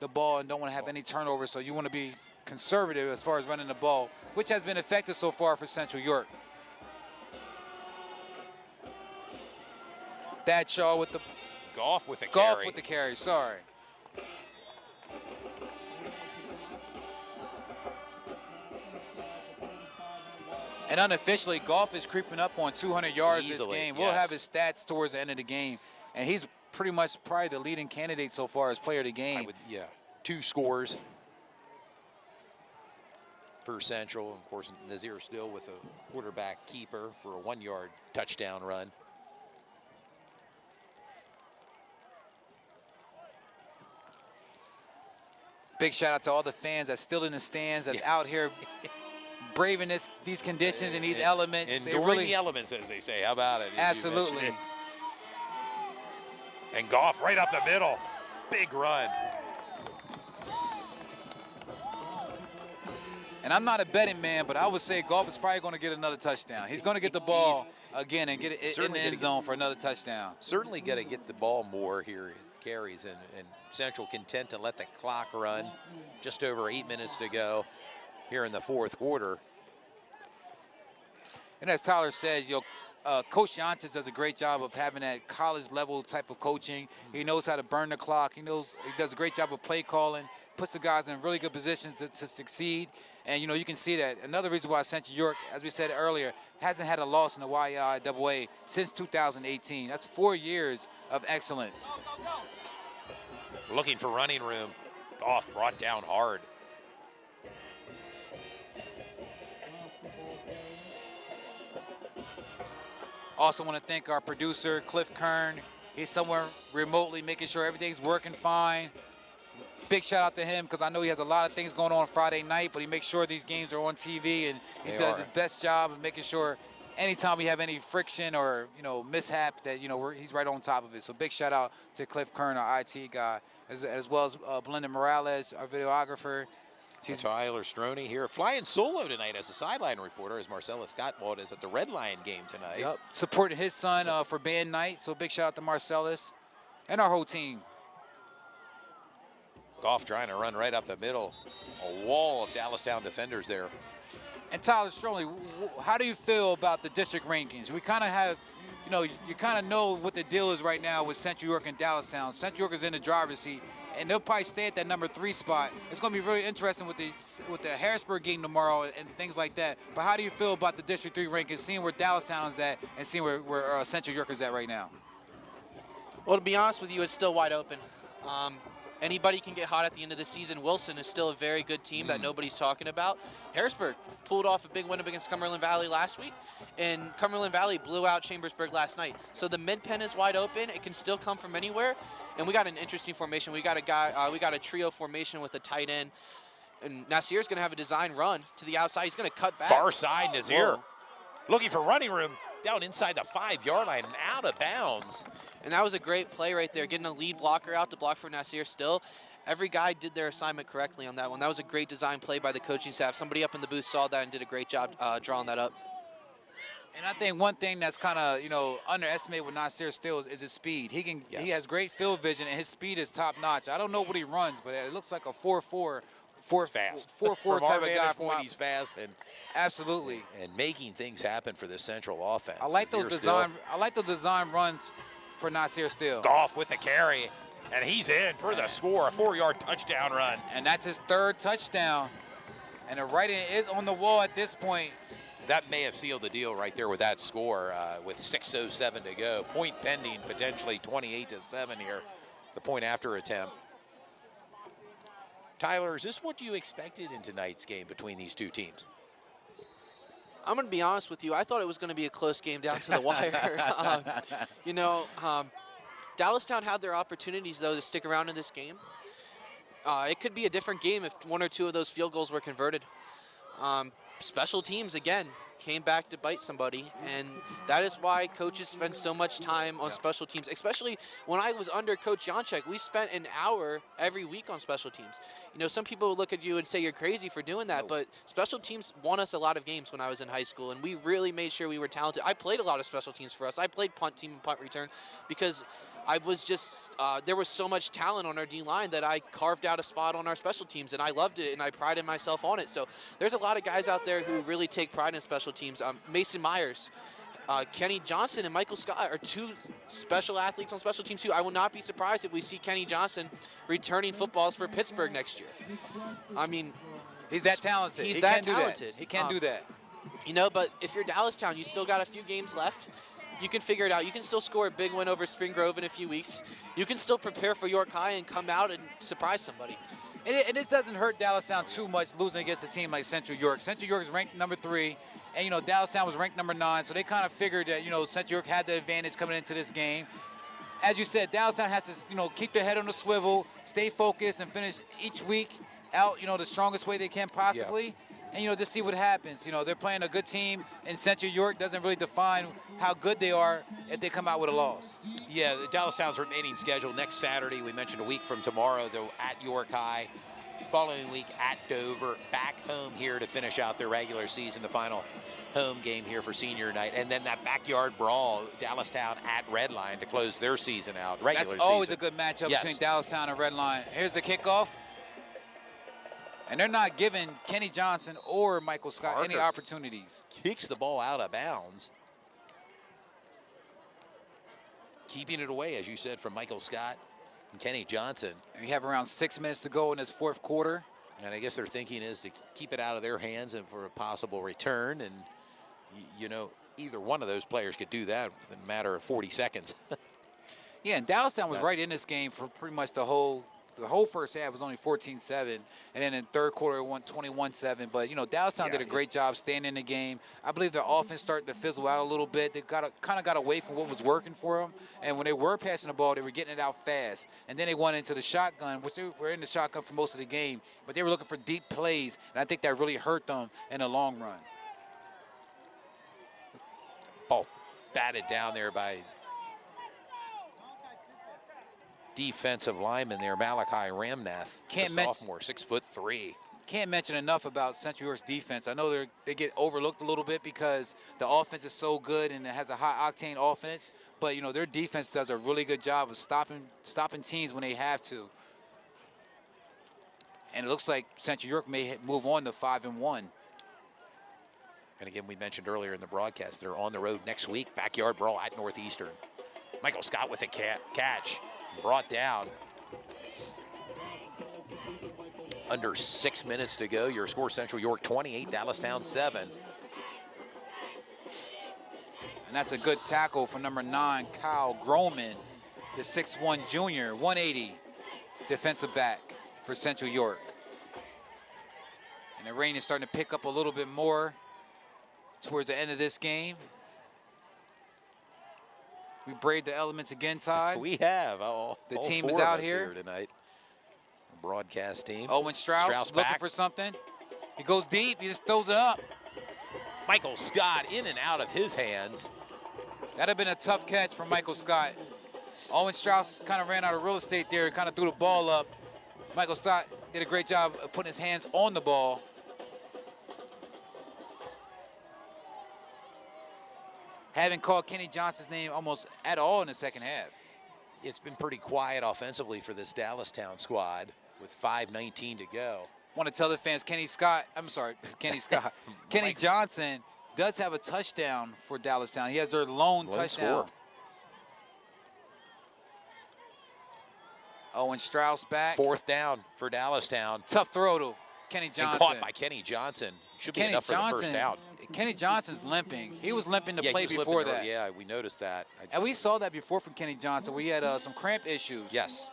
the ball and don't want to have any turnovers, so you want to be conservative as far as running the ball, which has been effective so far for Central York. Thad Shaw with the Goff with the Goff carry. with the carry, sorry. And unofficially, Goff is creeping up on 200 yards Easily, this game. We'll yes. have his stats towards the end of the game. And he's pretty much probably the leading candidate so far as player of the game. Yeah, 2 scores for Central. Of course, Nazir still with a quarterback keeper for a 1-yard touchdown run. Big shout out to all the fans that's still in the stands, that's out here braving these conditions and these elements. They Enduring really, the elements, as they say. How about it? Absolutely. And Goff right up the middle. Big run. And I'm not a betting man, but I would say Goff is probably going to get another touchdown. He's going to get the ball again and get it in the end zone for another touchdown. Certainly got to get the ball more here. Carries and Central content to let the clock run. Just over 8 minutes to go here in the 4th quarter. And as Tyler said, Coach Jantis does a great job of having that college level type of coaching. He knows how to burn the clock. He does a great job of play calling, puts the guys in really good positions to succeed. And, you know, you can see that. Another reason why Central York, as we said earlier, hasn't had a loss in the YIAA since 2018. That's 4 years of excellence. Looking for running room. Goff brought down hard. Also want to thank our producer, Cliff Kern. He's somewhere remotely making sure everything's working fine. Big shout out to him because I know he has a lot of things going on Friday night, but he makes sure these games are on TV, and he does his best job of making sure anytime we have any friction or, you know, mishap that, you know, he's right on top of it. So big shout out to Cliff Kern, our IT guy, as well as Belinda Morales, our videographer. She's Tyler Stroney here, flying solo tonight as a sideline reporter, as Marcella Scottwald is at the Red Lion game tonight. Yep, supporting his son for band night, so big shout out to Marcellus and our whole team. Goff trying to run right up the middle. A wall of Dallastown defenders there. And Tyler Stroney, how do you feel about the district rankings? We kind of have, you know, you kind of know what the deal is right now with Central York and Dallastown. Central York is in the driver's seat, and they'll probably stay at that number 3 spot. It's going to be really interesting with the Harrisburg game tomorrow and things like that. But how do you feel about the District 3 rankings, seeing where Dallastown is at and seeing where Central York is at right now? Well, to be honest with you, it's still wide open. Anybody can get hot at the end of the season. Wilson is still a very good team that nobody's talking about. Harrisburg pulled off a big win against Cumberland Valley last week, and Cumberland Valley blew out Chambersburg last night. So the mid-pen is wide open. It can still come from anywhere. And we got an interesting formation. We got a trio formation with a tight end And Nasir's going to have a design run to the outside. He's going to cut back. Far side, Nasir. Whoa. Looking for running room down inside the 5-yard line and out of bounds. And that was a great play right there, getting a lead blocker out to block for Nasir still. Every guy did their assignment correctly on that one. That was a great design play by the coaching staff. Somebody up in the booth saw that and did a great job drawing that up. And I think one thing that's kind of, underestimated with Nasir still is his speed. He has great field vision, and his speed is top notch. I don't know what he runs, but it looks like a 4.4. Fast. 4.4 type of guy. Point, he's fast and absolutely. And making things happen for the Central offense. I like those design runs for Nasir Steele. Goff with the carry, and he's in for the score, a 4-yard touchdown run. And that's his 3rd touchdown. And the writing is on the wall at this point. That may have sealed the deal right there with that score with 6:07 to go. Point pending, potentially 28-7 here. The point after attempt. Tyler, is this what you expected in tonight's game between these two teams? I'm going to be honest with you. I thought it was going to be a close game down to the wire. Dallastown had their opportunities, though, to stick around in this game. It could be a different game if 1 or 2 of those field goals were converted. Special teams, again, came back to bite somebody, and that is why coaches spend so much time on special teams. Especially when I was under Coach Janczek, we spent an hour every week on special teams. Some people would look at you and say you're crazy for doing that, but special teams won us a lot of games when I was in high school, and we really made sure we were talented. I played a lot of special teams for us. I played punt team and punt return because I was just, there was so much talent on our D-line that I carved out a spot on our special teams, and I loved it, and I prided myself on it. So there's a lot of guys out there who really take pride in special teams. Mason Myers, Kenny Johnson, and Michael Scott are 2 special athletes on special teams, too. I will not be surprised if we see Kenny Johnson returning footballs for Pittsburgh next year. I mean, he's that talented. He's that talented. He can't do that. But if you're Dallastown, you still got a few games left. You can figure it out. You can still score a big win over Spring Grove in a few weeks. You can still prepare for York High and come out and surprise somebody. And this doesn't hurt Dallastown too much losing against a team like Central York. Central York is ranked number 3, and Dallastown was ranked number 9, so they kind of figured that Central York had the advantage coming into this game. As you said, Dallastown has to keep their head on the swivel, stay focused, and finish each week out the strongest way they can possibly. Yeah. And just see what happens. They're playing a good team, and Central York doesn't really define how good they are if they come out with a loss. Yeah, the Dallastown's remaining schedule next Saturday. We mentioned a week from tomorrow, though, at York High. Following week at Dover, back home here to finish out their regular season, the final home game here for senior night. And then that backyard brawl, Dallastown at Redline to close their season out, regular season. That's always a good matchup between Dallastown and Redline. Here's the kickoff. And they're not giving Kenny Johnson or Michael Scott any opportunities. Kicks the ball out of bounds. Keeping it away, as you said, from Michael Scott and Kenny Johnson. And we have around 6 minutes to go in this 4th quarter. And I guess their thinking is to keep it out of their hands and for a possible return. And, either one of those players could do that in a matter of 40 seconds. Yeah, and Dallastown was right in this game for pretty much the whole first half was only 14-7, and then in 3rd quarter it won 21-7. But Dallastown did a great job staying in the game. I believe their offense started to fizzle out a little bit. They kind of got away from what was working for them, and when they were passing the ball, they were getting it out fast. And then they went into the shotgun, which they were in the shotgun for most of the game, but they were looking for deep plays, and I think that really hurt them in the long run. Ball batted down there by defensive lineman there, Malachi Ramnath, sophomore, 6'3". Can't mention enough about Central York's defense. I know they get overlooked a little bit because the offense is so good and it has a high-octane offense, but their defense does a really good job of stopping teams when they have to. And it looks like Central York may move on to 5-1. And again, we mentioned earlier in the broadcast, they're on the road next week, backyard brawl at Northeastern. Michael Scott with a catch. Brought down. Under 6 minutes to go. Your score, Central York 28, Dallastown 7. And that's a good tackle for number 9, Kyle Groman, the 6'1 junior, 180 defensive back for Central York. And the rain is starting to pick up a little bit more towards the end of this game. We braid the elements again, Todd. We have. The team is out here tonight. broadcast team. Owen Strauss looking back for something. He goes deep. He just throws it up. Michael Scott in and out of his hands. That'd have been a tough catch for Michael Scott. Owen Strauss kind of ran out of real estate there, kind of threw the ball up. Michael Scott did a great job of putting his hands on the ball. Haven't called Kenny Johnson's name almost at all in the second half. It's been pretty quiet offensively for this Dallastown squad with 5:19 to go. Want to tell the fans, Kenny Johnson does have a touchdown for Dallastown. He has their lone touchdown. Score. Owen Strauss back. 4th down for Dallastown. Tough throw to Kenny Johnson. And caught by Kenny Johnson. Should be enough for the first down. Kenny Johnson's limping. He was limping to Yeah, play he was before limping that. Yeah, we noticed that. And we saw that before from Kenny Johnson. We had some cramp issues. Yes.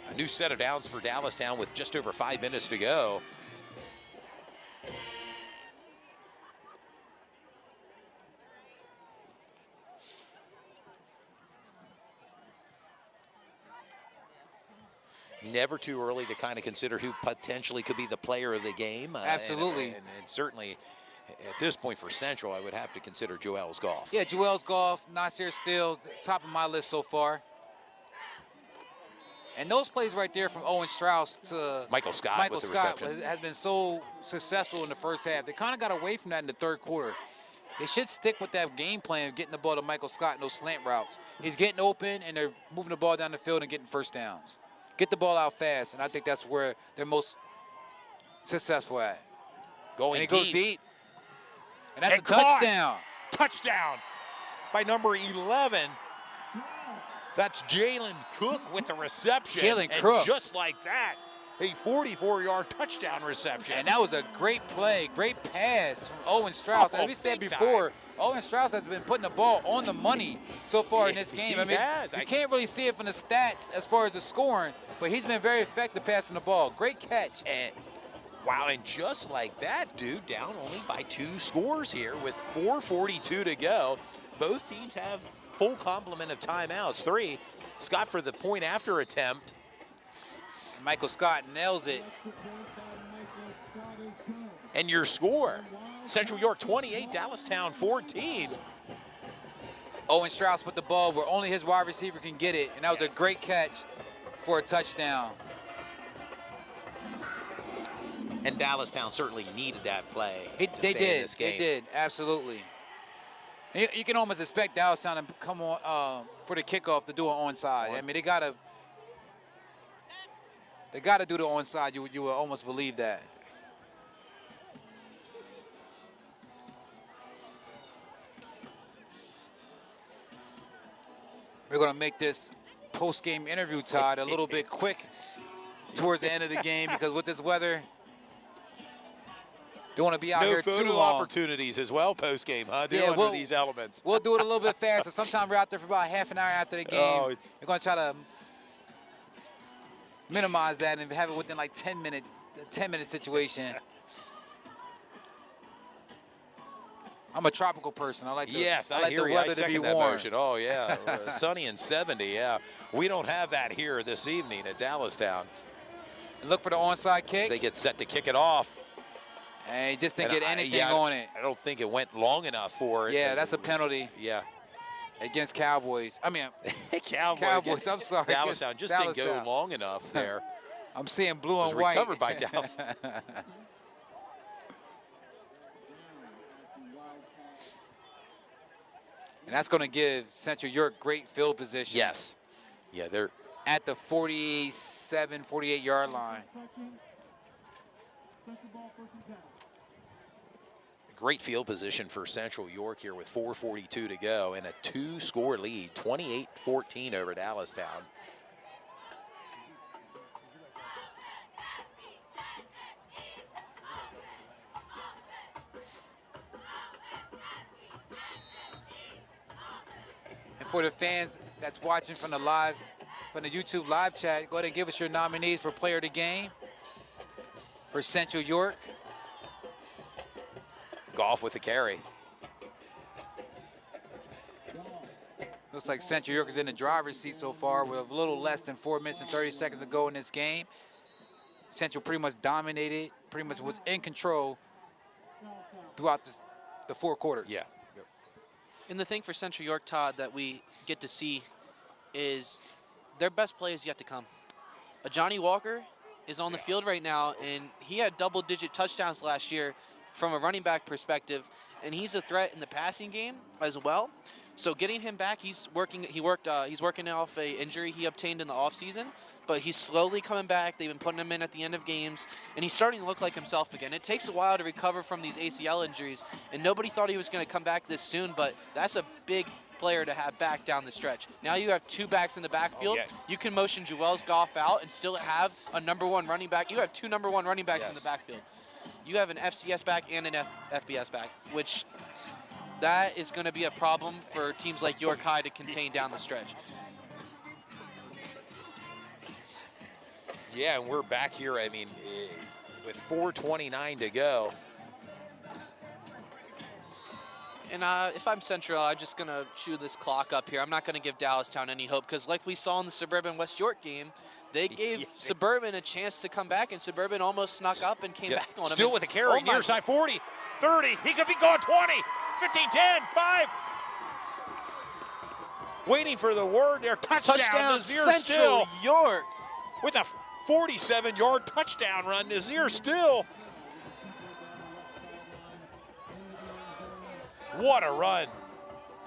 A new set of downs for Dallastown with just over 5 minutes to go. Never too early to kind of consider who potentially could be the player of the game. Absolutely. And certainly at this point for Central, I would have to consider Joel's Golf. Yeah, Joel's Golf, Nasir Steele, top of my list so far. And those plays right there from Owen Strauss to Michael Scott with the reception. has been so successful in the first half. They kind of got away from that in the third quarter. They should stick with that game plan of getting the ball to Michael Scott in those slant routes. He's getting open, and they're moving the ball down the field and getting first downs. Get the ball out fast, and I think that's where they're most successful at. Going and he deep. goes deep. And that's And a touchdown. Touchdown by number 11. That's Jalen Cook with the reception. Jalen and Cook. Just like that, a 44-yard touchdown reception. And that was a great play, great pass from Owen Strauss. As we said before, Owen Strauss has been putting the ball on the money so far in this game. I mean, you can't really see it from the stats as far as the scoring, but he's been very effective passing the ball. Great catch. And wow, and just like that, dude, down only by 2 scores here with 4:42 to go. Both teams have full complement of timeouts. 3. Scott for the point after attempt. Michael Scott nails it. And your score, Central York 28, Dallastown 14. Owen Strauss put the ball where only his wide receiver can get it, and that was a great catch for a touchdown. And Dallastown certainly needed that play. They did, absolutely. You can almost expect Dallastown to come on for the kickoff to do an onside. I mean, they gotta do the onside. You would almost believe that. We're gonna make this post-game interview, Todd, a little bit quick towards the end of the game because with this weather, don't want to be out here too long. No photo opportunities as well post-game, huh? Under these elements. We'll do it a little bit faster. Sometime we're out there for about half an hour after the game. We're going to try to minimize that and have it within like 10-minute situation. I'm a tropical person. I like the, I like the weather to be warm. Motion. Oh, yeah. Sunny and 70, yeah. We don't have that here this evening at Dallastown. And look for the onside kick. As they get set to kick it off. And he just didn't get anything on it. I don't think it went long enough for it. Yeah, that's a penalty. Yeah. Against Cowboys. I mean, Cowboys. I'm sorry. Dallastown just didn't go long enough there. I'm seeing blue and white. Recovered by Dallas. And that's going to give Central York great field position. Yes. Yeah, they're at the 47, 48-yard line. Great field position for Central York here with 4:42 to go and a 2-score lead, 28-14 over Dallastown. And for the fans that's watching from the YouTube live chat, go ahead and give us your nominees for player of the game for Central York. Golf with the carry. Looks like Central York is in the driver's seat so far with a little less than 4 minutes and 30 seconds to go in this game. Central pretty much dominated, pretty much was in control throughout the 4 quarters. Yeah. And the thing for Central York, Todd, that we get to see is their best play is yet to come. Johnny Walker is on the field right now, and he had double-digit touchdowns last year from a running back perspective, and he's a threat in the passing game as well. So getting him back, he's working off a injury he obtained in the offseason, but he's slowly coming back. They've been putting him in at the end of games, and he's starting to look like himself again. It takes a while to recover from these ACL injuries, and nobody thought he was going to come back this soon, but that's a big player to have back down the stretch. Now you have 2 backs in the backfield. Oh, yeah. You can motion Joel's Goff out and still have a #1 running back. You have 2 #1 running backs in the backfield. You have an FCS back and an FBS back, which that is going to be a problem for teams like York High to contain down the stretch. Yeah, and we're back here, I mean, with 4:29 to go. And if I'm Central, I'm just going to chew this clock up here. I'm not going to give Dallastown any hope because like we saw in the Suburban West York game, they gave Suburban a chance to come back, and Suburban almost snuck up and came back on him. Still with a carry, near side 40, 30. He could be gone 20, 15, 10, 5. Waiting for the word there. Touchdown, Nazir Central Still. York. With a 47-yard touchdown run, Nazir Still. What a run,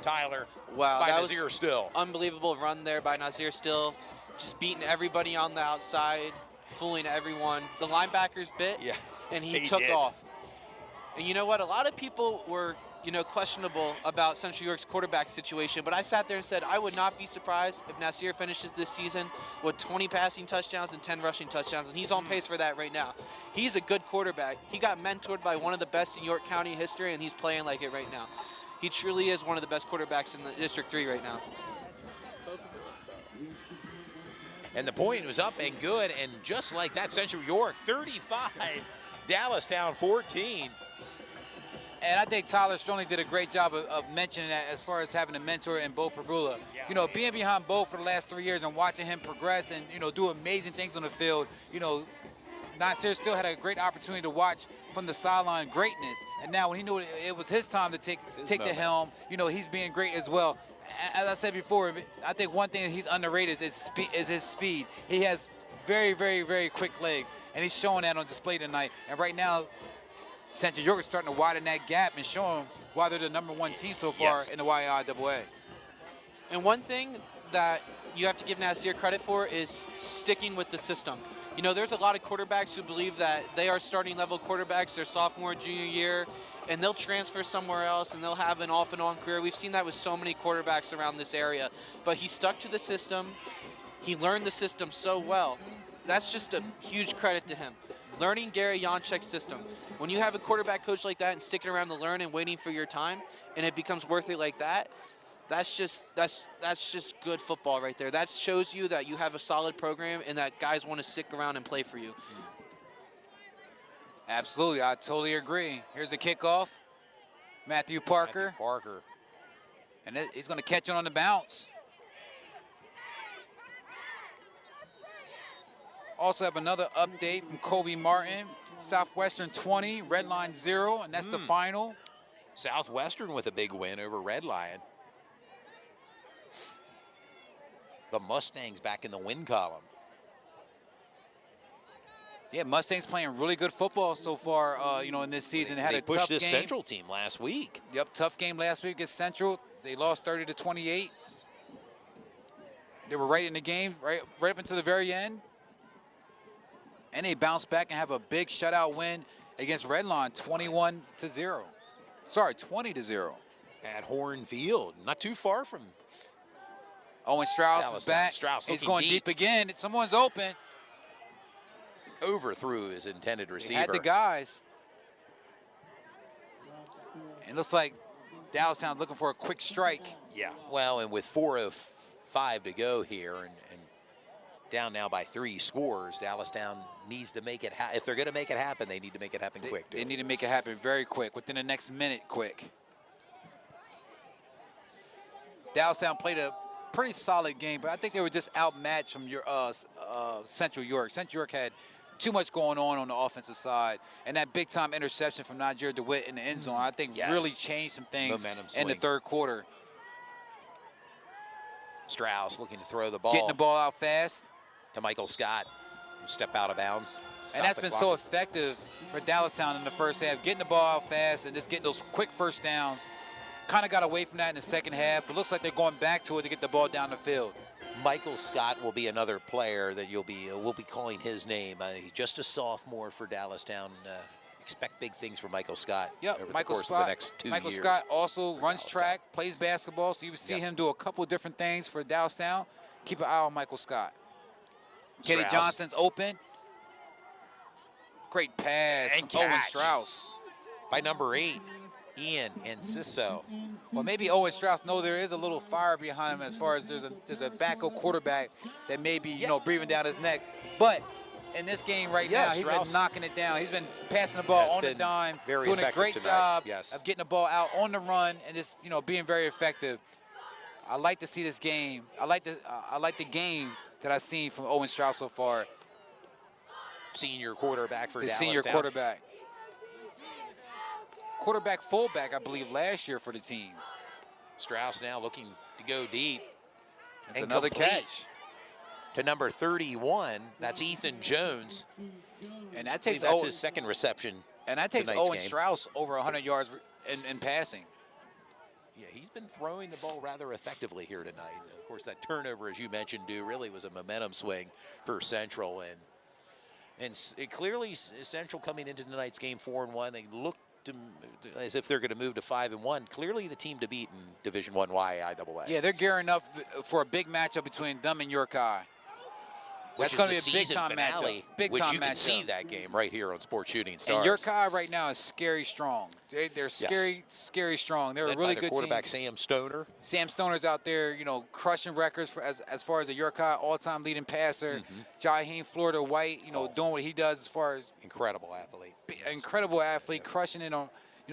Tyler. Wow, by that Nazir was Still. Unbelievable run there by Nazir Still. Just beating everybody on the outside, fooling everyone. The linebackers bit, and he took off. And you know what? A lot of people were, questionable about Central York's quarterback situation, but I sat there and said I would not be surprised if Nasir finishes this season with 20 passing touchdowns and 10 rushing touchdowns, and he's on pace for that right now. He's a good quarterback. He got mentored by one of the best in York County history, and he's playing like it right now. He truly is one of the best quarterbacks in the District 3 right now. And the point was up and good, and just like that, Central York 35, Dallastown 14. And I think Tyler Stroney did a great job of mentioning that as far as having a mentor in Bo Perbula. Being behind Bo for the last 3 years and watching him progress and, do amazing things on the field, Nasir still had a great opportunity to watch from the sideline greatness. And now when he knew it was his time to take the helm, he's being great as well. As I said before, I think one thing that he's underrated is his speed. He has very, very, very quick legs, and he's showing that on display tonight. And right now, Central York is starting to widen that gap and show them why they're the #1 team so far in the YIAA. And one thing that you have to give Nasir credit for is sticking with the system. There's a lot of quarterbacks who believe that they are starting level quarterbacks their sophomore, junior year, and they'll transfer somewhere else and they'll have an off and on career. We've seen that with so many quarterbacks around this area. But he stuck to the system. He learned the system so well. That's just a huge credit to him. Learning Gary Janczek's system. When you have a quarterback coach like that and sticking around to learn and waiting for your time, and it becomes worth it like that, that's just good football right there. That shows you that you have a solid program and that guys want to stick around and play for you. Absolutely, I totally agree. Here's the kickoff. Matthew Parker. And he's going to catch it on the bounce. Also have another update from Kobe Martin. Southwestern 20, Redline 0, and that's the final. Southwestern with a big win over Red Lion. The Mustangs back in the win column. Yeah, Mustangs playing really good football so far, in this season. They had a pushed tough this game. Central team last week. Yep, tough game last week against Central. They lost 30-28. They were right in the game, right up until the very end. And they bounced back and have a big shutout win against Redline, 21-0. Sorry, 20-0. At Horn Field, not too far from. Owen Strauss is back. Strauss He's going deep again. Someone's open. Overthrew his intended receiver. He had the guys. It looks like Dallastown's looking for a quick strike. Yeah, well, and with 4:05 to go here and down now by 3 scores, Dallastown needs to make it happen. If they're going to make it happen, they need to make it happen quick. They need to make it happen very quick, within the next minute quick. Dallastown played a pretty solid game, but I think they were just outmatched from your Central York. Central York had too much going on the offensive side, and that big-time interception from Najir DeWitt in the end zone, I think really changed some things in the third quarter. Strauss looking to throw the ball. Getting the ball out fast. To Michael Scott, who step out of bounds. And that's been so effective for Dallastown in the first half, getting the ball out fast and just getting those quick first downs. Kind of got away from that in the second half, but looks like they're going back to it to get the ball down the field. Michael Scott will be another player that we'll be calling his name. He's just a sophomore for Dallastown. Expect big things from Michael Scott over the course of the next 2 years. Michael Scott also runs track, plays basketball, so you will see him do a couple different things for Dallastown. Keep an eye on Michael Scott. Kenny Johnson's open. Great pass from Owen Strauss. By number 8, Ian Enciso. Well, maybe Owen Strauss know there is a little fire behind him as far as there's a backup quarterback that may be breathing down his neck. But in this game now, he's been knocking it down. He's been passing the ball on the dime, doing a great job of getting the ball out on the run and just being very effective. I like to see this game. I like the game that I've seen from Owen Strauss so far. Senior quarterback for Dallastown. Senior quarterback. Quarterback fullback, I believe, last year for the team. Strauss now looking to go deep. That's another catch. To number 31, that's Ethan Jones. And that takes that's his second reception. And that takes Owen Strauss over 100 yards in passing. Yeah, he's been throwing the ball rather effectively here tonight. Of course, that turnover, as you mentioned, really was a momentum swing for Central. And it clearly, Central coming into tonight's game 4-1, they looked as if they're going to move to 5-1. Clearly the team to beat in Division I YIAA. Yeah, they're gearing up for a big matchup between them and York High. That's going to be a big-time matchup. Which you can see that game right here on Sports Shooting Stars. And York High right now is scary strong. They're scary strong. They're a really good quarterback, team. Sam Stoner. Sam Stoner's out there, crushing records as far as a York High all-time leading passer. Jaheim Florida White, doing what he does as far as incredible athlete. Incredible athlete, crushing it on,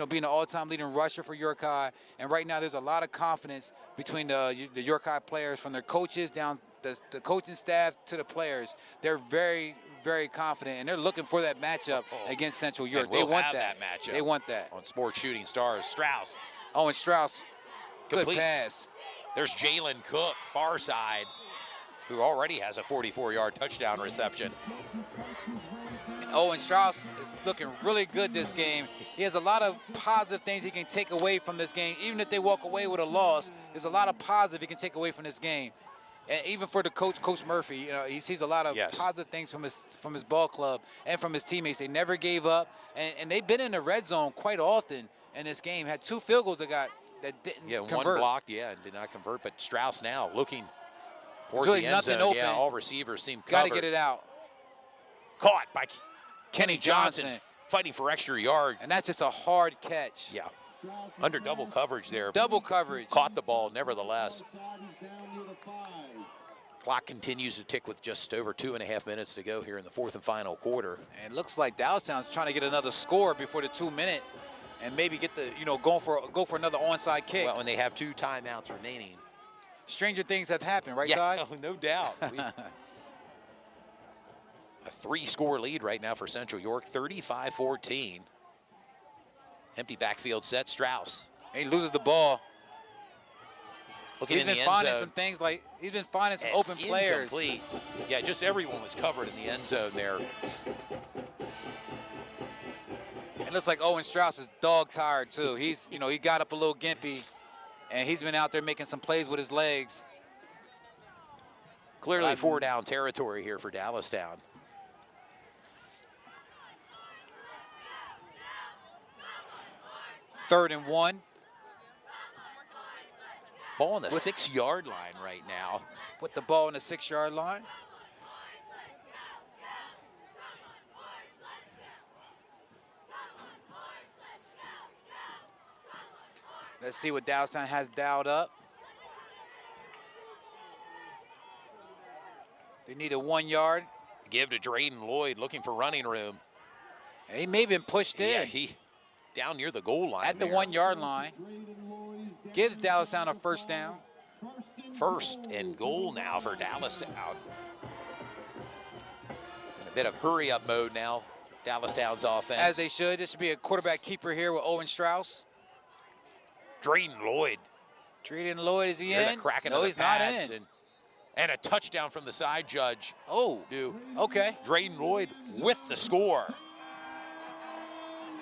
being an all-time leading rusher for York High. And right now, there's a lot of confidence between the York High players, from their coaches down the coaching staff to the players. They're very, very confident, and they're looking for that matchup against Central York. They want that matchup. They want that. On Sports Shooting Stars, Strauss. Owen Strauss, good pass. There's Jalen Cook, far side, who already has a 44-yard touchdown reception. And Owen Strauss is looking really good this game. He has a lot of positive things he can take away from this game. Even if they walk away with a loss, there's a lot of positive he can take away from this game. And even for the Coach Murphy, he sees a lot of positive things from his ball club and from his teammates. They never gave up, and they've been in the red zone quite often in this game. Had 2 field goals that didn't convert. One blocked, and did not convert. But Strauss now looking towards really the end zone. Open. Yeah, all receivers seem covered. Got to get it out. Caught by Kenny Johnson, fighting for extra yard. And that's just a hard catch. Yeah. Under double coverage there. Double coverage. Caught the ball, nevertheless. Clock continues to tick with just over 2.5 minutes to go here in the 4th and final quarter. And it looks like Dallastown's trying to get another score before the 2-minute, and maybe get the go for another onside kick. Well, when they have 2 timeouts remaining. Stranger things have happened, right, Todd? Todd? Yeah, no doubt. A 3-score lead right now for Central York, 35-14. Empty backfield set, Strauss. He loses the ball. He's been finding some things he's been finding some open players. Yeah, just everyone was covered in the end zone there. It looks like Owen Strauss is dog tired too. He's he got up a little gimpy, and he's been out there making some plays with his legs. Clearly 4-down territory here for Dallastown. Third and 1. Ball on the 6-yard line right now. Put the ball on the 6-yard line. Let's see what Dallastown has dialed up. They need a 1 yard. Give to Drayden Lloyd, looking for running room. He may have been pushed in. Yeah, he down near the goal line. At the 1 yard line. Gives Dallastown a first down. First and goal now for Dallastown. In a bit of hurry-up mode now, Dallastown's offense. As they should. This should be a quarterback keeper here with Owen Strauss. Drayden Lloyd. Drayden Lloyd, is he Near in? the crack into No, the he's not pads, in. And a touchdown from the side, Judge. Oh, Do okay. Drayden Lloyd with the score.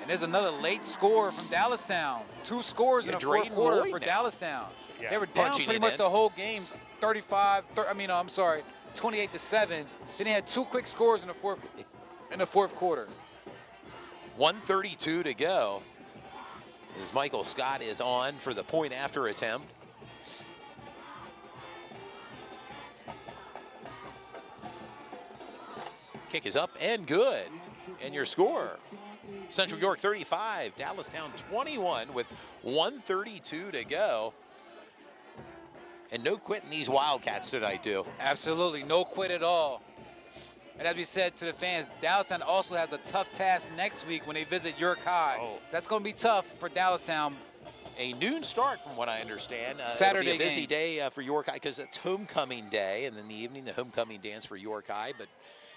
And there's another late score from Dallastown. 2 scores in the fourth Drayden quarter Lloyd for now. Dallastown. Yeah, They were down punching pretty it much in. the whole game, 28-7. Then they had 2 quick scores in the fourth quarter. 1:32 to go. As Michael Scott is on for the point after attempt. Kick is up and good. And your score, Central York 35, Dallastown 21 with 1:32 to go. And no quitting these Wildcats tonight, too. Absolutely, no quit at all. And as we said to the fans, Dallastown also has a tough task next week when they visit York High. Oh. That's going to be tough for Dallastown. A noon start, from what I understand. Saturday it'll be a busy game. day for York High because it's homecoming day, and in the evening, the homecoming dance for York High. But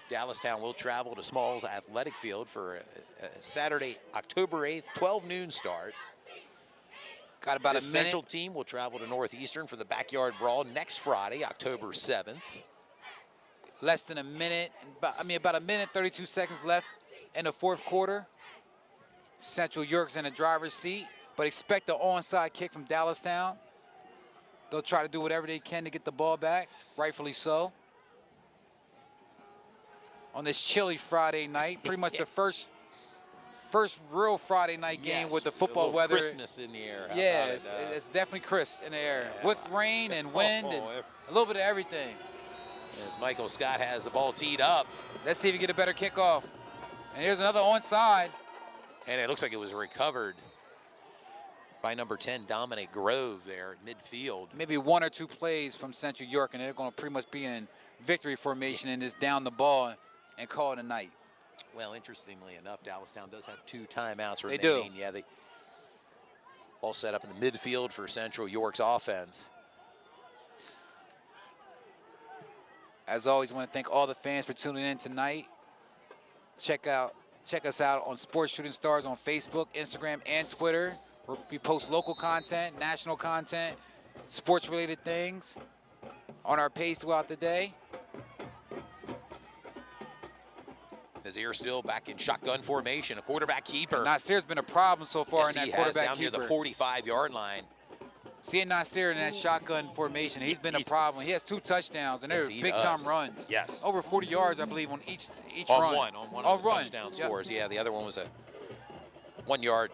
Dallastown will travel to Smalls Athletic Field for a Saturday, October 8th, 12 noon start. Got about The a minute. Central team will travel to Northeastern for the Backyard Brawl next Friday, October 7th. Less than a minute, about a minute, 32 seconds left in the fourth quarter. Central York's in the driver's seat, but expect an onside kick from Dallastown. They'll try to do whatever they can to get the ball back, rightfully so. On this chilly Friday night, pretty much the first real Friday night game Yes, with the a football little weather. crispness in the air. How Yeah, about it? it's definitely crisp in the air, Yeah. with rain and wind and a little bit of everything. As Michael Scott has the ball teed up. Let's see if we get a better kickoff. And here's another onside. And it looks like it was recovered by number 10, Dominic Grove there at midfield. Maybe 1 or 2 plays from Central York, and they're going to pretty much be in victory formation and just down the ball and call it a night. Well, interestingly enough, Dallastown does have 2 timeouts They remaining. do. Yeah, they all set up in the midfield for Central York's offense. As always, I want to thank all the fans for tuning in tonight. Check us out on Sports Shooting Stars on Facebook, Instagram, and Twitter. We post local content, national content, sports-related things on our page throughout the day. Nazir still back in shotgun formation, a quarterback keeper. Nasir's been a problem so far in that Yes, he has, quarterback down keeper. near the 45-yard line. Seeing Nasir in that shotgun formation, he's been a problem. He has 2 touchdowns, and Yes, they're he big-time does. runs. Yes. Over 40 yards, I believe, on each On run. one of the run. touchdown Yep. scores. Yeah, the other one was a 1-yard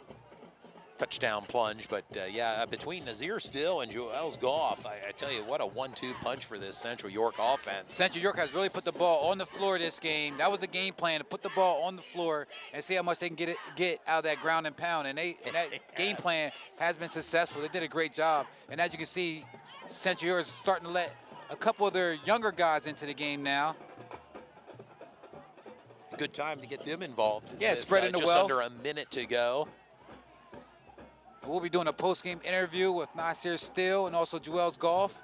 touchdown plunge. But, yeah, between Nazir Still and Joel's Goff, I tell you, what a 1-2 punch for this Central York offense. Central York has really put the ball on the floor this game. That was the game plan, to put the ball on the floor and see how much they can get out of that ground and pound. And that game plan has been successful. They did a great job. And as you can see, Central York is starting to let a couple of their younger guys into the game now. Good time to get them involved. Yeah, With, spreading the just wealth. under a minute to go. We'll be doing a post-game interview with Nasir Still and also Joel's Golf.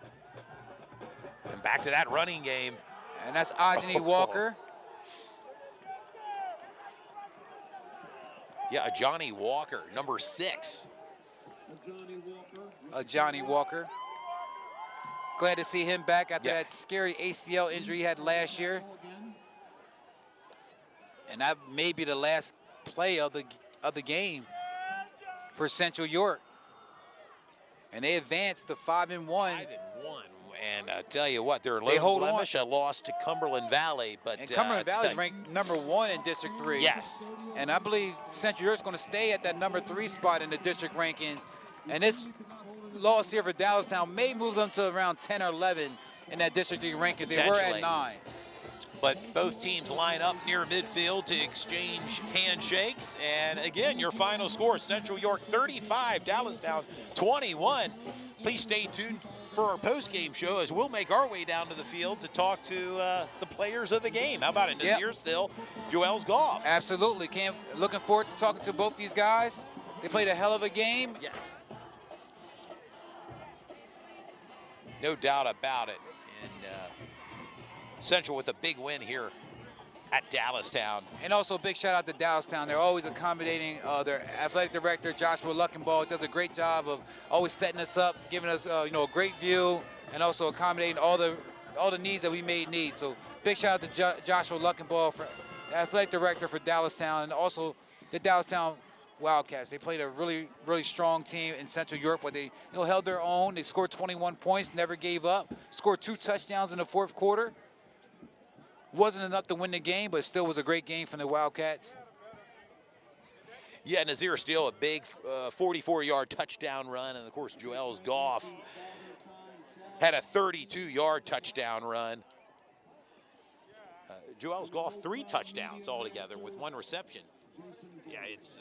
And back to that running game. And that's Ajani Walker. Yeah, Johnny Walker, number 6. Johnny Walker. Glad to see him back after Yeah. that scary ACL injury he had last year. And that may be the last play of the game for Central York. And they advanced to 5-1. 5-1. And I tell you what, they're They hold on. blemish, a loss to Cumberland Valley. But And Cumberland Valley is ranked number 1 in District 3. Yes. And I believe Central York's going to stay at that number 3 spot in the district rankings. And this loss here for Dallastown may move them to around 10 or 11 in that district 3 rankings. They were at Potentially. 9. But both teams line up near midfield to exchange handshakes. And again, your final score, Central York 35, Dallastown 21. Please stay tuned for our post-game show as we'll make our way down to the field to talk to the players of the game. How about it, Yep. Nazir Still, Joel's Golf? Absolutely. Looking forward to talking to both these guys. They played a hell of a game. Yes. No doubt about it. And Central with a big win here at Dallastown. And also a big shout out to Dallastown. They're always accommodating. Their athletic director, Joshua Luckenball, does a great job of always setting us up, giving us a great view, and also accommodating all the needs that we may need. So big shout out to Joshua Luckenball, for the athletic director for Dallastown, and also the Dallastown Wildcats. They played a really, really strong team in Central York, but they held their own. They scored 21 points, never gave up, scored 2 touchdowns in the fourth quarter. Wasn't enough to win the game, but it still was a great game from the Wildcats. Yeah, Nazir Steele, a big 44-yard touchdown run, and of course Joel's Goff had a 32-yard touchdown run. Joel's Goff 3 touchdowns altogether with 1 reception. Yeah, it's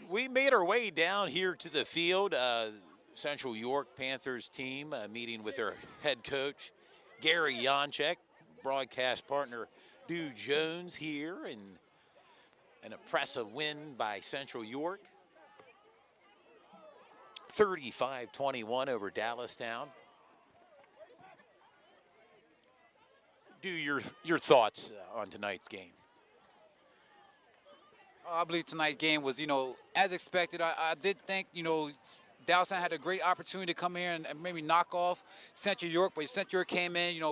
we made our way down here to the field. Central York Panthers team meeting with their head coach, Gary Janchek, broadcast partner, Stu Jones here, and an impressive win by Central York. 35-21 over Dallastown. Do your thoughts on tonight's game? I believe tonight's game was, as expected. I did think, Dallastown had a great opportunity to come here and maybe knock off Central York, but Central York came in,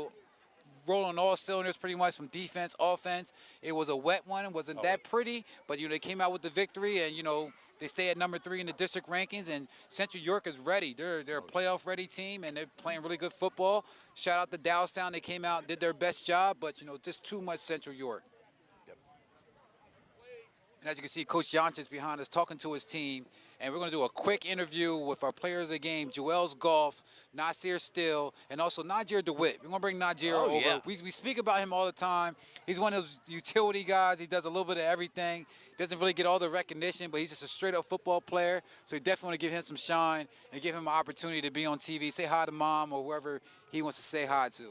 rolling on all cylinders pretty much from defense, offense. It was a wet one. It wasn't that pretty, but, they came out with the victory, and, they stay at number 3 in the district rankings, and Central York is ready. They're a playoff-ready team, and they're playing really good football. Shout out to Dallastown. They came out and did their best job, but, just too much Central York. Yep. And as you can see, Coach Janch's behind us talking to his team, and we're going to do a quick interview with our players of the game, Joel's Golf, Nasir Still, and also Najir DeWitt. We're going to bring Najir over. Yeah. We speak about him all the time. He's one of those utility guys. He does a little bit of everything. Doesn't really get all the recognition, but he's just a straight-up football player. So we definitely want to give him some shine and give him an opportunity to be on TV, say hi to Mom or whoever he wants to say hi to.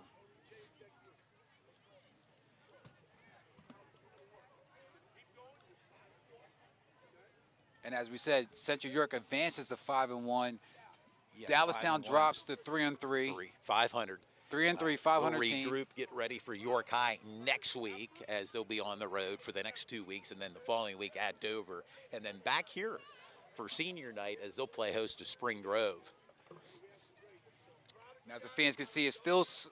And as we said, Central York advances to 5-1. Yeah, Dallastown 5-1. drops to 3-3. 500. 3-3, 500 we'll team. regroup, get ready for York High next week, as they'll be on the road for the next 2 weeks, and then the following week at Dover, and then back here for senior night as they'll play host to Spring Grove. Now, as the fans can see, it's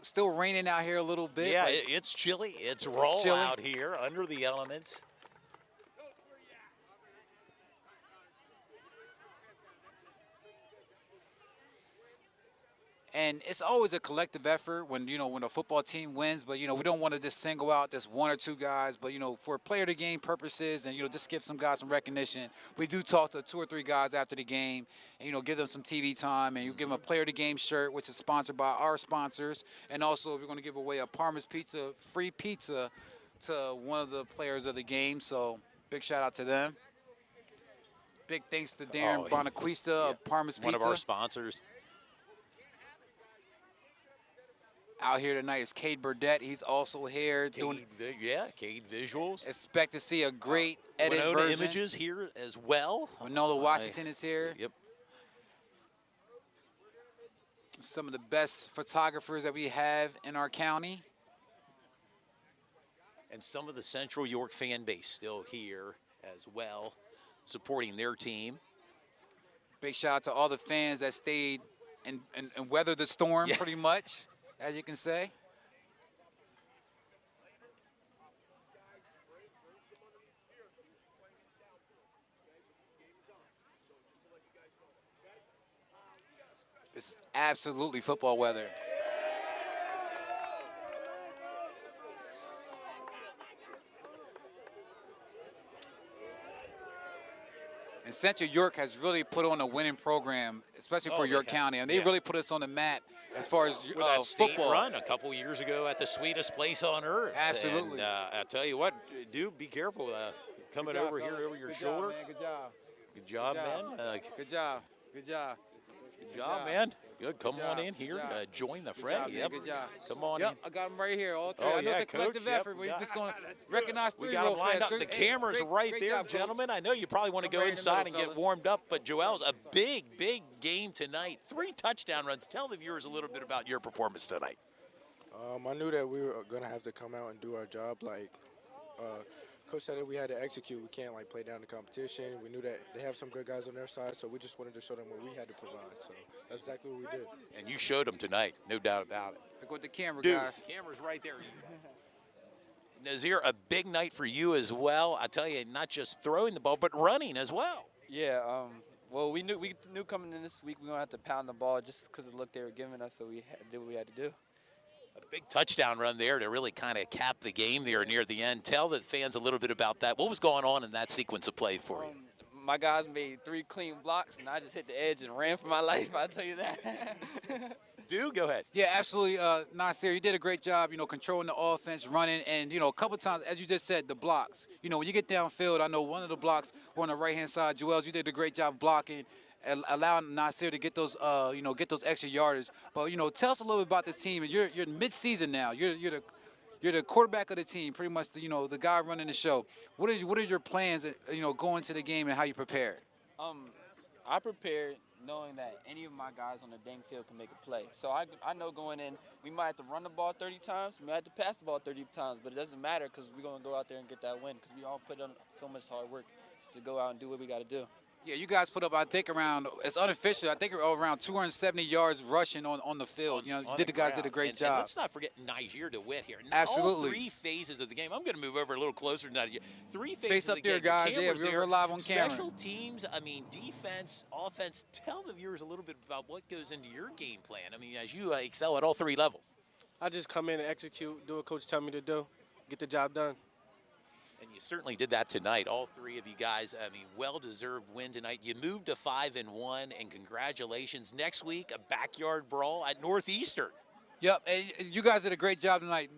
still raining out here a little bit. Yeah, but it's chilly. It's raw chilly. out here under the elements. And it's always a collective effort when a football team wins, but, we don't want to just single out just 1 or 2 guys, but, for player to game purposes and, just give some guys some recognition, we do talk to 2 or 3 guys after the game and, give them some TV time, and you give them a player to game shirt, which is sponsored by our sponsors. And also we're going to give away a Parma's Pizza, free pizza to one of the players of the game. So big shout out to them. Big thanks to Darren Bonaquista of Parma's Pizza. One of our sponsors. Out here tonight is Cade Burdett. He's also here doing. Cade Visuals. Expect to see a great edit Winona version. Images here as well. Manola Washington is here. Yep. Some of the best photographers that we have in our county. And some of the Central York fan base still here as well, supporting their team. Big shout out to all the fans that stayed and weathered the storm pretty much, as you can say. This is absolutely football weather. And Central York has really put on a winning program, especially for York County. And they really put us on the map as far as With that state football. run a couple years ago at the sweetest place on earth. Absolutely. And I tell you what, dude, be careful coming over here over your shoulder. Man. Good job. Good job, man. Good job. Good job. Good job, man. Good. Come Good on job. in here. Good job. Join the Good fray. job, man. Yep. Good job. Come on Yep, in. I got them right here, all three. Oh, I know yeah, it's a collective Coach. Yep, effort. we We're got- just going to recognize three We got real them lined fast. up. The Great- camera's great- right great there, job, Coach. gentlemen. I know you probably want to I'm go right in the inside middle, and get fellas. warmed up, but Joel's a big game tonight. 3 touchdown runs. Tell the viewers a little bit about your performance tonight. I knew that we were going to have to come out and do our job. Coach said that we had to execute. We can't, play down the competition. We knew that they have some good guys on their side, so we just wanted to show them what we had to provide. So that's exactly what we did. And you showed them tonight, no doubt about it. Look with the camera, Dude, guys. camera's right there. Nazir, a big night for you as well. I tell you, not just throwing the ball, but running as well. Yeah, well, we knew coming in this week we were going to have to pound the ball just because of the look they were giving us, so we had to do what we had to do. A big touchdown run there to really kind of cap the game there near the end. Tell the fans a little bit about that. What was going on in that sequence of play for you? My guys made 3 clean blocks, and I just hit the edge and ran for my life, I'll tell you that. Dude, go ahead. Yeah, absolutely, Nasir. You did a great job, controlling the offense, running, and, a couple times, as you just said, the blocks. When you get downfield, I know one of the blocks were on the right-hand side. Joels, you did a great job blocking, allowing Nasir to get those, get those extra yardage. But, tell us a little bit about this team. You're mid-season now. You're the quarterback of the team, pretty much. The guy running the show. What are your plans? Going to the game and how you prepared? I prepared knowing that any of my guys on the dang field can make a play. So I know going in, we might have to run the ball 30 times, we might have to pass the ball 30 times, but it doesn't matter because we're going to go out there and get that win because we all put on so much hard work just to go out and do what we got to do. Yeah, you guys put up, I think, around, it's unofficial, I think around 270 yards rushing on the field. You know, On the the guys did a ground. great And job. let's not forget Niger DeWitt here. Absolutely. All 3 phases of the game. I'm going to move over a little closer to Niger. 3 phases Face of up the there, game. guys. The Yeah, cameras we're there. live on camera. Special teams, I mean, defense, offense. Tell the viewers a little bit about what goes into your game plan. I mean, as you excel at all 3 levels. I just come in and execute, do what coach tell me to do, get the job done. And you certainly did that tonight. All 3 of you guys, I mean, well-deserved win tonight. You moved to 5-1, and congratulations. Next week, a backyard brawl at Northeastern. Yep, and you guys did a great job tonight.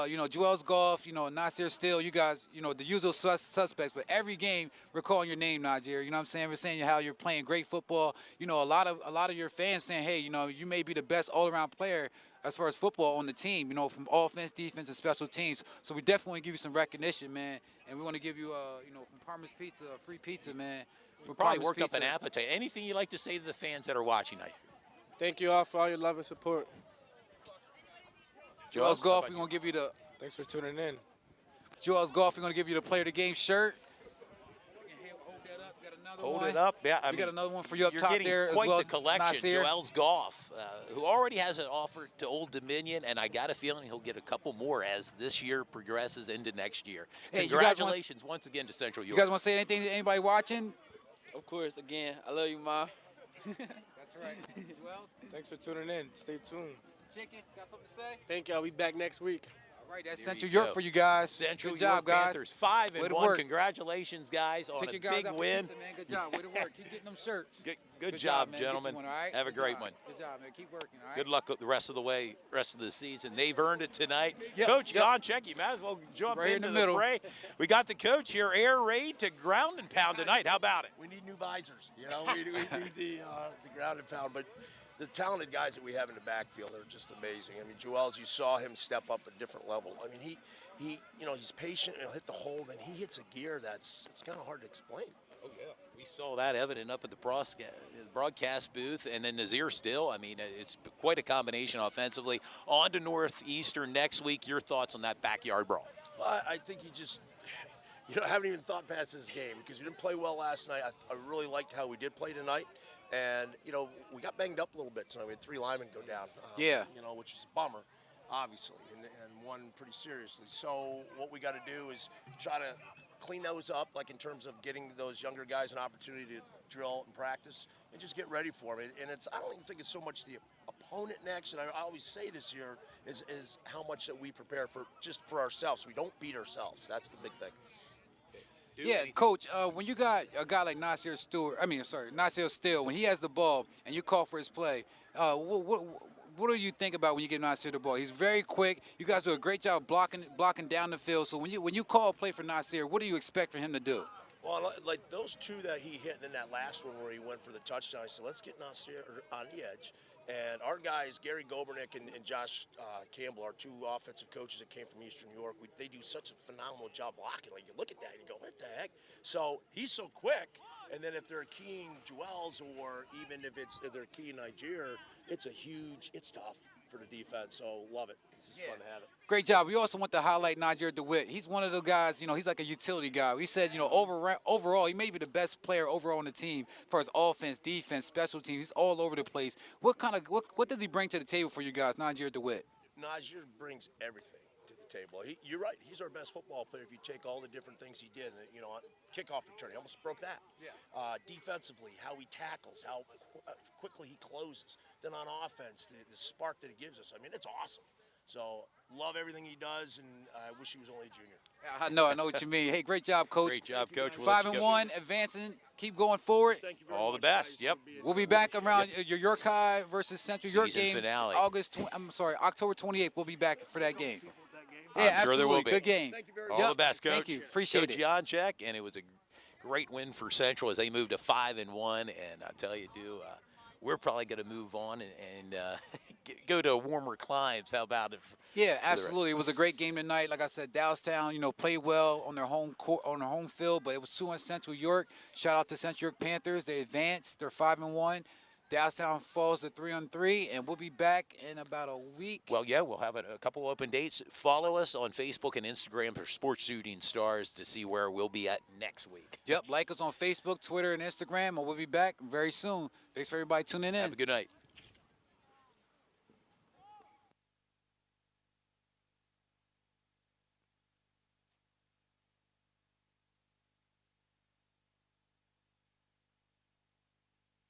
You know, Joel's Golf, you know, Nasir Steele, you guys, you know, the usual suspects. But every game, we're calling your name, Najir. You know what I'm saying? We're saying how you're playing great football. You know, a lot of your fans saying, hey, you know, you may be the best all-around player as far as football on the team, you know, from offense, defense, and special teams. So we definitely want to give you some recognition, man. And we want to give you, you know, from Parma's Pizza, a free pizza, man. We probably Parma's worked up an Pizza. appetite. Anything you'd like to say to the fans that are watching tonight? Thank you all for all your love and support. Joel's Golf, we're going to give you the Thanks for tuning in. Joel's Golf, we're going to give you the player of the game shirt. Hold that up. Got another Hold one. it up. Yeah, I We mean, got another one for you up you're top getting there as quite well. the collection. Nasir. Joel's Golf, who already has an offer to Old Dominion, and I got a feeling he'll get a couple more as this year progresses into next year. Hey, you guys wanna- Congratulations once again to Central You York. guys want to say anything to anybody watching? Of course, again, I love you, Ma. That's right. Joel's? Thanks for tuning in. Stay tuned. Chicken, got something to say? Thank y'all. We back next week. All right, that's There Central you York go. for you guys. Central Good York job, guys. Panthers Way to 5-1. work. Congratulations, guys, on Take a your guys big out for win. pizza, man. Good job. Way to work. Keep getting them shirts. Good job, man. Get you gentlemen. one, all right? Have a Good great job. one. Good job, man. Keep working, all right? Good luck the rest of the season. They've earned it tonight. Yep, Coach yep. John Check, you might as well jump Right in into the the middle. fray. We got the coach here, air raid to ground and pound tonight. How about it? We need new visors, you know. We need the ground and pound, but the talented guys that we have in the backfield are just amazing. I mean, Joel's, you saw him step up a different level. I mean, he, you know, he's patient. He'll hit the hole, then he hits a gear it's kind of hard to explain. Oh, yeah. We saw that evident up at the broadcast booth. And then Nazir still, I mean, it's quite a combination offensively. On to Northeastern next week. Your thoughts on that backyard brawl? Well, I think you haven't even thought past this game because you didn't play well last night. I really liked how we did play tonight. And, you know, we got banged up a little bit tonight. We had 3 linemen go down. Yeah. You know, which is a bummer, obviously, and one pretty seriously. So what we got to do is try to clean those up, like in terms of getting those younger guys an opportunity to drill and practice and just get ready for them. And I don't even think it's so much the opponent next, and I always say this year, is how much that we prepare for ourselves. We don't beat ourselves. That's the big thing. Yeah, Coach, when you got a guy like Nasir Steele, when he has the ball and you call for his play, what do you think about when you give Nasir the ball? He's very quick. You guys do a great job blocking down the field. So when you call a play for Nasir, what do you expect for him to do? Well, like those 2 that he hit, and then that last one where he went for the touchdown, I said, let's get Nasir on the edge. And our guys, Gary Gobernick and Josh Campbell, our 2 offensive coaches that came from Eastern New York, they do such a phenomenal job blocking. Like, you look at that and you go, what the heck? So he's so quick. And then if they're keying Joel's, or even if they're keying Niger, it's tough for the defense. So love it. It's just fun to have it. Great job. We also want to highlight Niger DeWitt. He's one of the guys, you know, he's like a utility guy. We said, you know, overall, he may be the best player overall on the team for his offense, defense, special teams. He's all over the place. What does he bring to the table for you guys, Niger DeWitt? Niger brings everything to the table. You're right. He's our best football player if you take all the different things he did. You know, kickoff return, he almost broke that. Yeah. Defensively, how he tackles, how quickly he closes. Then on offense, the spark that he gives us. I mean, it's awesome. So love everything he does, and I wish he was only a junior. I know what you mean. Hey, great job, Coach. Great job, Coach. We'll let you go. 5-1, advancing, keep going forward. Thank you very All much, the best. guys, Yep. for being We'll be here. back around your York High versus Central York Season game. finale. October 28th. We'll be back for that game. I'm Yeah, sure there will absolutely. be. Good game. Thank you very All Yep. the best, Coach. Thank you. Appreciate Coach it. Jan Check, and it was a great win for Central as they moved to 5-1. And I tell you, we're probably going to move on and go to warmer climes. How about it? Yeah, absolutely. It was a great game tonight. Like I said, Dallastown, you know, played well on their home court, on their home field, but it was 2-1 Central York. Shout out to Central York Panthers. They advanced. They're 5-1. Dallastown falls to 3-on-3, and we'll be back in about a week. Well, yeah, we'll have a couple open dates. Follow us on Facebook and Instagram for Sports Shooting Stars to see where we'll be at next week. Yep, like us on Facebook, Twitter, and Instagram, and we'll be back very soon. Thanks for everybody tuning in. Have a good night.